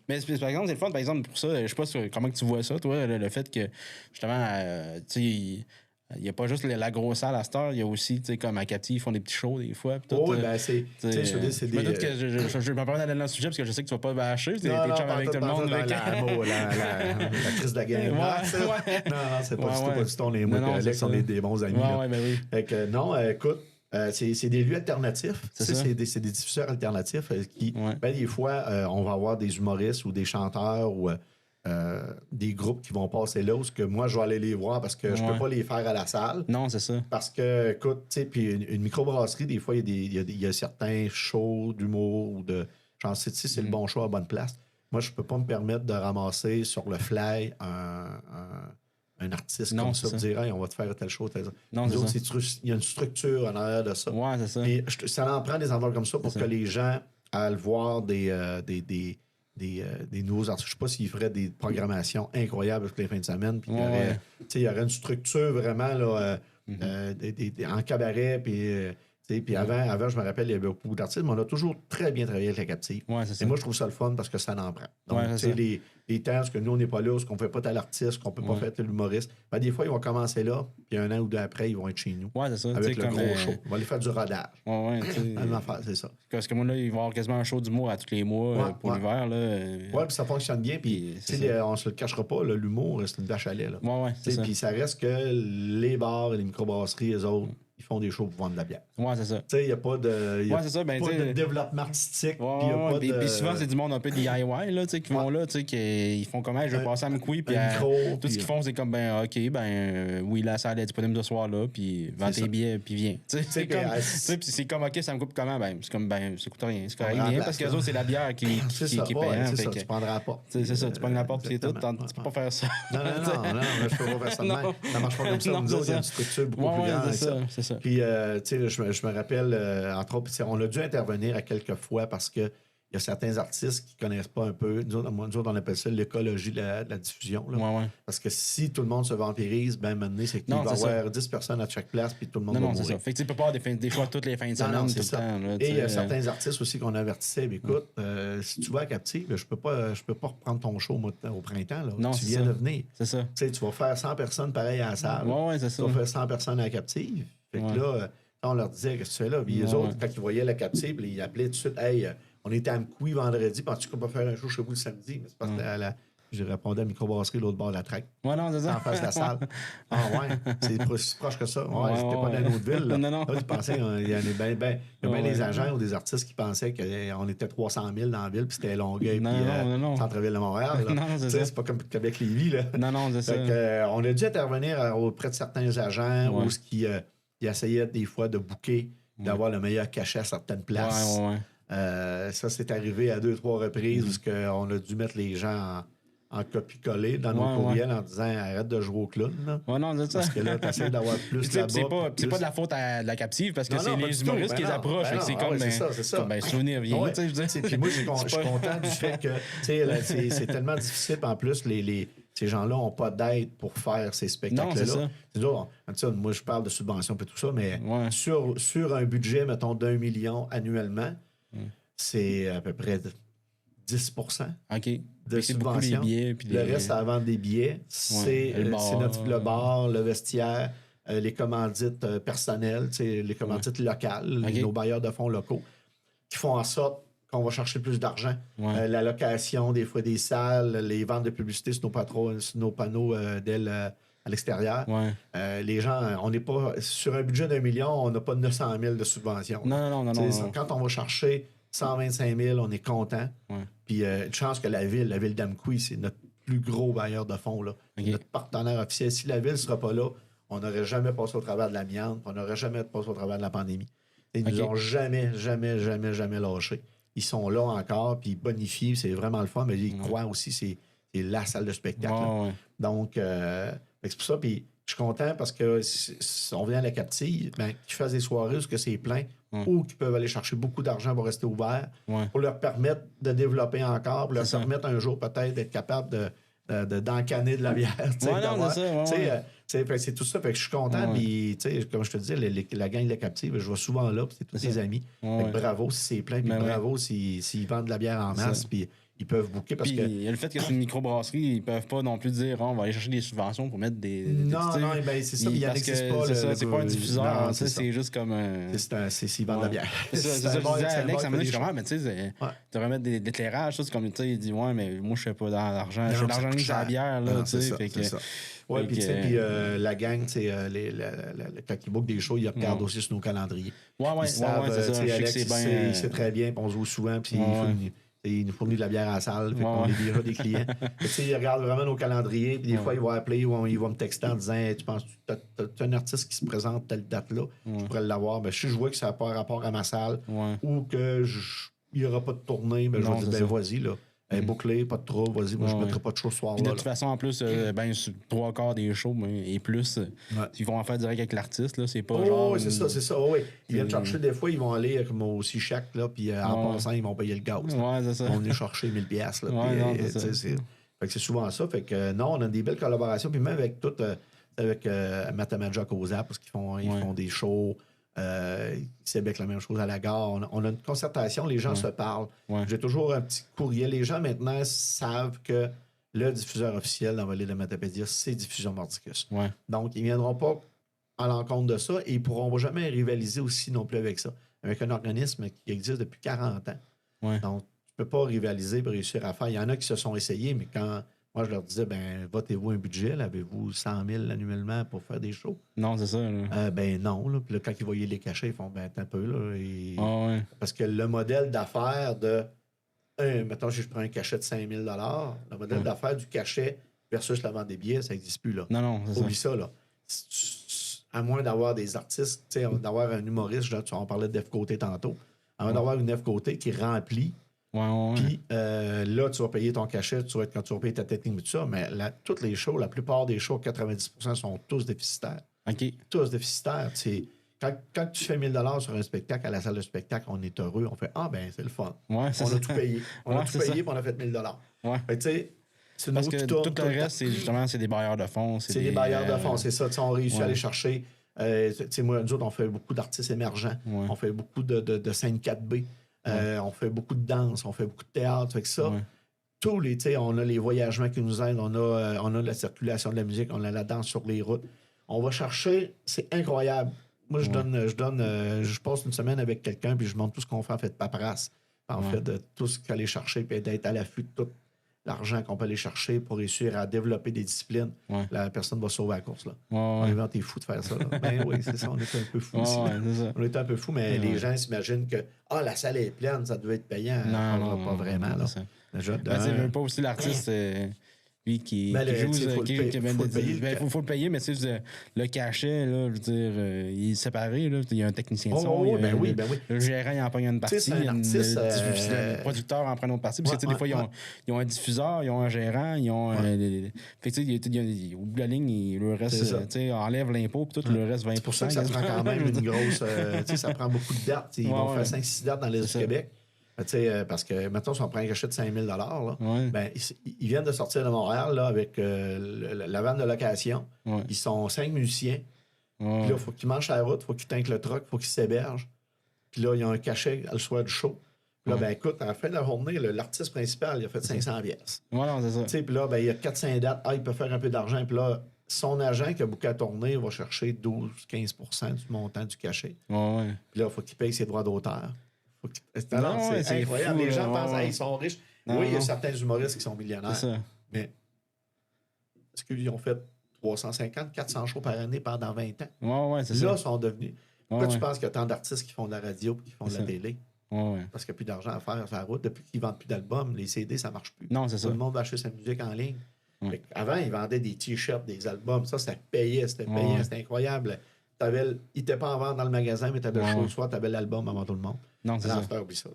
Mais par exemple, c'est le fun, par exemple, pour ça, je sais pas comment tu vois ça, toi, le fait que, justement, tu sais, il n'y a pas juste la grosse salle à cette heure, il y a aussi, tu sais, comme à Captive, ils font des petits shows des fois. Oui, ben c'est. Je me doute que je vais pas aller dans le sujet parce que je sais que tu vas pas bâcher. Tu es chum avec tout le monde. La crise de la game. Non, c'est pas du tout du ton. Alex, on est des bons amis. Fait que non, écoute. C'est des lieux alternatifs. C'est des diffuseurs alternatifs qui, des fois, on va avoir des humoristes ou des chanteurs ou des groupes qui vont passer là, où que moi, je vais aller les voir parce que je peux pas les faire à la salle. Non, c'est ça. Parce que, écoute, tu sais, puis une microbrasserie, des fois, il y a certains shows d'humour ou de... Genre, tu sais, c'est le bon show à la bonne place. Moi, je peux pas me permettre de ramasser sur le fly un artiste comme ça, pour dire, hey, on va te faire tel show, tel ça. Non, c'est ça. Il y a une structure en arrière de ça. Ouais, c'est ça. Et ça en prend des endroits comme ça pour que les gens aillent voir des nouveaux artistes. Je ne sais pas s'ils feraient des programmations incroyables toutes les fins de semaine. Puis il y aurait une structure vraiment là, en cabaret. Puis avant, je me rappelle, il y avait beaucoup d'artistes, mais on a toujours très bien travaillé avec la Captive. Et moi, je trouve ça le fun parce que ça en prend. Donc, les temps, parce que nous, on n'est pas là, parce qu'on ne fait pas tel artiste, qu'on ne peut pas faire tel humoriste. Ben, des fois, ils vont commencer là, puis un an ou deux après, ils vont être chez nous. Ouais, c'est ça. Avec le gros show. On va aller faire du rodage. Même affaire, c'est ça. Parce que moi, là, il va y avoir quasiment un show d'humour à tous les mois pour l'hiver. Oui, puis ça fonctionne bien. Puis, on ne se le cachera pas, l'humour, c'est une vache à lait. Puis ça reste que les bars et les microbrasseries, eux autres, ils font des shows pour vendre de la bière. Ouais, c'est ça. Tu sais, il n'y a pas de, de développement artistique. Puis souvent, c'est du monde un peu DIY, là, tu sais, qui vont là, tu sais, ils font comme, je vais passer à Mkoui, puis tout ce qu'ils font, c'est comme, OK, oui, la salle est disponible ce soir-là, puis vends tes billets, puis viens. Tu sais, puis c'est comme, OK, ça me coûte comment? C'est comme, ça coûte rien. C'est correct, rien, parce que les autres, c'est la bière qui est payante. C'est ça, tu prendras la porte. C'est ça, tu prends la porte, puis c'est tout. Tu peux pas faire ça. Non, je peux pas faire ça de même. Ça marche pas comme ça. Nous autres, il y a une structure beaucoup plus grande. C'est ça. Puis, tu sais, je me rappelle, entre autres, on a dû intervenir à quelques fois parce que il y a certains artistes qui ne connaissent pas un peu. Nous autres, on appelle ça l'écologie de la diffusion. Là. Parce que si tout le monde se vampirise, maintenant, c'est qu'il va y avoir 10 personnes à chaque place puis tout le monde va mourir. Non, c'est ça. Fait que tu peux pas avoir des fois toutes les fins de semaine, tout le temps. Là, et il y a certains artistes aussi qu'on avertissait. Écoute, si tu vas à Captive, je peux pas reprendre ton show au printemps. Là. Non, tu viens de venir. C'est ça. Tu vas faire 100 personnes pareil à la salle. C'est ça. Tu vas faire 100 personnes à la Captive. Fait que là, on leur disait, qu'est-ce que tu fais là? Puis les autres, quand ils voyaient la Captive, ils appelaient tout de suite, hey, on était à Mkoui vendredi, penses-tu qu'on peut faire un show chez vous le samedi? Mais c'est parce que je répondais à la microbrasserie l'autre bord de la traque. Non, c'est ça. En face de la salle. Ah ouais, c'est plus proche que ça. Ouais, c'était pas dans une autre ville. Là. Non. Là, tu pensais, il y a bien des agents ou des artistes qui pensaient qu'on était 300 000 dans la ville, puis c'était Longueuil, puis centre-ville de Montréal. Là. Non, c'est pas comme Québec-Lévis. Là. Non, c'est ça. On a dû intervenir auprès de certains agents où qui essayaient des fois de booker, d'avoir le meilleur cachet à certaines places. Ça, c'est arrivé à 2-3 reprises où on a dû mettre les gens en copie-coller dans nos courriels en disant arrête de jouer au clown. Là. Non, c'est ça. Parce que là, tu essaies d'avoir plus là-bas. C'est pas de la faute à la Captive parce que c'est les humoristes qui les approchent. C'est comme souvenir vient. Puis moi, je suis content du fait que c'est tellement difficile. En plus, ces gens-là n'ont pas d'aide pour faire ces spectacles-là. Moi, je parle de subventions et tout ça, mais sur un budget, mettons, d'1 million annuellement, c'est à peu près 10 de subvention. Le reste, à vendre des billets. C'est le bar, le vestiaire, les commandites personnelles, les commandites locales, nos bailleurs de fonds locaux, qui font en sorte qu'on va chercher plus d'argent. La location, des fois, des salles, les ventes de publicité sur nos panneaux d'ailes à l'extérieur. Les gens, on n'est pas... Sur un budget d'1 million, on n'a pas 900 000 de subvention. Non. Quand on va chercher 125 000, on est content. Puis une chance que la ville d'Amqui, c'est notre plus gros bailleur de fonds. Là. Notre partenaire officiel. Si la ville ne sera pas là, on n'aurait jamais passé au travers de l'amiante, on n'aurait jamais passé au travers de la pandémie. Ils ne nous ont jamais lâchés. Ils sont là encore, puis ils bonifient, c'est vraiment le fun, mais ils croient aussi, c'est la salle de spectacle. Donc, c'est pour ça, puis je suis content parce que si on vient à la Captive, qu'ils fassent des soirées où c'est plein, ou qu'ils peuvent aller chercher beaucoup d'argent pour rester ouverts, pour leur permettre de développer encore, pour leur permettre un jour peut-être d'être capable d'encanner de la bière. C'est tout ça. Fait que je suis content. Puis, comme je te disais, la gang de la Captive, je vais souvent là, puis c'est tous ses amis. Bravo si c'est plein, puis bravo s'ils vendent de la bière en masse, puis ils peuvent booker parce que... Il y a le fait que c'est une microbrasserie, ils peuvent pas non plus dire on va aller chercher des subventions pour mettre des non, c'est ça, il n'existe pas. C'est pas un diffuseur, c'est juste comme s'ils vendent de la bière. C'est ça, je disais à Alex, à un moment donné, je suis comme, mais tu sais, tu devrais mettre de l'éclairage, c'est comme, tu sais, il dit, ouais, mais moi, je fais pas dans l'argent, je fais de l'argent sur la bière, là, tu sais. C'est ça. Oui, puis la gang, quand ils bookent des shows, ils regardent aussi sur nos calendriers. Ouais, c'est ça. Alex, il sait très bien, puis on se voit souvent, puis il nous fournit de la bière à la salle, fait qu'on est déjà des clients. Il regarde vraiment nos calendriers, puis des fois, il va appeler ou il va me texter en disant hey, tu penses que tu as un artiste qui se présente telle date-là, je pourrais l'avoir. Si je vois que ça n'a pas rapport à ma salle ou qu'il n'y aura pas de tournée, je vais dire vas-y, là. Bouclé, pas de trouble, vas-y, moi je ne mettrai pas de show ce soir-là. De toute façon, en plus, sur 3/4 des shows et plus, ils vont en faire direct avec l'artiste, là, c'est pas genre... Oui, c'est ça, oui. Ils viennent chercher des fois, ils vont aller comme au Sichac, là, puis en passant, ils vont payer le gaz. C'est ça. Ils vont venir chercher 1000$, là. Fait que c'est souvent ça. Fait que non, on a des belles collaborations, puis même avec Matamaja Koza, parce qu'ils font des shows... c'est avec la même chose à la gare. On a une concertation, les gens se parlent. J'ai toujours un petit courriel. Les gens maintenant savent que le diffuseur officiel dans Vallée de Matapédia, c'est Diffusion Mordicus. Donc, ils ne viendront pas à l'encontre de ça et ils ne pourront jamais rivaliser aussi non plus avec ça. Avec un organisme qui existe depuis 40 ans. Donc, tu ne peux pas rivaliser pour réussir à faire. Il y en a qui se sont essayés, mais quand Moi, je leur disais, votez-vous un budget, là, avez-vous 100 000 annuellement pour faire des shows? Non, c'est ça. Là. Non. Là. Puis là, quand ils voyaient les cachets, ils font, t'as un peu, là. Ouais. Parce que le modèle d'affaires mettons, je prends un cachet de 5 000 le modèle d'affaires du cachet versus la vente des billets, ça n'existe plus, là. Non, c'est Oublie ça, là. À moins d'avoir des artistes, d'avoir un humoriste, on parlait de F Côté tantôt, à moins d'avoir une F Côté qui remplit. Puis là, tu vas payer ton cachet, quand tu vas payer ta technique, tout ça, mais toutes les shows, la plupart des shows, 90% sont tous déficitaires. OK. Tous déficitaires. Quand tu fais 1 000 sur un spectacle, à la salle de spectacle, on est heureux, on fait c'est le fun. Ouais, on a tout payé. On a tout payé, puis on a fait 1 000 Ouais. Fait que, c'est parce que tout le reste, c'est des bailleurs de fonds. C'est des bailleurs de fonds, c'est ça. On réussit à aller chercher. Moi, nous autres, on fait beaucoup d'artistes émergents. On fait beaucoup de scène 4B. On fait beaucoup de danse, on fait beaucoup de théâtre. Fait que ça, tous les, on a les voyagements qui nous aident, on a la circulation de la musique, on a la danse sur les routes. On va chercher, c'est incroyable. Moi, je passe une semaine avec quelqu'un, puis je montre tout ce qu'on fait en fait de paperasse. En fait, de tout ce qu'il faut aller chercher, puis d'être à l'affût de tout l'argent qu'on peut aller chercher pour réussir à développer des disciplines. La personne va sauver la course. Là. On est t'es fou de faire ça. Ben oui, c'est ça, on est un peu fou aussi. On est un peu fou, mais les gens s'imaginent que la salle est pleine, ça doit être payant. Non, pas vraiment. Là. C'est pas aussi l'artiste lui qui joue. Il faut le payer, mais le cachet, là, je veux dire, il est séparé. Là, il y a un technicien de son. Le gérant, il en prend une partie. Le producteur en prend une autre partie. Parce que des fois, ils ont un diffuseur, ils ont un gérant, ils ont. Fait que, au bout de la ligne, le reste, enlève l'impôt, puis tout, le reste 20 pour ça que ça prend quand même une grosse. Ça prend beaucoup de dates. Ils vont faire 5-6 dates dans l'Est du Québec. Parce que, maintenant, si on prend un cachet de 5 000 là, ils viennent de sortir de Montréal là, avec la vanne de location. Ils sont 5 musiciens. Puis là, il faut qu'ils mangent à la route, il faut qu'ils tanquent le truck, il faut qu'ils s'hébergent. Puis là, il y a un cachet le soir du show. Puis là, écoute, à la fin de la journée, l'artiste principal, il a fait 500 pièces. C'est ça. Puis là, il y a 400 dates. Il peut faire un peu d'argent. Puis là, son agent qui a beaucoup à tourner va chercher 12-15% du montant du cachet. Puis là, il faut qu'il paye ses droits d'auteur. C'est incroyable. Les gens pensent ils sont riches. Oui, il y a certains humoristes qui sont millionnaires. Mais est-ce qu'ils ont fait 350, 400 shows par année pendant 20 ans? Là, ils sont devenus. Pourquoi tu penses qu'il y a tant d'artistes qui font de la radio et qui font de la télé? Parce qu'il n'y a plus d'argent à faire sur la route. Depuis qu'ils ne vendent plus d'albums, les CD, ça ne marche plus. Non, c'est ça. Tout le monde va acheter sa musique en ligne. Avant, ils vendaient des t-shirts, des albums. Ça payait. C'était incroyable. Il n'était pas en vente dans le magasin, mais tu avais le show le soir, tu avais l'album avant tout le monde. Non, c'est ça. Oublie ça.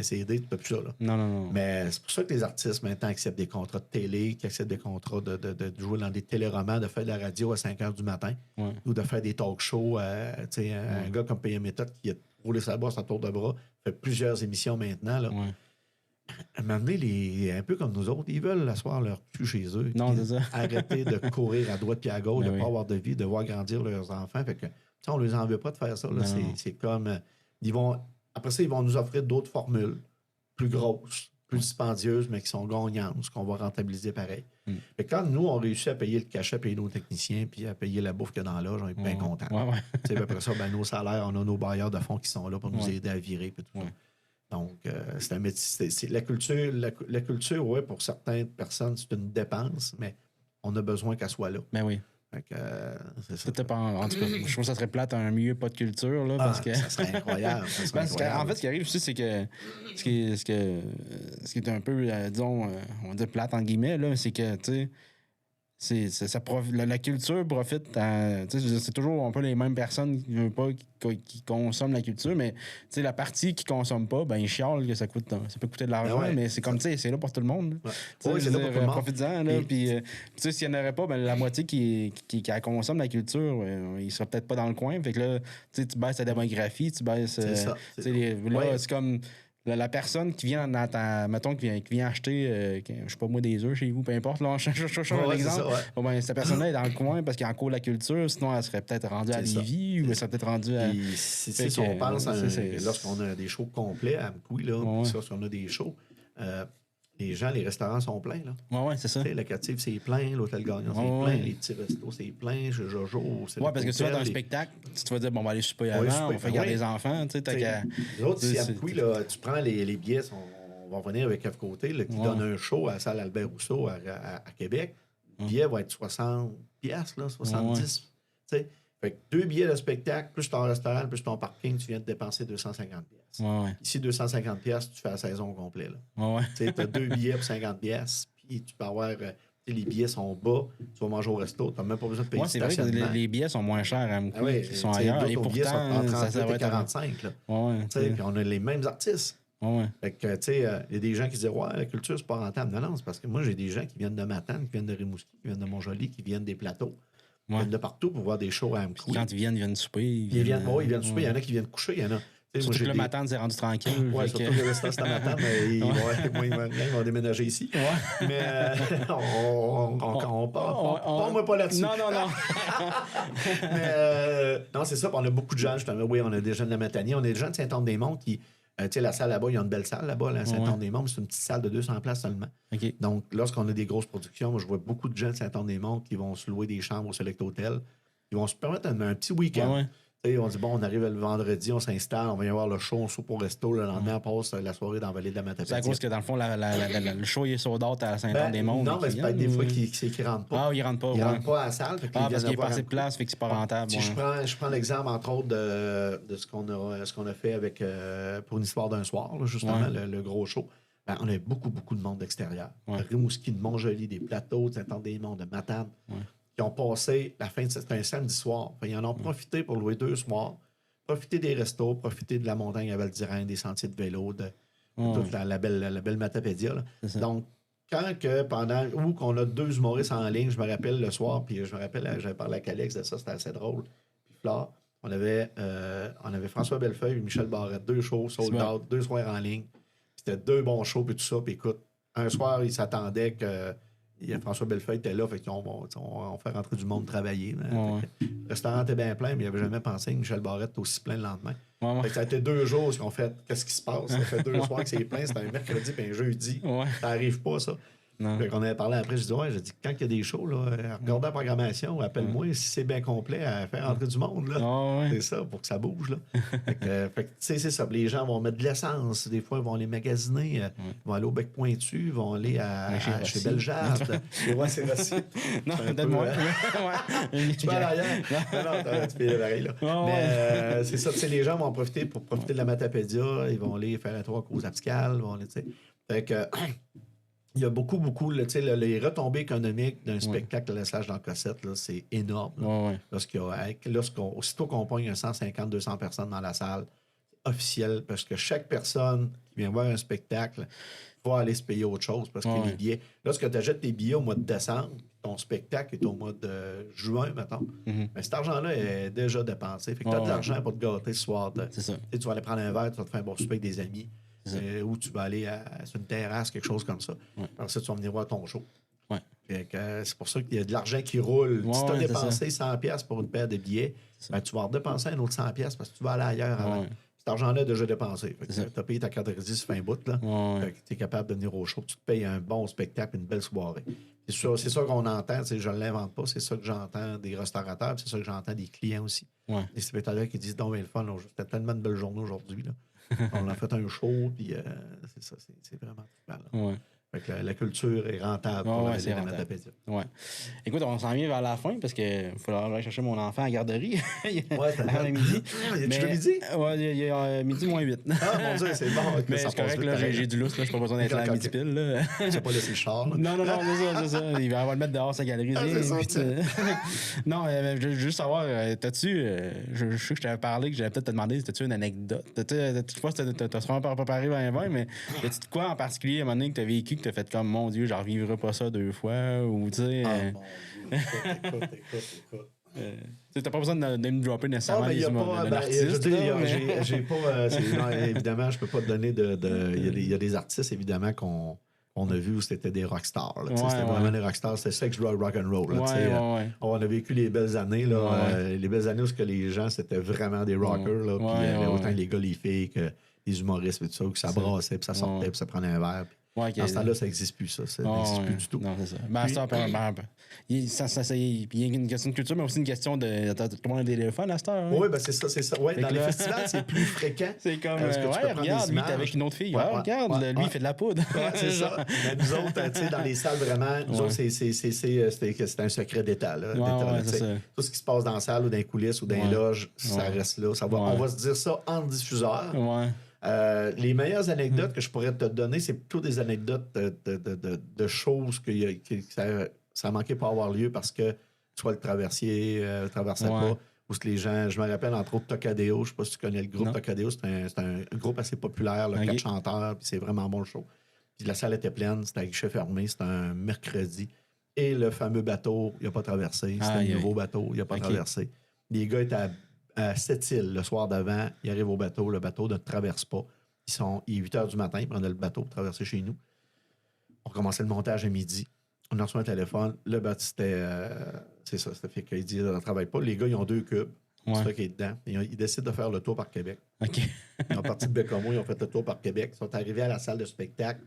CD, tu peux plus ça. Là. Non. Mais c'est pour ça que les artistes maintenant acceptent des contrats de télé, qui acceptent des contrats de jouer dans des téléromans, de faire de la radio à 5 h du matin, ou de faire des talk shows. Un gars comme P.M. Méthode qui a roulé sa bosse en tour de bras, fait plusieurs émissions maintenant. Là. À un moment donné, un peu comme nous autres, ils veulent asseoir leur cul chez eux. Non, c'est ça. Arrêter de courir à droite et à gauche, de ne pas avoir de vie, de voir grandir leurs enfants. Fait que, on ne les en veut pas de faire ça. Là. C'est comme. Après ça, ils vont nous offrir d'autres formules plus grosses, plus dispendieuses, mais qui sont gagnantes, ce qu'on va rentabiliser pareil. Fait que quand nous, on réussit à payer le cachet, à payer nos techniciens, puis à payer la bouffe qu'il y a dans l'âge, on est bien contents. Après ça, nos salaires, on a nos bailleurs de fonds qui sont là pour nous aider à virer. Puis tout ça. Donc, c'est un métier. C'est la culture. La culture, oui, pour certaines personnes, c'est une dépense, mais on a besoin qu'elle soit là. Ben oui. Fait que, c'est ça. En tout cas, je trouve que ça serait plate un milieu pas de culture. Là, parce que... Ça serait incroyable. En fait, ce qui arrive aussi, c'est que ce qui est un peu, disons, on va dire plate en guillemets, là, c'est que, tu sais, la culture profite c'est toujours un peu les mêmes personnes qui consomment la culture, mais la partie qui consomme pas, ils chialent que ça peut coûter de l'argent, mais c'est comme c'est là pour tout le monde. C'est là pour tout le monde. Profites-en, puis s'il n'y en aurait pas, la moitié qui consomme la culture, il serait peut-être pas dans le coin. Fait que là, tu baisses ta démographie, tu baisses. C'est ça. C'est comme. La personne qui vient mettons, qui vient acheter, je sais pas moi, des œufs chez vous, peu importe, là, je cherche un exemple. Cette personne-là est dans le coin parce qu'il en court la culture, sinon elle serait peut-être rendue à Lévis ou elle serait peut-être rendue à. Si on pense, lorsqu'on a des shows complets à Mkoui, lorsqu'on a des shows, les restaurants sont pleins. Oui, c'est ça. La Cative, c'est plein. L'Hôtel Gagnon, c'est plein. Les petits restos, c'est plein. Chez Jojo, c'est parce que tu vas dans un spectacle, tu vas dire, on va aller souper avant, on va faire garder les enfants. Les autres, ici à Mkoui, tu prends les billets, va revenir avec F Côté, là, qui donne un show à la salle Albert Rousseau à Québec. Le billet va être 60$, là, 70$. Fait que 2 billets de spectacle, plus ton restaurant, plus ton parking, tu viens de dépenser 250$. Ici, 250$, tu fais la saison complète. Tu as 2 billets pour 50$, puis tu peux avoir... les billets sont bas, tu vas manger au resto, tu n'as même pas besoin de payer. C'est vrai que les billets sont moins chers à Moukoui qui sont ailleurs. Et pourtant, billets sont entre 38 va et 45. Puis on a les mêmes artistes. Fait que, il y a des gens qui disent ouais, la culture, c'est pas rentable. Non, c'est parce que moi, j'ai des gens qui viennent de Matane, qui viennent de Rimouski, qui viennent de Montjoly, qui viennent des plateaux. Ils viennent de partout pour voir des shows à Moukoui. Quand ils viennent souper. Ils viennent souper. Il y en a qui viennent coucher. Il y en a. Surtout que le Matane s'est rendu tranquille. Oui, surtout que le restaurant, c'est à Matane, mais ils vont déménager ici. Mais on part moi pas là-dessus. Non. Mais non, c'est ça. On a beaucoup de gens, justement. Oui, on a des gens de la Matanie. On a des gens de Saint-Anne-des-Monts qui... tu sais, la salle là-bas, il y a une belle salle là-bas, là, Saint-Anne-des-Monts, mais c'est une petite salle de 200 places seulement. Donc, lorsqu'on a des grosses productions, moi, je vois beaucoup de gens de Saint-Anne-des-Monts qui vont se louer des chambres au Select Hotel. Ils vont se permettre un petit week-end. On dit, bon, on arrive le vendredi, on s'installe, on va y avoir le show, on soupe au resto, le lendemain, on passe la soirée dans la vallée de la Matapédia. C'est à cause que, dans le fond, le show est sold out à Saint-Anne-des-Monts. Non, mais c'est peut-être des fois qu'ils ne rentrent pas. Ah, ils rentrent pas. Ils rentrent pas à la salle. Parce qu'il n'y a pas assez de place, fait que c'est pas rentable. Si je prends l'exemple, entre autres, de ce qu'on a fait avec pour une histoire d'un soir, là, justement, le gros show. On a beaucoup de monde d'extérieur. De Rimouski, de Montjoly, des plateaux, de Saint-Anne-des-Monts, de Matane, qui ont passé la fin de... C'était un samedi soir. Ils en ont profité pour louer 2 soirs. Profiter des restos, profiter de la montagne à Val-d'Irène, des sentiers de vélo, de toute la belle Matapédia. Donc, ou qu'on a 2 humoristes en ligne, je me rappelle le soir, puis je me rappelle, j'avais parlé à Alex de ça, c'était assez drôle. Puis Flore, on avait François Bellefeuille et Michel Barrette, 2 shows, sold out, 2 soirs en ligne. C'était 2 bons shows, puis tout ça. Puis écoute, un soir, il s'attendait que François Bellefeuille était là, fait qu'on va faire rentrer du monde travailler. Le restaurant était bien plein, mais il n'avait jamais pensé que Michel Barrette était aussi plein le lendemain. Fait que ça a été 2 jours qu'on fait qu'est-ce qui se passe. Ça fait 2 soirs que c'est plein, c'était un mercredi puis un jeudi. Ça n'arrive pas, ça. Fait qu'on avait parlé après, je dis j'ai dit quand il y a des shows, là, regarde la programmation, appelle-moi si c'est bien complet à faire rentrer du monde. Là. C'est ça, pour que ça bouge. Là. fait que c'est ça. Les gens vont mettre de l'essence. Des fois, ils vont aller magasiner. Ils vont aller au Bec Pointu, ils vont aller chez Bellegarde. C'est Rossi. Non, donne-moi. Tu vas à l'arrière. Non, tu payes pareil. Mais c'est ça. Les gens vont profiter de la Matapédia. Ils vont aller faire un tour aux Abscales. Fait que... Il y a beaucoup, les retombées économiques d'un spectacle de laissage dans Cossette, là, c'est énorme. Aussitôt qu'on pogne 150-200 personnes dans la salle, officielle, parce que chaque personne qui vient voir un spectacle va aller se payer autre chose, parce que les billets... Lorsque tu achètes tes billets au mois de décembre, ton spectacle est au mois de juin, mettons, mais cet argent-là est déjà dépensé. Fait que tu as de l'argent pour te gâter ce soir. C'est ça. Tu vas aller prendre un verre, tu vas te faire un bon souper avec des amis. Ou tu vas aller sur une terrasse, quelque chose comme ça. Après ça, tu vas venir voir ton show. C'est pour ça qu'il y a de l'argent qui roule. Si tu as dépensé 100$ pour une paire de billets, tu vas redépenser un autre 100$ parce que tu vas aller ailleurs avant. Cet argent-là est déjà dépensé. Tu as payé ta carte de crédit sur fin bout. Tu es capable de venir au show. Tu te payes un bon spectacle, une belle soirée. C'est ça qu'on entend. Je ne l'invente pas. C'est ça que j'entends des restaurateurs. C'est ça que j'entends des clients aussi. Des spectateurs qui disent donc, le fun, c'était tellement de belles journées aujourd'hui. On a fait un show, puis c'est ça, c'est vraiment trippant. Fait que la culture est rentable pour la Matapédia. Écoute, on s'en vient vers la fin parce qu'il faudra aller chercher mon enfant à la garderie. À midi. Il y a midi? Oui, il y a midi moins 8. Ah, mon Dieu, c'est bon. Mais c'est correct, là, j'ai du lousse, je n'ai pas besoin d'être là à midi pile. Tu n'as pas laissé le char. Non, c'est ça. Il va le mettre dehors, sa galerie. Non, je veux juste savoir, t'as-tu, je sais que je t'avais parlé, que j'allais peut-être te demander, t'as-tu une anecdote? Je pense que t'as sûrement pas préparé 20 mais y a-tu de quoi en particulier à un moment donné que t'as vécu, que t'as fait comme, mon Dieu, j'en revivrai pas ça 2 fois, ou tu sais... Écoute. T'as pas besoin de me dropper nécessairement les artistes. J'ai pas... évidemment, je peux pas te donner il y a des artistes, évidemment, qu'on a vu où c'était des rockstars. C'était vraiment des rockstars. C'était sex, drug, rock and roll. On a vécu les belles années. Les belles années où les gens, c'était vraiment des rockers. Autant les gars, les filles, que les humoristes, et tout ça, où ça brassait, puis ça sortait, puis ça prenait un verre. Ouais, dans ce temps-là, ça n'existe plus, ça. Ça n'existe plus du tout. Non, c'est ça. Ben, il y a une question de culture, mais aussi une question de. Tout le monde a des téléphones à cette heure. Oui, ben c'est ça. Ouais, dans les festivals, c'est plus fréquent. C'est comme, regarde, lui, t'es avec une autre fille. Regarde, lui, il fait de la poudre. Ouais, c'est ça. Mais nous autres, tu sais, dans les salles, vraiment, nous autres, c'est un secret d'État. Là, tout ce qui se passe dans la salle ou dans les coulisses ou dans les loges, ça reste là. On va se dire ça en diffuseur. Les meilleures anecdotes que je pourrais te donner, c'est plutôt des anecdotes de choses que ça a manqué pour avoir lieu parce que soit le traversier traversait pas, ou que les gens... Je me rappelle entre autres Tocadéo, je sais pas si tu connais le groupe Tocadéo, c'est un groupe assez populaire, 4 chanteurs, puis c'est vraiment bon le show. Puis la salle était pleine, c'était à guichet fermé, c'était un mercredi. Et le fameux bateau, il n'a pas traversé. C'était un nouveau bateau, il n'a pas traversé. Les gars étaient à Sept-Îles le soir d'avant, ils arrivent au bateau, le bateau ne traverse pas. Il est 8 h du matin, ils prenaient le bateau pour traverser chez nous. On commençait le montage à midi. On a reçu un téléphone. Le bateau, c'est ça, c'était fait qu'il dit qu'il ne travaille pas. Les gars, ils ont 2 cubes. C'est ça qui est dedans. Ils décident de faire le tour par Québec. Ils ont parti de Bécomo, ils ont fait le tour par Québec. Ils sont arrivés à la salle de spectacle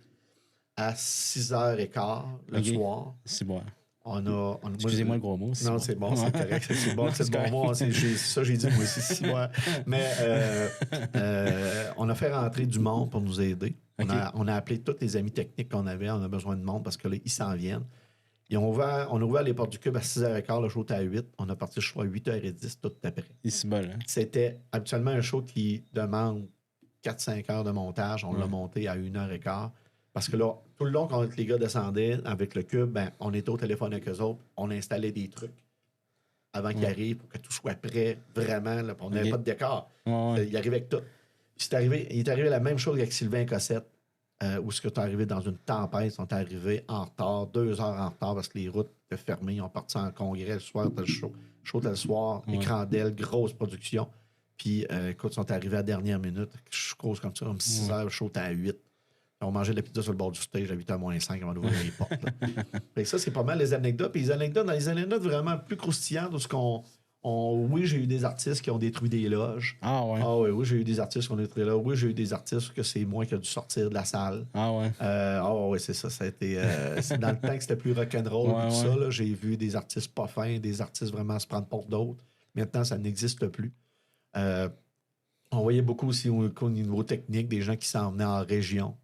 à 6h15 le soir. C'est bon. Excusez-moi le gros mot. Non, c'est bon, c'est correct. C'est bon, c'est le bon mot. Ça, j'ai dit moi aussi. 6 mois. Mais on a fait rentrer du monde pour nous aider. On a appelé tous les amis techniques qu'on avait. On a besoin de monde parce que là, ils s'en viennent. On a ouvert les portes du cube à 6h15, le show était à 8. On a parti, je crois, à 8h10 tout après. C'était habituellement un show qui demande 4-5 heures de montage. On l'a monté à 1h15. Parce que là, tout le long, quand les gars descendaient avec le cube, ben, on était au téléphone avec eux autres. On installait des trucs avant qu'ils arrivent pour que tout soit prêt vraiment. Là, on n'avait pas de décor. Il arrivait avec tout. Puis il est arrivé la même chose avec Sylvain Cossette, où ce que tu es arrivé dans une tempête. Ils sont arrivés en retard, 2 heures en retard parce que les routes étaient fermées. Ils ont parti en congrès le soir, le show. Show le soir, écran d'elle, grosse production. Puis, écoute, ils sont arrivés à la dernière minute. Je cause comme ça, comme 6 heures, le show était à 8. On mangeait de la pizza sur le bord du stage à 8h-5 avant d'ouvrir les portes. Et ça, c'est pas mal les anecdotes. Puis les anecdotes, dans les anecdotes vraiment plus croustillantes, où oui, j'ai eu des artistes qui ont détruit des loges. Oui, j'ai eu des artistes qui ont détruit des loges. Oui, j'ai eu des artistes que c'est moi qui a dû sortir de la salle. Oui, c'est ça. Ça a été, c'est dans le temps que c'était plus rock'n'roll tout ça. Là, j'ai vu des artistes pas fins, des artistes vraiment se prendre pour d'autres. Maintenant, ça n'existe plus. On voyait beaucoup aussi au niveau technique des gens qui s'en venaient en région.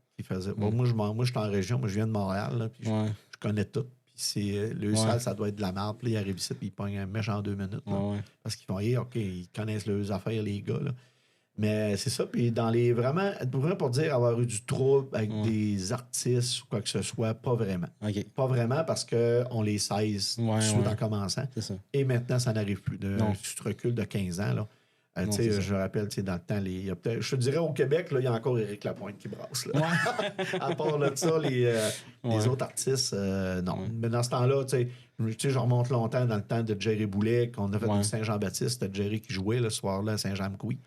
Moi, je suis en région, moi, je viens de Montréal, là, puis je connais tout. Puis le salle, ça doit être de la merde. Puis là, ils arrivent ici, puis ils pognent un méchant en 2 minutes. Parce qu'ils font, OK, ils connaissent leurs affaires, les gars. Là. Mais c'est ça. Puis dans les vraiment, pour dire avoir eu du trouble avec des artistes ou quoi que ce soit, pas vraiment. Pas vraiment parce qu'on les 16 tout de suite en commençant. Et maintenant, ça n'arrive plus. Tu te recules de 15 ans, là. Je me rappelle, dans le temps, je te dirais au Québec, là, il y a encore Éric Lapointe qui brasse. Là. À part là, de ça, les autres artistes, non. Mais dans ce temps-là, je remonte longtemps dans le temps de Jerry Boulet, qu'on a fait du Saint-Jean-Baptiste. C'était Jerry qui jouait le soir-là à Saint-Jean-Mcoui.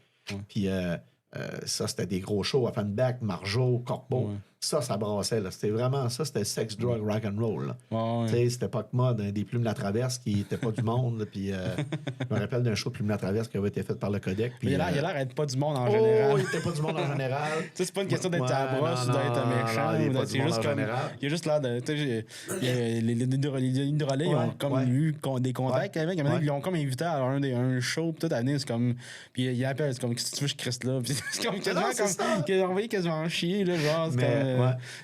Puis ça, c'était des gros shows. Offenbach, Margeau, Corbeau. Ça brassait. Là. C'était vraiment ça. C'était sex, drug, rock and roll. C'était pas que mode. Des Plumes La Traverse qui n'étaient pas du monde. Puis je me rappelle d'un show de Plumes La Traverse qui avait été fait par le Codec. Puis, il a l'air d'être pas du monde en général. Il était pas du monde en général. C'est pas une question d'être à la brosse ou d'être un méchant. C'est juste comme. Il y a juste l'air de. Les lignes de relais, ils ont comme eu des contacts avec. Ils l'ont comme invité à un show. Peut-être à venir. C'est comme. Puis il appelle. C'est comme, qu'est-ce que tu veux, je crisse là. Puis c'est comme quasiment comme. Qu'il a envoyé quasiment chier. Genre,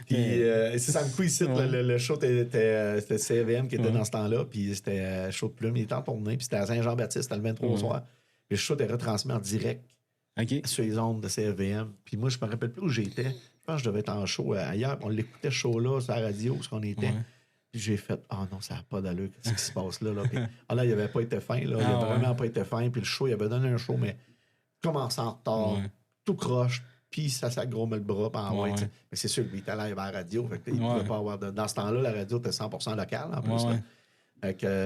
Puis c'est ça me coup ici, le show c'était CVM qui était dans ce temps-là, puis c'était show de plume, il était en tournée, puis c'était à Saint-Jean-Baptiste, c'était le 23 au soir. Puis le show était retransmis en direct sur les ondes de CVM. Puis moi, je me rappelle plus où j'étais. Je pense que je devais être en show ailleurs. On l'écoutait ce show-là sur la radio, où on était. Puis j'ai fait, non, ça n'a pas d'allure, qu'est-ce qui se passe là? Puis, là, il n'avait pas été fin, là. Il n'avait vraiment pas été fin. Puis le show, il avait donné un show, mais commençant en retard, tout croche. Puis ça s'agrommait le bras. Mais c'est sûr, lui, il était allé à la radio. Fait que, il pouvait pas avoir dans ce temps-là, la radio était 100% locale en plus.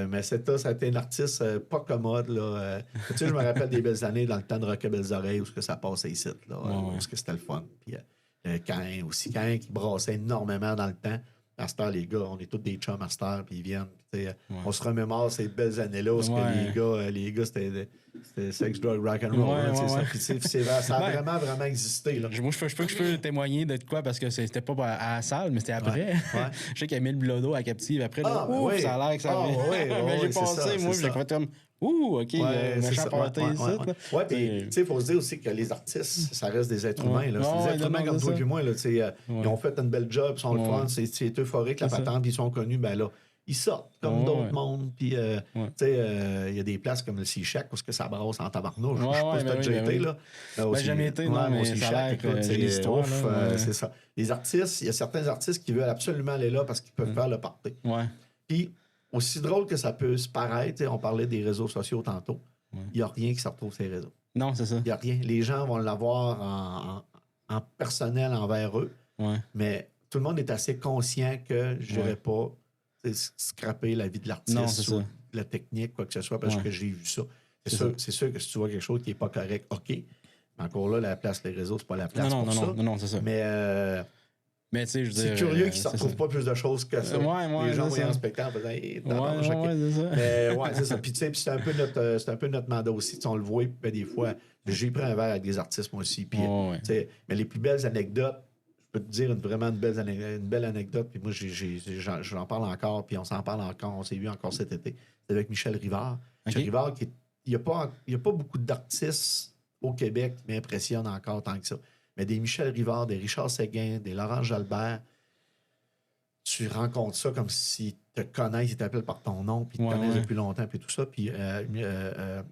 Mais ça a été un artiste pas commode. Là. Je me rappelle des belles années dans le temps de Rock Belles Oreilles où ça passait ici. Là, où c'était le fun. Puis Cain aussi. Cain qui brassait énormément dans le temps. À cette heure, les gars, on est tous des chums à cette heure, puis ils viennent. On se remémore ces belles années-là où les gars, c'était C'était sex, drug, rock and roll. Ça a vraiment existé. Là. Moi, je peux témoigner de quoi parce que c'était pas à la salle, mais c'était après. Je sais qu'il y a mis le Blodo à captive après. Ça a l'air que ça mais j'ai pensé, moi, j'ai fait comme. OK, méchant party, ça. Ouais, puis, tu sais, il faut se dire aussi que les artistes, ça reste des êtres humains. C'est des êtres humains comme toi et moi. Ils ont fait une belle job, ils sont le fun, c'est euphorique, la patente, puis ils sont connus, ben là. Ils sortent comme d'autres mondes. Puis, tu sais, il y a des places comme le Sea Shack parce que ça brasse en tabarnouche. Je sais pas si t'as déjà été, là. Ben, jamais été, non, mais ça a l'air c'est l'histoire. C'est ça. Les artistes, il y a certains artistes qui veulent absolument aller là parce qu'ils peuvent faire le party. Puis, aussi drôle que ça peut se paraître, on parlait des réseaux sociaux tantôt, il n'y a rien qui se retrouve sur les réseaux. Non, c'est ça. Il n'y a rien. Les gens vont l'avoir en personnel envers eux. Mais tout le monde est assez conscient que je ne dirais pas scraper la vie de l'artiste ou la technique, quoi que ce soit, parce que j'ai vu ça. C'est sûr que si tu vois quelque chose qui n'est pas correct, OK. Mais encore là, la place, les réseaux, c'est pas la place pour ça. Non, c'est ça. Mais tu sais, je veux dire, c'est curieux qu'ils ne se retrouvent pas plus de choses que ça. Les gens voyaient un spectacle en faisant c'est ça. Mais c'est ça. Puis tu sais, c'est un peu notre mandat aussi. On le voit, des fois, j'ai pris un verre avec des artistes, moi aussi. Puis, mais les plus belles anecdotes, je peux te dire une belle anecdote, puis moi, j'en parle encore, puis on s'en parle encore, on s'est vu encore cet été. C'est avec Michel Rivard. Michel Rivard, il n'y a pas beaucoup d'artistes au Québec qui m'impressionnent encore tant que ça. Mais des Michel Rivard, des Richard Séguin, des Laurent Jalbert, tu rencontres ça comme s'ils te connaissent, ils t'appellent par ton nom, puis ils te connaissent depuis longtemps, puis tout ça. Puis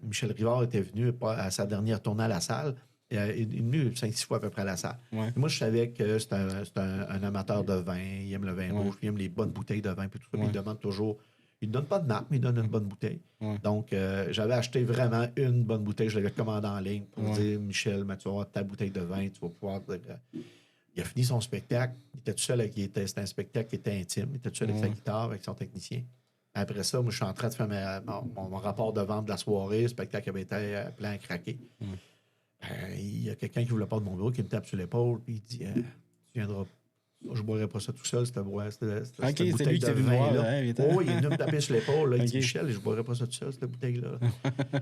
Michel Rivard était venu à sa dernière tournée à la salle. Il est venu 5-6 fois à peu près à la salle. Moi, je savais que c'est un amateur de vin, il aime le vin rouge, il aime les bonnes bouteilles de vin, puis tout ça. Puis il demande toujours. Il ne donne pas de marque, mais il donne une bonne bouteille. Donc, j'avais acheté vraiment une bonne bouteille. Je l'avais commandée en ligne pour dire, Michel, tu vas avoir ta bouteille de vin, tu vas pouvoir... Il a fini son spectacle. Il était tout seul c'était un spectacle qui était intime. Il était tout seul avec sa guitare, avec son technicien. Après ça, moi, je suis en train de faire mon rapport de vente de la soirée. Le spectacle avait été plein à craquer. Il y a quelqu'un qui ne voulait pas de mon bureau, qui me tape sur l'épaule, puis il dit tu viendras. Je ne boirais pas ça tout seul, cette bouteille de vin-là. Il est venu me taper sur l'épaule. Il dit Michel, je ne boirais pas ça tout seul, cette bouteille-là.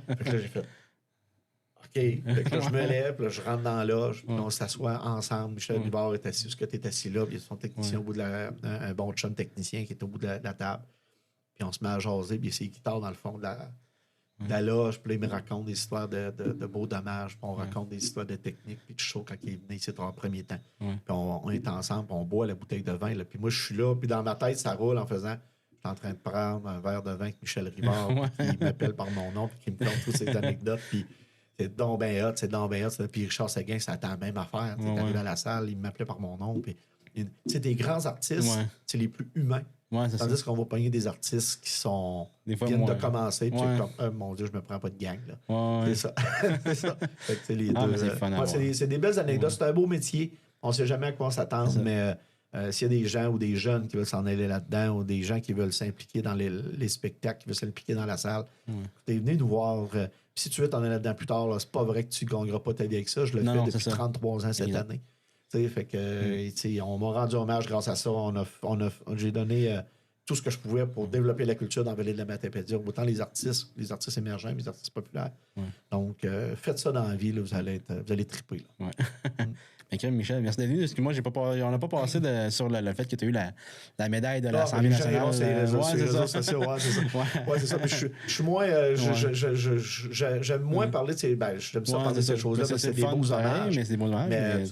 Fait que là, j'ai fait OK. Fait que là, je me lève, puis là, je rentre dans la loge, puis on s'assoit ensemble. Michel Rivard est assis, parce que tu es assis là, puis il y a son technicien au bout de un bon chum technicien qui est au bout de la table. Puis on se met à jaser, puis il y a ses guitares dans le fond de la loge, puis là, il me raconte des histoires de beaux dommages, puis on raconte des histoires de technique, puis de show quand il est venu ici en premier temps. Puis on est ensemble, puis on boit la bouteille de vin, là. Puis moi, je suis là, puis dans ma tête, ça roule en faisant... Je suis en train de prendre un verre de vin avec Michel Rivard, puis il m'appelle par mon nom, puis qui me conte toutes ces anecdotes, puis c'est donc bien hot. Puis Richard Séguin, ça a la même affaire. Tu es arrivé à la salle, il m'appelait par mon nom, puis... C'est des grands artistes, c'est les plus humains. Tandis qu'on va pogner des artistes qui viennent de commencer, puis comme, mon Dieu, je me prends pas de gang. Là. C'est ça. C'est ça. Fait que, les deux, c'est fun c'est des belles anecdotes. C'est un beau métier. On ne sait jamais à quoi s'attendre, mais s'il y a des gens ou des jeunes qui veulent s'en aller là-dedans, ou des gens qui veulent s'impliquer dans les spectacles, qui veulent s'impliquer dans la salle, venez nous voir. Si tu veux t'en aller là-dedans plus tard, là, c'est pas vrai que tu ne gagneras pas ta vie avec ça. Je le fais depuis 33 ans cette année. Fait que, on m'a rendu hommage grâce à ça. J'ai donné tout ce que je pouvais pour développer la culture dans la vallée de la Matapédia. Autant les artistes émergents, les artistes populaires. Donc, faites ça dans la vie, là, vous allez triper. Là. Michel, merci d'être venu. Parce que moi, on n'a pas passé sur le fait que tu as eu la médaille de l'Assemblée nationale. C'est les réseaux sociaux. C'est ça. Mais je suis moins. J'aime moins parler de ces. J'aime ça parler de ces choses-là parce que c'est des beaux hommages. Mais c'est des beaux hommages. Mais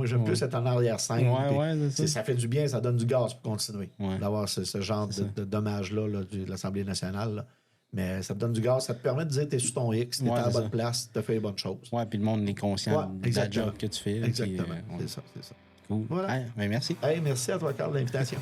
j'aime plus être en arrière-scène. Ça fait du bien, ça donne du gaz pour continuer. D'avoir ce genre de dommages-là de l'Assemblée nationale. Là. Mais ça te donne du gaz, ça te permet de dire que tu es sur ton X, tu es à la bonne place, tu as fait les bonnes choses. Oui, puis le monde est conscient de la job que tu fais. Exactement. C'est ça. Cool. Voilà. Merci. Merci à toi, Carl, de l'invitation.